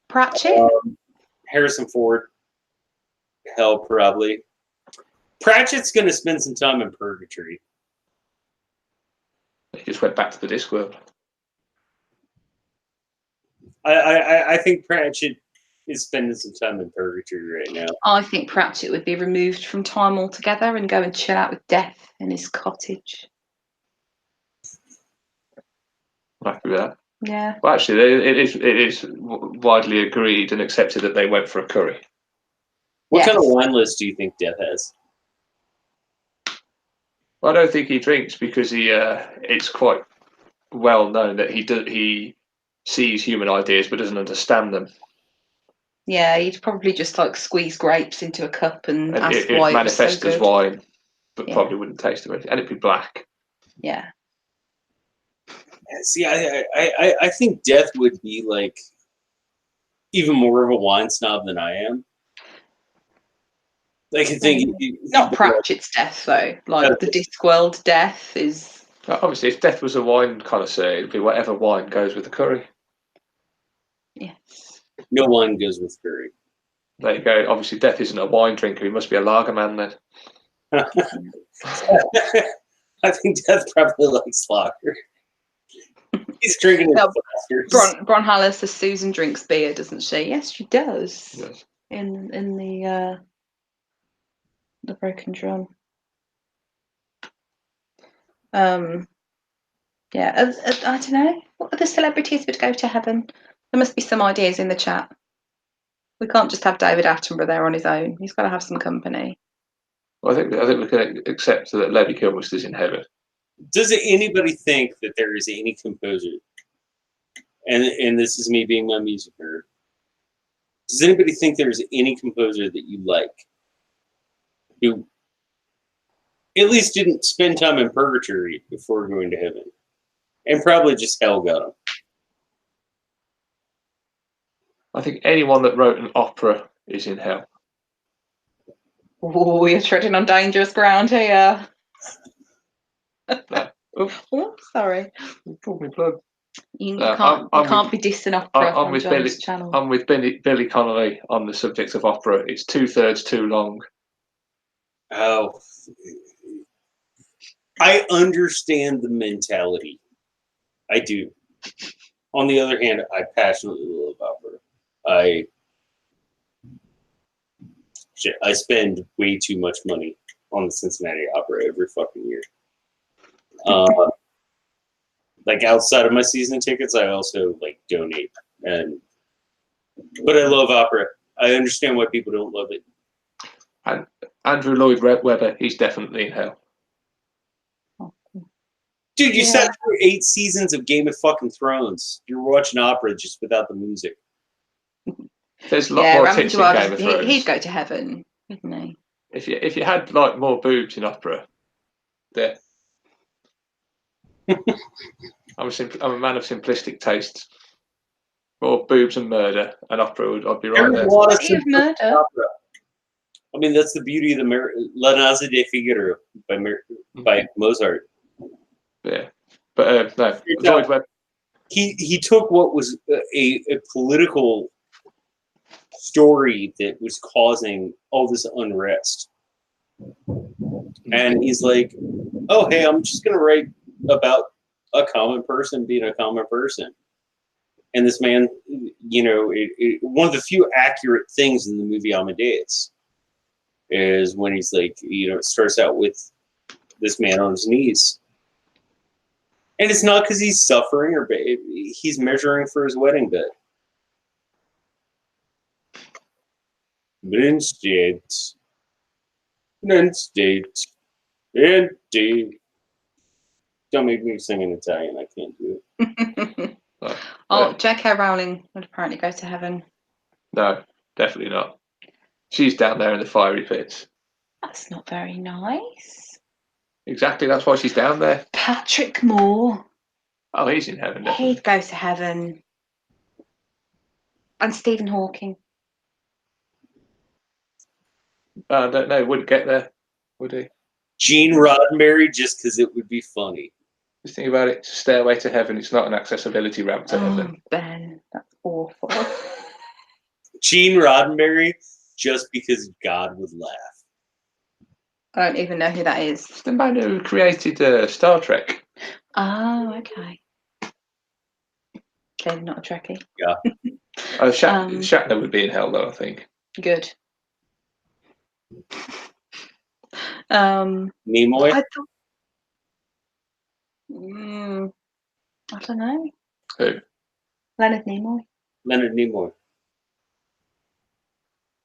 Pratchett? Harrison Ford, hell probably. Pratchett's going to spend some time in purgatory. He just went back to the Discworld. I think Pratchett is spending some time in purgatory right now. I think Pratchett would be removed from time altogether and go and chill out with death in his cottage. I'm happy with that. Yeah. Well, actually, it is widely agreed and accepted that they went for a curry. What kind of wine list do you think Death has? Well, I don't think he drinks because it's quite well known that he sees human ideas but doesn't understand them. Yeah, he'd probably just like squeeze grapes into a cup and ask it why it was so manifests as good. wine, but probably wouldn't taste of it, and it'd be black. Yeah. See, I think Death would be like even more of a wine snob than I am. Like I think not Pratchett's Death though. Like the Discworld Death is. Obviously, if Death was a wine connoisseur, it'd be whatever wine goes with the curry. Yes. No wine goes with curry. There you go. Obviously, Death isn't a wine drinker. He must be a lager man then. I think Death probably likes lager. He's drinking his No, Foster's. Bron Haller says Susan drinks beer, doesn't she? Yes, she does. Yes. In the Broken Drum. Yeah, I don't know. What other celebrities would go to heaven? There must be some ideas in the chat. We can't just have David Attenborough there on his own. He's got to have some company. Well, I think we can accept that Lady Kilmister's in heaven. Does anybody think that there is any composer, and this is me being my music nerd, does anybody think there's any composer that you like who at least didn't spend time in purgatory before going to heaven? And probably just hell got him. I think anyone that wrote an opera is in hell. Oh, you're treading on dangerous ground here. No. Oh, sorry. Pull me plug. You No, can't be dissing opera I'm on with John's channel. I'm with Billy Connolly on the subject of opera. It's 2/3 too long. Oh, I understand the mentality. I do. On the other hand, I passionately love opera. I spend way too much money on the Cincinnati Opera every fucking year. Like outside of my season tickets, I also like donate. But I love opera. I understand why people don't love it. And Andrew Lloyd Webber, he's definitely in hell. Dude, you sat through 8 seasons of Game of fucking Thrones. You're watching opera just without the music. There's a lot more tits in Game of Thrones. He'd go to heaven, wouldn't he? If you had like more boobs in opera, there. I'm a man of simplistic tastes. More boobs and murder and opera, I'd be right there. Murder. Opera. I mean, that's the beauty of the La Nozze de Figaro by Mozart. Yeah, but no. Lloyd Webber. He took what was a political story that was causing all this unrest, and he's like, "Oh, hey, I'm just gonna write about a common person being a common person." And this man, one of the few accurate things in the movie Amadeus is when he's like, it starts out with this man on his knees. And it's not because he's suffering or he's measuring for his wedding bed. But instead, don't make me sing in Italian. I can't do it. J.K. Rowling would apparently go to heaven. No, definitely not. She's down there in the fiery pits. That's not very nice. Exactly, that's why she's down there. Patrick Moore. Oh, he's in heaven, definitely. He'd go to heaven. And Stephen Hawking. I don't know, wouldn't get there, would he? Gene Roddenberry, just because it would be funny. Just think about it, it's a stairway to heaven, it's not an accessibility ramp to heaven. Ben, that's awful. Gene Roddenberry, just because God would laugh. I don't even know who that is. It's the man who created Star Trek. Oh, okay. Clearly not a Trekkie. Yeah. Shatner would be in hell, though, I think. Good. Nimoy? I don't know. Who? Leonard Nimoy. Leonard Nimoy.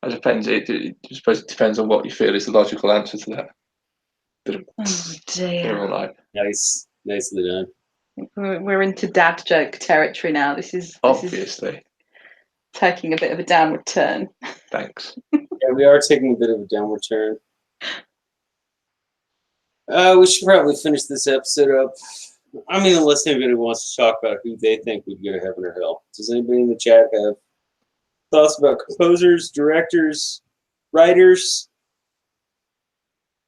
It depends. I suppose it depends on what you feel is the logical answer to that. Oh dear. Like, Nicely done. We're into dad joke territory now. This is obviously taking a bit of a downward turn. Thanks. Yeah, we are taking a bit of a downward turn. We should probably finish this episode up. I mean, unless anybody wants to talk about who they think would go to heaven or hell. Does anybody in the chat have thoughts about composers, directors, writers?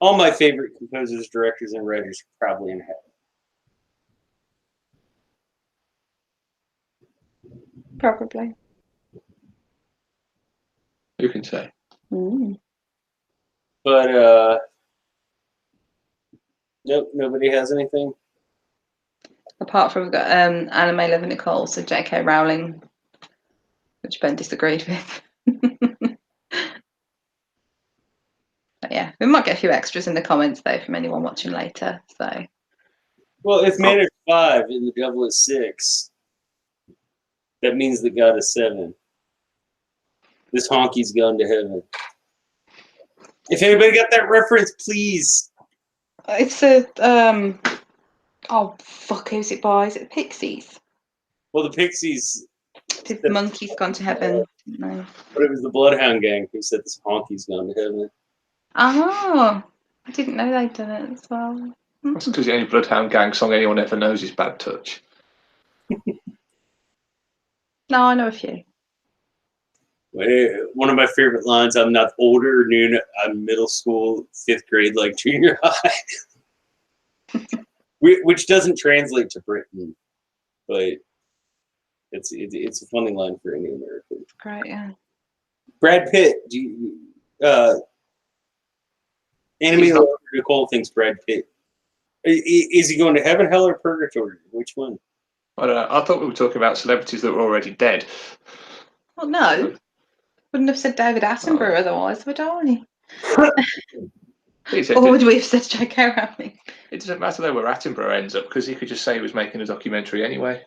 All my favorite composers, directors, and writers are probably in heaven. Probably. Who can say? But Nope, nobody has anything. Apart from we've got Anime Lover Nicole, so J.K. Rowling, which Ben disagreed with. But yeah, we might get a few extras in the comments though from anyone watching later. So. Well, if man is 5 and the devil is 6, that means that God is 7. This honky's gone to heaven. If anybody got that reference, please. It's a oh fuck, who's it by? Is it the Pixies? Well, the Pixies. Did the monkey's gone to heaven? No. But it was the Bloodhound Gang who said this honky's gone to heaven. Oh, I didn't know they'd done it as well. That's because the only Bloodhound Gang song anyone ever knows is Bad Touch. No, I know a few. One of my favorite lines, I'm not older, noon, I'm middle school, 5th grade, like junior high. Which doesn't translate to Britain, but it's a funny line for any American. Great, yeah. Brad Pitt, anime Nicole thinks Brad Pitt. Is he going to heaven, hell, or purgatory? Which one? I don't know. I thought we were talking about celebrities that were already dead. Well, no. Wouldn't have said David Attenborough otherwise, would I? Or would we have said J.K. Rowling? It doesn't matter though where Attenborough ends up because he could just say he was making a documentary anyway.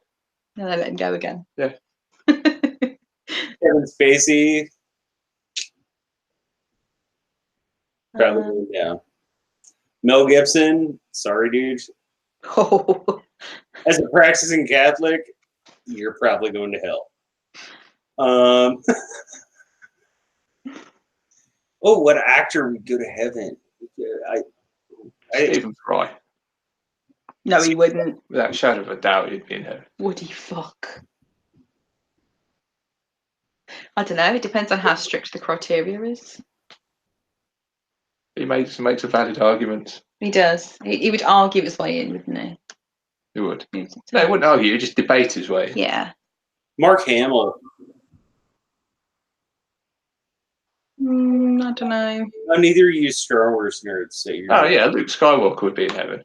No, they let him go again. Yeah. Kevin Spacey. Probably, yeah. Mel Gibson. Sorry, dude. Oh. As a practicing Catholic, you're probably going to hell. Oh, what actor would go to heaven? Stephen Fry. No, he wouldn't. Without a shadow of a doubt, he'd be in heaven. Would he fuck? I don't know. It depends on how strict the criteria is. He makes a valid argument. He does. He would argue his way in, wouldn't he? He would. No, he wouldn't argue. He'd just debate his way. Yeah. Mark Hamill. I don't know. Oh, neither of you Star Wars nerds say you're. Oh yeah, Luke Skywalker would be in heaven.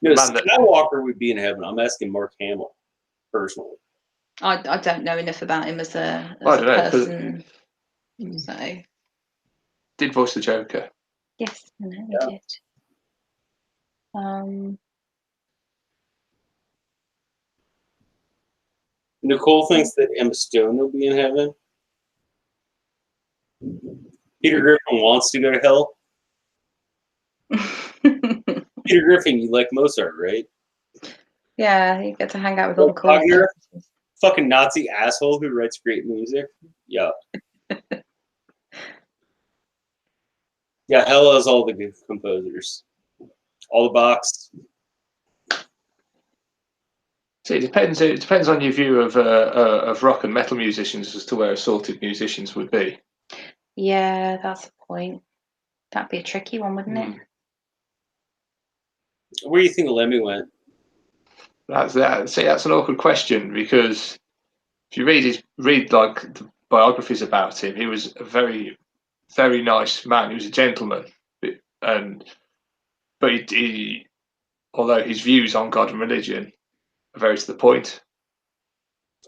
No, Skywalker would be in heaven. I'm asking Mark Hamill personally. I don't know enough about him as a person. So. Did voice the Joker. Yes, I know he did. Nicole thinks that Emma Stone will be in heaven. Peter Griffin wants to go to hell. Peter Griffin, you like Mozart, right? Yeah, you get to hang out with all the cool you're a fucking Nazi asshole who writes great music. Yeah. Yeah, hell has all the good composers. All the box. See, it depends on your view of rock and metal musicians as to where assorted musicians would be. Yeah, that's the point. That'd be a tricky one, wouldn't it? Where do you think Lemmy went? That's an awkward question because if you read like the biographies about him, he was a very, very nice man. He was a gentleman, but he although his views on God and religion are very to the point.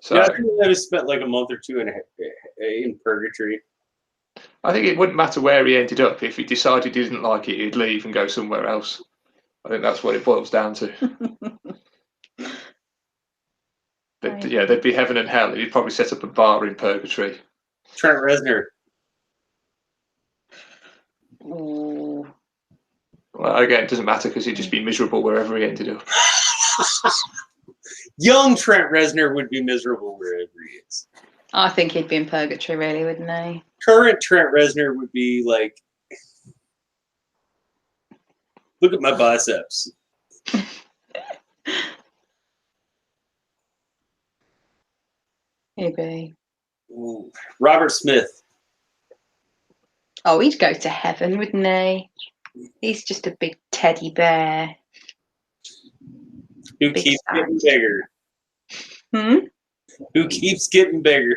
So yeah, I think he spent like a month or two in purgatory. I think it wouldn't matter where he ended up. If he decided he didn't like it, he'd leave and go somewhere else. I think that's what it boils down to. Yeah, there'd be heaven and hell. He'd probably set up a bar in purgatory. Trent Reznor. Ooh. Well, again, it doesn't matter because he'd just be miserable wherever he ended up. Young Trent Reznor would be miserable wherever he is. I think he'd be in purgatory, really, wouldn't he? Current Trent Reznor would be like, look at my biceps. Maybe. Ooh. Robert Smith. Oh, he'd go to heaven, wouldn't he? He's just a big teddy bear. Who keeps getting bigger. Who keeps getting bigger.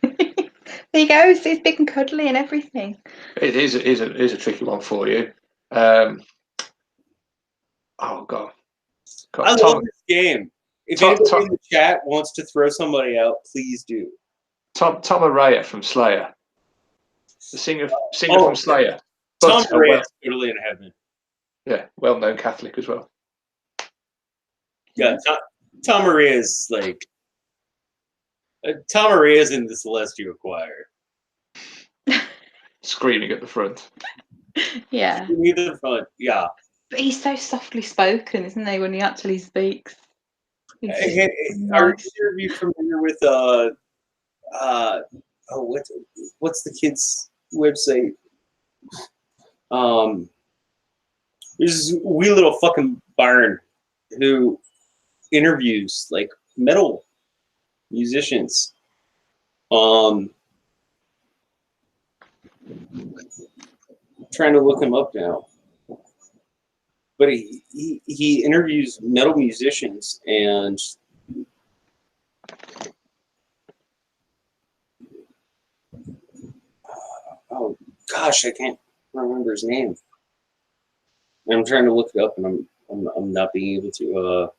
There you go. He's big and cuddly and everything. It is a tricky one for you. Oh God. I love this game. If anybody in the chat wants to throw somebody out, please do. Tom Araya from Slayer, the singer from Slayer. Tom Araya is totally in heaven. Yeah, well-known Catholic as well. Yeah, Tom Araya is like Tom Araya is in the Celestial Choir. Screaming at the front. Yeah. Screaming at the front, yeah. But he's so softly spoken, isn't he, when he actually speaks? Are you familiar with what's the kid's website? There's this wee little fucking barn who interviews like metal musicians. Trying to look him up now. But he interviews metal musicians, and oh gosh, I can't remember his name. I'm trying to look it up, and I'm not being able to.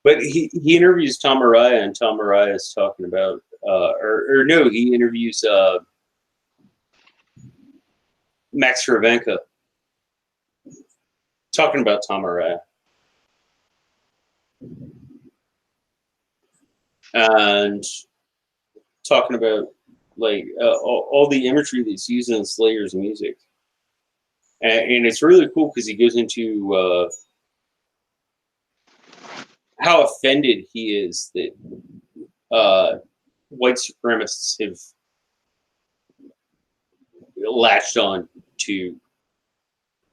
But he interviews Tom Araya, and Tom Araya is talking about, he interviews Max Ravenka, talking about Tom Araya. And talking about like all the imagery that's used in Slayer's music. And it's really cool because he goes into how offended he is that white supremacists have latched on to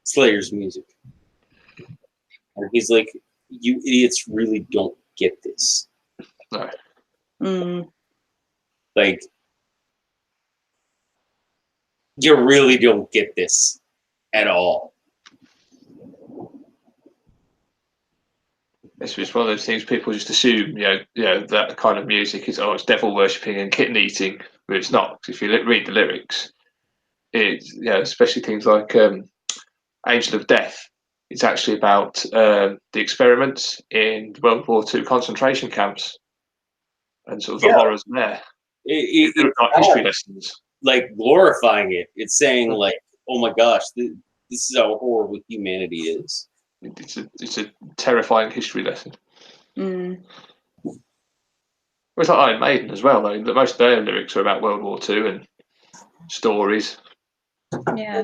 Slayer's music. And he's like, you idiots really don't get this. No. Like, you really don't get this at all. It's just one of those things people just assume, that kind of music is, it's devil worshipping and kitten eating, but it's not. If you read the lyrics, it's, especially things like Angel of Death, it's actually about the experiments in World War II concentration camps and sort of the horrors there. It's like history lessons. Like glorifying it. It's saying like, oh my gosh, this is how horrible humanity is. It's a terrifying history lesson. Mm. It's like Iron Maiden as well, though. Most of their lyrics are about World War II and stories. Yeah.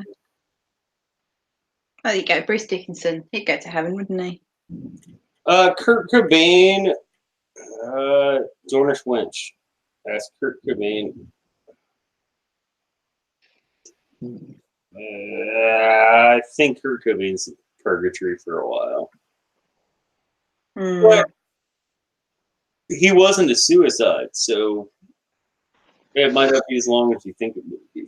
Oh, there you go, Bruce Dickinson. He'd go to heaven, wouldn't he? Kurt Cobain, Dornish Wench. That's Kurt Cobain. I think Kurt Cobain's in purgatory for a while. But he wasn't a suicide, so it might not be as long as you think it would be.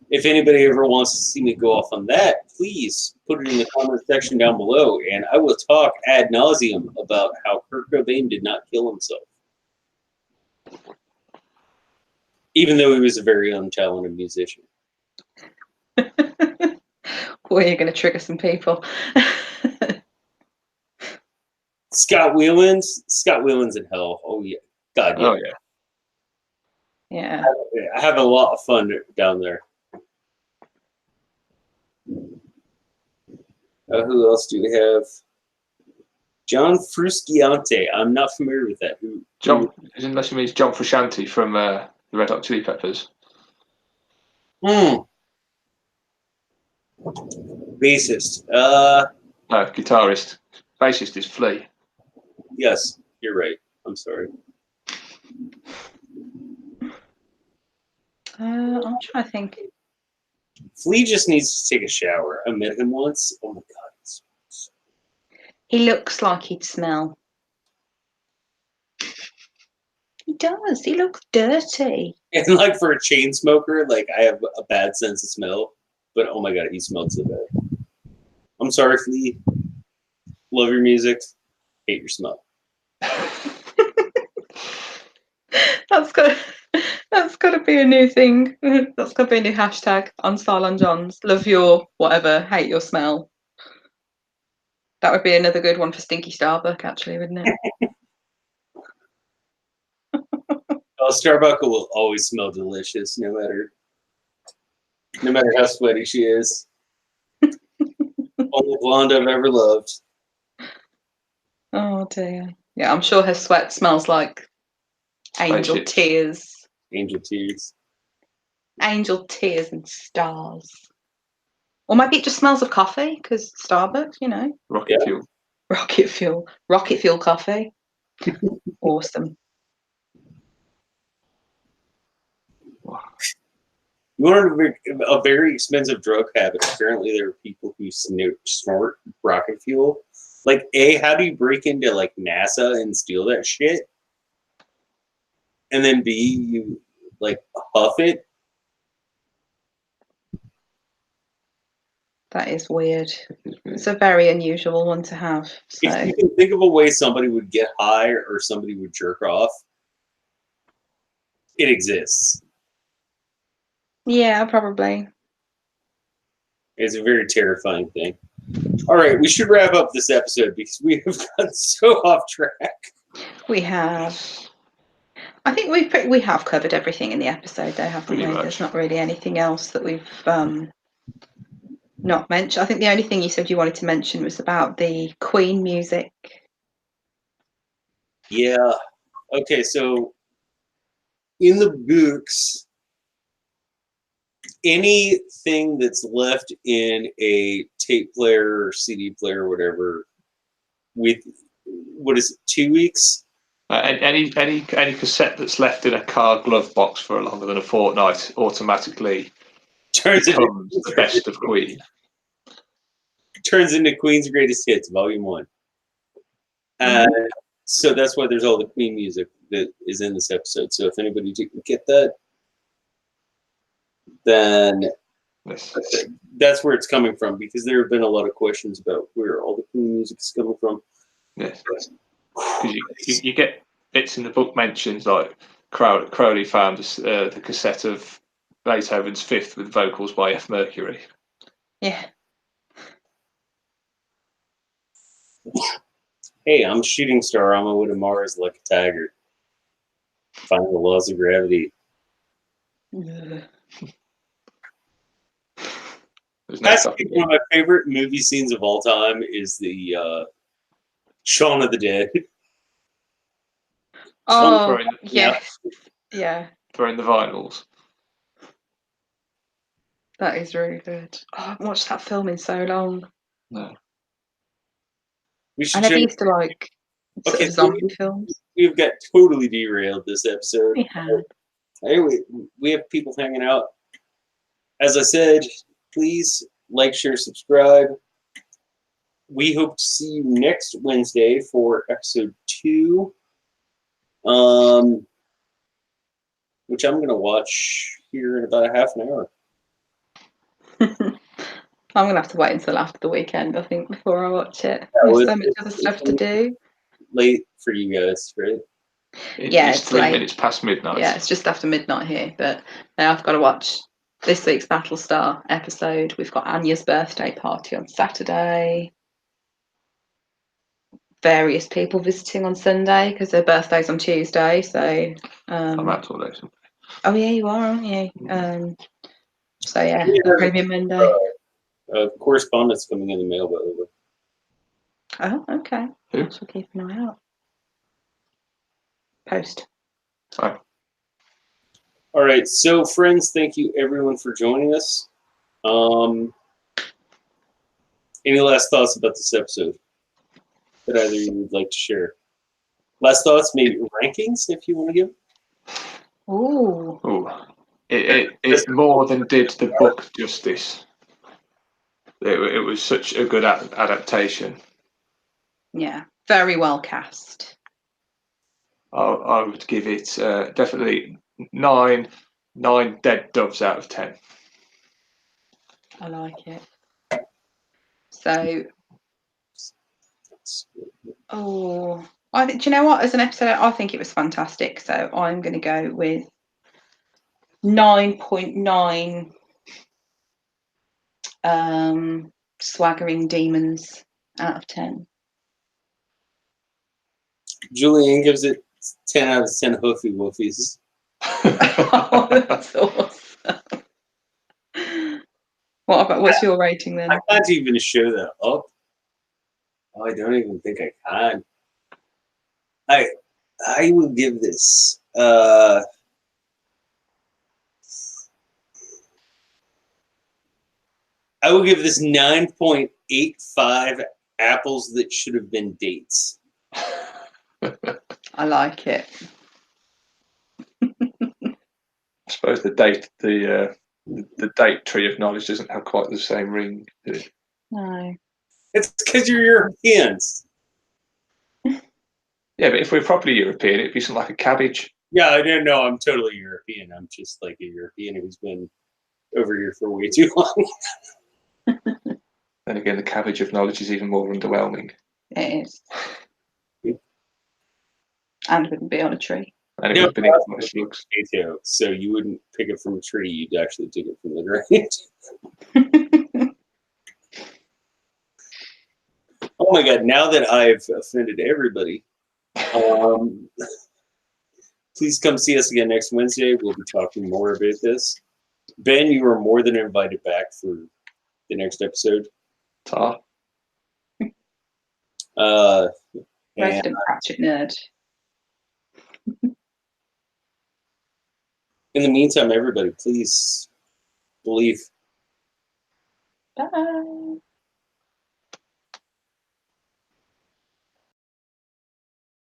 If anybody ever wants to see me go off on that, please put it in the comment section down below, and I will talk ad nauseum about how Kurt Cobain did not kill himself. Even though he was a very untalented musician. Boy, you're going to trigger some people. Scott Whelan's in hell. Oh, yeah. God, yeah. Oh, yeah. Yeah. I have a lot of fun down there. Who else do we have? John Frusciante. I'm not familiar with that. Unless you mean John Frusciante from the Red Hot Chili Peppers. Bassist. No, guitarist. Bassist is Flea. Yes, you're right. I'm sorry. I'll try to think. Flea just needs to take a shower. I met him once. Oh my god. He looks like he'd smell. He does. He looks dirty. And like for a chain smoker, like I have a bad sense of smell. But oh my god, he smelled so bad. I'm sorry, Flea. Love your music. Hate your smell. That's got got to be a new thing. That's got to be a new hashtag on Cylon Johns. Love your whatever, hate your smell. That would be another good one for Stinky Starbuck, actually, wouldn't it? Oh, Starbuck will always smell delicious, no matter how sweaty she is. Only blonde I've ever loved. Oh dear. Yeah, I'm sure her sweat smells like angel Spaceships. tears. Angel tears. Angel tears and stars. Or maybe it just smells of coffee, because Starbucks, you know. Rocket Yeah. fuel. Rocket fuel. Rocket fuel coffee. Awesome. You want a very expensive drug habit. Apparently, there are people who snort rocket fuel. Like, A, how do you break into, like, NASA and steal that shit? And then B, you, like, huff it? That is weird. It's a very unusual one to have. So If you can think of a way somebody would get high or somebody would jerk off, it exists. yeah, probably. It's a very terrifying thing. All right, we should wrap up this episode because we have gotten so off track. We have. I think we have covered everything in the episode, though, haven't Pretty we? much. There's not really anything else that we've not mentioned. I think the only thing you said you wanted to mention was about the Queen music. Yeah. Okay, so in the books, anything that's left in a tape player or CD player or whatever with, what is it, 2 weeks? Any cassette that's left in a car glove box for longer than a fortnight automatically Turns becomes the best of Queen. turns into Queen's Greatest Hits, Volume 1. So that's why there's all the Queen music that is in this episode. So if anybody didn't get that, then Yes. that's where it's coming from, because there have been a lot of questions about where all the Queen music is coming from. Yes. Because you get bits in the book mentions like Crowley found the cassette of Beethoven's Fifth with vocals by F. Mercury. Yeah. Hey, I'm a shooting star on my way to Mars like a tiger. Find the laws of gravity. There's no That's stopping one of my favorite movie scenes of all time is the Shaun of the Dead. Oh, throwing, yes. Yeah, throwing the vinyls. that is really good. Oh, I haven't watched that film in so long. No. We I should never check. used to like sort Okay, of zombie films. We've got totally derailed this episode. We have. Anyway, we have people hanging out. As I said, please like, share, subscribe. We hope to see you next Wednesday for episode 2, which I'm going to watch here in about a half an hour. I'm gonna have to wait until after the weekend, I think, before I watch it. well, There's so much other stuff to do. Late for you guys, right? Yeah, It's it's 3 late. minutes past midnight. Yeah, it's just after midnight here, but now I've got to watch this week's Battlestar episode. We've got Anya's birthday party on Saturday. Various people visiting on Sunday because their birthday's on Tuesday. So, I'm out all day. oh yeah, you are, aren't you? So yeah, it'll probably be Monday. Correspondence coming in the mail, by the way. Oh, okay. Who? I shall keep an eye out. Post. Oh. All right, so friends, thank you everyone for joining us. Any last thoughts about this episode that either of you would like to share? Last thoughts, maybe rankings, if you want to give. Ooh. Oh, it more than did the book justice. It was such a good adaptation. Yeah, very well cast. I would give it definitely 9 dead doves out of 10. I like it. So, do you know what? As an episode, I think it was fantastic. So I'm going to go with 9.9 swaggering demons out of 10. Julian gives it 10 out of 10 hoofy woofies. Oh, that's awesome. What's your rating then? I can't even show that up. Oh, I don't even think I can. I will give this I will give this 9.85 apples that should have been dates. I I like it. suppose the date tree of knowledge doesn't have quite the same ring to it. No. It's because you're Europeans. Yeah, but if we're properly European, it'd be something like a cabbage. Yeah, I don't know. I'm totally European. I'm just like a European who's been over here for way too long. Then again, the cabbage of knowledge is even more underwhelming. It is. And wouldn't be on a tree. And it No, would have been eaten by slugs. Potato, so you wouldn't pick it from a tree. You'd actually take it from the ground. Oh my god! Now that I've offended everybody, please come see us again next Wednesday. We'll be talking more about this. Ben, you are more than invited back for the next episode. Tar. Resident Pratchett nerd. In the meantime, everybody, please believe. Bye.